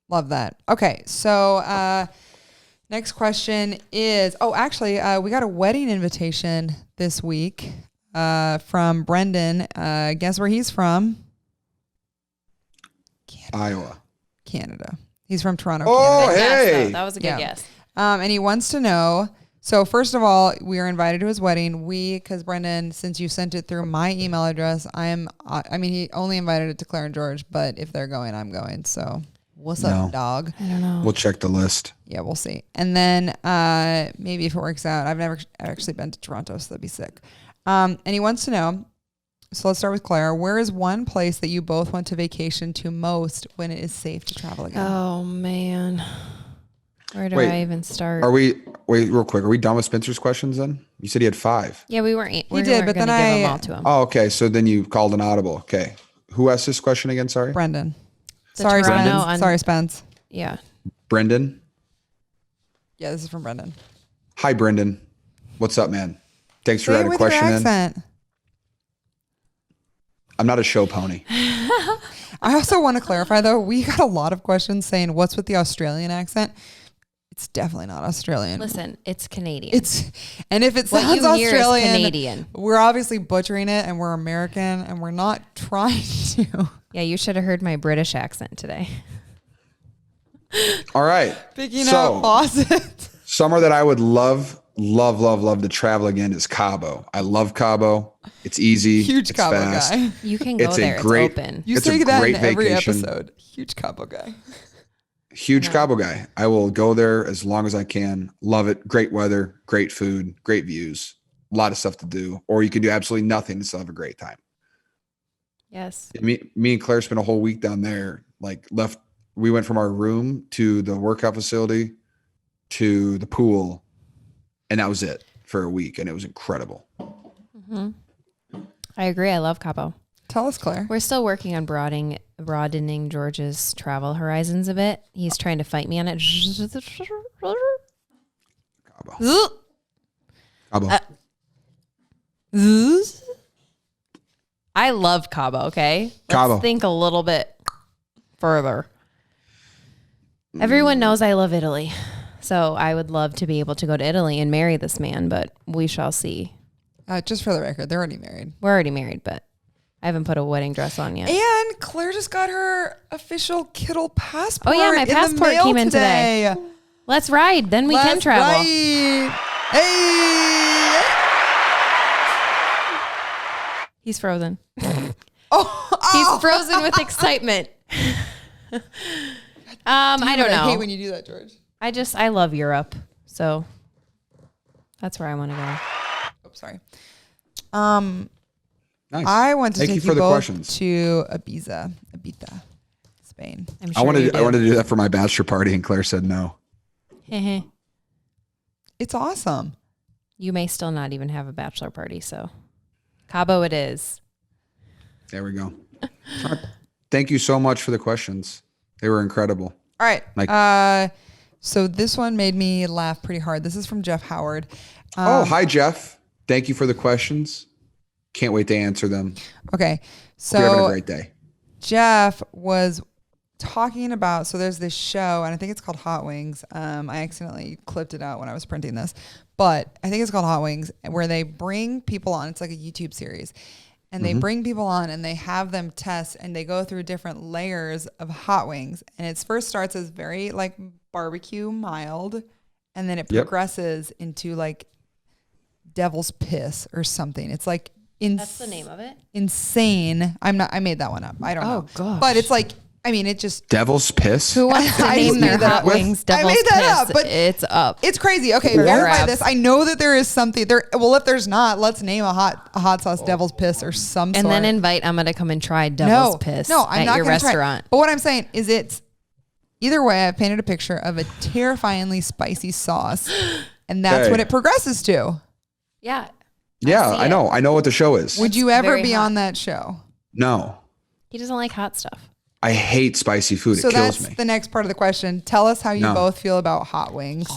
Love that. Okay, so next question is, actually, we got a wedding invitation this week from Brendan. Guess where he's from? Canada. He's from Toronto, Canada. Good guess, hey. though. That was a good guess. And he wants to know, so first of all, we are invited to his wedding. Because Brendan, since you sent it through my email address, he only invited it to Claire and George, but if they're going, I'm going. So what's up, dog? I don't know. We'll check the list. Yeah, we'll see. And then maybe if it works out, I've never actually been to Toronto, so that'd be sick. And he wants to know, so let's start with Claire. Where is one place that you both went to vacation to most when it is safe to travel again? Oh, man. Where do I even start? Wait, real quick. Are we done with Spencer's questions then? You said he had 5. Yeah, we weren't. He did, but then give them all to him. Oh, okay. So then you called an audible. Okay. Who asked this question again? Sorry. Brendan. The Sorry, Toronto Spence. Sorry, Spence. Yeah. Brendan. Yeah, this is from Brendan. Hi, Brendan. What's up, man? Thanks for Say it adding a with your question in. accent. I'm not a show pony. I also want to clarify, though, we got a lot of questions saying, what's with the Australian accent? It's definitely not Australian. Listen, it's Canadian. And if it what sounds you hear is Australian, Canadian. we're obviously butchering it, and we're American, and we're not trying to. Yeah, you should have heard my British accent today. All right. Picking out faucets. Somewhere that I would love to travel again is Cabo. I love Cabo. It's easy. Huge it's Cabo fast. guy. You can go there. It's open. You It's say a that in great every vacation. episode. Huge Cabo guy. Huge No. Cabo guy. I will go there as long as I can. Love it. Great weather, great food, great views, a lot of stuff to do. Or you can do absolutely nothing and still have a great time. Yes. Me and Claire spent a whole week down there. Like we went from our room to the workout facility to the pool, and that was it for a week, and it was incredible. Mm-hmm. I agree. I love Cabo. Tell us, Claire. We're still working on broadening George's travel horizons a bit. He's trying to fight me on it. Cabo. Cabo. I love Cabo, okay? Cabo. Let's think a little bit further. Everyone knows I love Italy. So I would love to be able to go to Italy and marry this man, but we shall see. Just for the record, they're already married. We're already married, but I haven't put a wedding dress on yet. And Claire just got her official Kittle passport. Oh, yeah, my in the passport mail came in today. Let's ride. Then we can travel. Right. Hey. He's frozen. Oh, He's frozen with excitement. I don't know. I hate when you do that, George. I love Europe. So that's where I want to go. Oh, sorry. Nice. I want to Thank take you for the both questions. to Ibiza, Spain. I'm I sure wanted you to do that for my bachelor party, and Claire said no. It's awesome. You may still not even have a bachelor party, so Cabo it is. There we go. All right. Thank you so much for the questions. They were incredible. All right. So this one made me laugh pretty hard. This is from Jeff Howard. Hi, Jeff. Thank you for the questions. Can't wait to answer them. Okay. You're having a So great day. Jeff was talking about, so there's this show, and I think it's called Hot Wings. I accidentally clipped it out when I was printing this, but I think it's called Hot Wings, where they bring people on. It's like a YouTube series. And they bring people on and they have them test, and they go through different layers of hot wings. And it first starts as very like barbecue mild, and then it progresses into like devil's piss or something. It's like That's the name of it? Insane. I made that one up. I don't know. Oh gosh. But it's like, I mean, it just. Devil's piss? Who wants to I name just their made that hot up. wings I Devil's made that Piss? up, but It's up. It's crazy. Okay, For verify grabs. this. I know that there is something there. Well, if there's not, let's name a hot sauce devil's piss or some And sort. then invite Emma to come and try Devil's Piss No, I'm at not your gonna try it. restaurant. But what I'm saying is it's either way, I painted a picture of a terrifyingly spicy sauce, and that's Okay. what it progresses to. Yeah. Yeah, see I it. know. I know what the show is. Would you ever very be hot. on that show? No. He doesn't like hot stuff. I hate spicy food. So it kills that's me. the next part of the question. Tell us how you No. both feel about hot wings.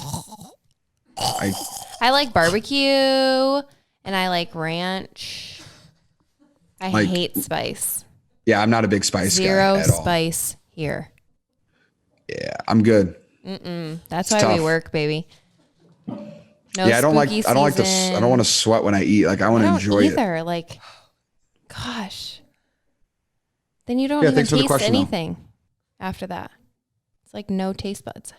I like barbecue and I like ranch. I Like- hate spice. Yeah, I'm not a big spice Zero guy at all. spice here. Yeah, I'm good. That's It's why we tough. work, baby. No Yeah, I don't like spooky I don't like to season. I don't want to sweat when I eat. Like I want I to don't enjoy it. either. Like, gosh. Then you don't Yeah, even thanks for the taste question, though. anything after that. It's like no taste buds.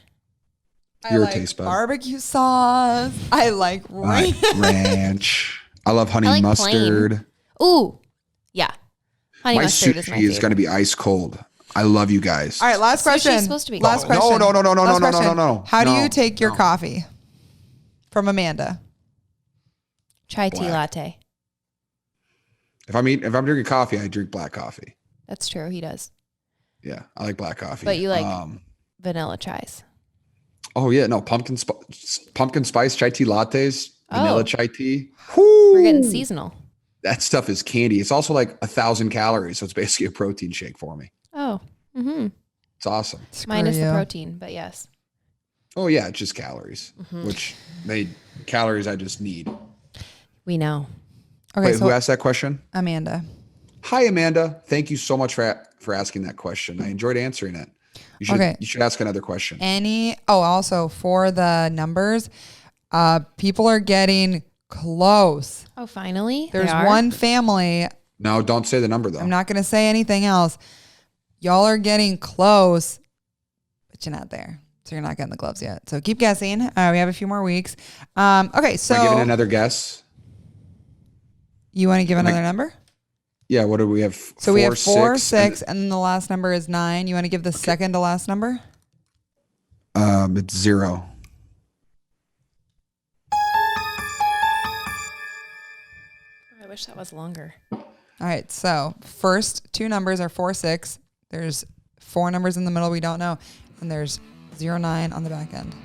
I You're a like taste bud. barbecue sauce. I like ranch. Ranch. I love honey I like mustard. Ooh, yeah. Honey My mustard is sushi my is favorite. going to be ice cold. I love you guys. All right, last Sushi's question. supposed to be last cold. question. No. Last question. No. How do No. you take your No. coffee? From Amanda. Chai tea Black. latte. If I'm drinking coffee, I drink black coffee. That's true. He does. Yeah, I like black coffee. But you like vanilla chais. Oh yeah, no pumpkin spice chai tea lattes, vanilla Oh. chai tea. We're getting seasonal. That stuff is candy. It's also like 1,000 calories, so it's basically a protein shake for me. Oh, mm-hmm. It's awesome. Minus you. the protein, but yes. Oh yeah, it's just calories, Mm-hmm. which calories I just need. We know. Okay, Wait, so who asked that question? Amanda. Hi, Amanda. Thank you so much for asking that question. I enjoyed answering it. You should ask another question. Also for the numbers, people are getting close. Oh, finally. There's They are? one family. No, don't say the number though. I'm not going to say anything else. Y'all are getting close, but you're not there. So you're not getting the gloves yet. So keep guessing. We have a few more weeks. Okay, so Am I giving another guess? you want to give another number? Yeah. What do we have? So we have 4, 6, and and then the last number is 9. You want to give the second to last number? It's 0. I wish that was longer. All right. So first 2 numbers are 4, 6. There's 4 numbers in the middle we don't know. And there's 0, 9 on the back end.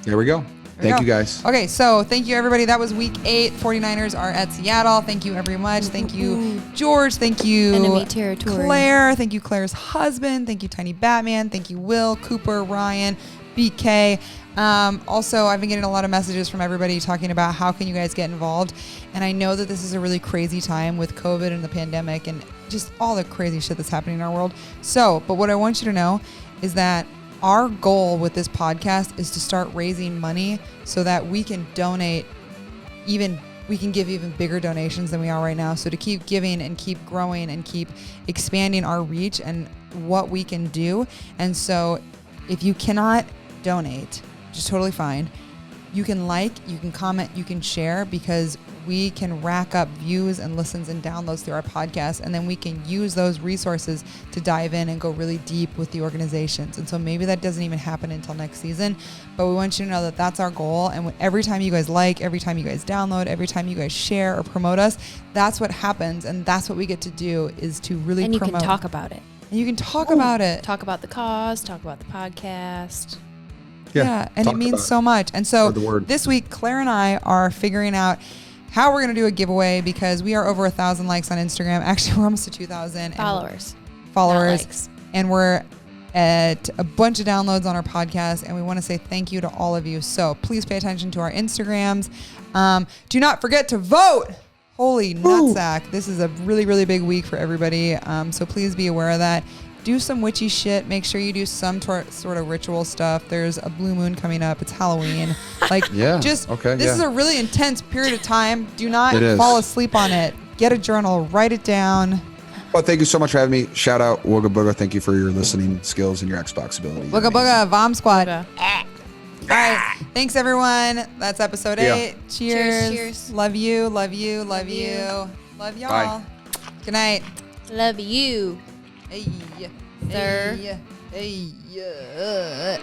There we go. Thank you, guys. Okay, so thank you, everybody. That was week 8. 49ers are at Seattle. Thank you very much. Thank you, George. Thank you, Enemy territory. Claire. Thank you, Claire's husband. Thank you, Tiny Batman. Thank you, Will, Cooper, Ryan, BK. Also, I've been getting a lot of messages from everybody talking about how can you guys get involved. And I know that this is a really crazy time with COVID and the pandemic and just all the crazy shit that's happening in our world. So, but what I want you to know is that our goal with this podcast is to start raising money so that we can donate we can give even bigger donations than we are right now. So to keep giving and keep growing and keep expanding our reach and what we can do. And so if you cannot donate, which is totally fine, you can you can comment, you can share, because we can rack up views and listens and downloads through our podcast, and then we can use those resources to dive in and go really deep with the organizations. And so maybe that doesn't even happen until next season, but we want you to know that that's our goal. And every time you guys every time you guys download, every time you guys share or promote us, that's what happens, and that's what we get to do, is to really and you promote. can talk about it. And you can talk about it. Talk about the cause, talk about the podcast. Yeah, and it means so much. And so the this week, Claire and I are figuring out how we're going to do a giveaway, because we are over 1,000 likes on Instagram. Actually, we're almost to 2,000 Followers. And we're at a bunch of downloads on our podcast, and we want to say thank you to all of you. So please pay attention to our Instagrams. Do not forget to vote. Holy nutsack. This is a really, really big week for everybody. So please be aware of that. Do some witchy shit. Make sure you do some sort of ritual stuff. There's a blue moon coming up. It's Halloween. This is a really intense period of time. Do not fall asleep on it. Get a journal. Write it down. Well, thank you so much for having me. Shout out Wooga Booga. Thank you for your listening skills and your Xbox ability. Wooga Booga, Vom Squad. Booga. All right. Thanks, everyone. That's episode 8. Cheers. Cheers. Love you. Love you. Love you. Love y'all. Bye. Good night. Love you. Hey. Sir. Hey.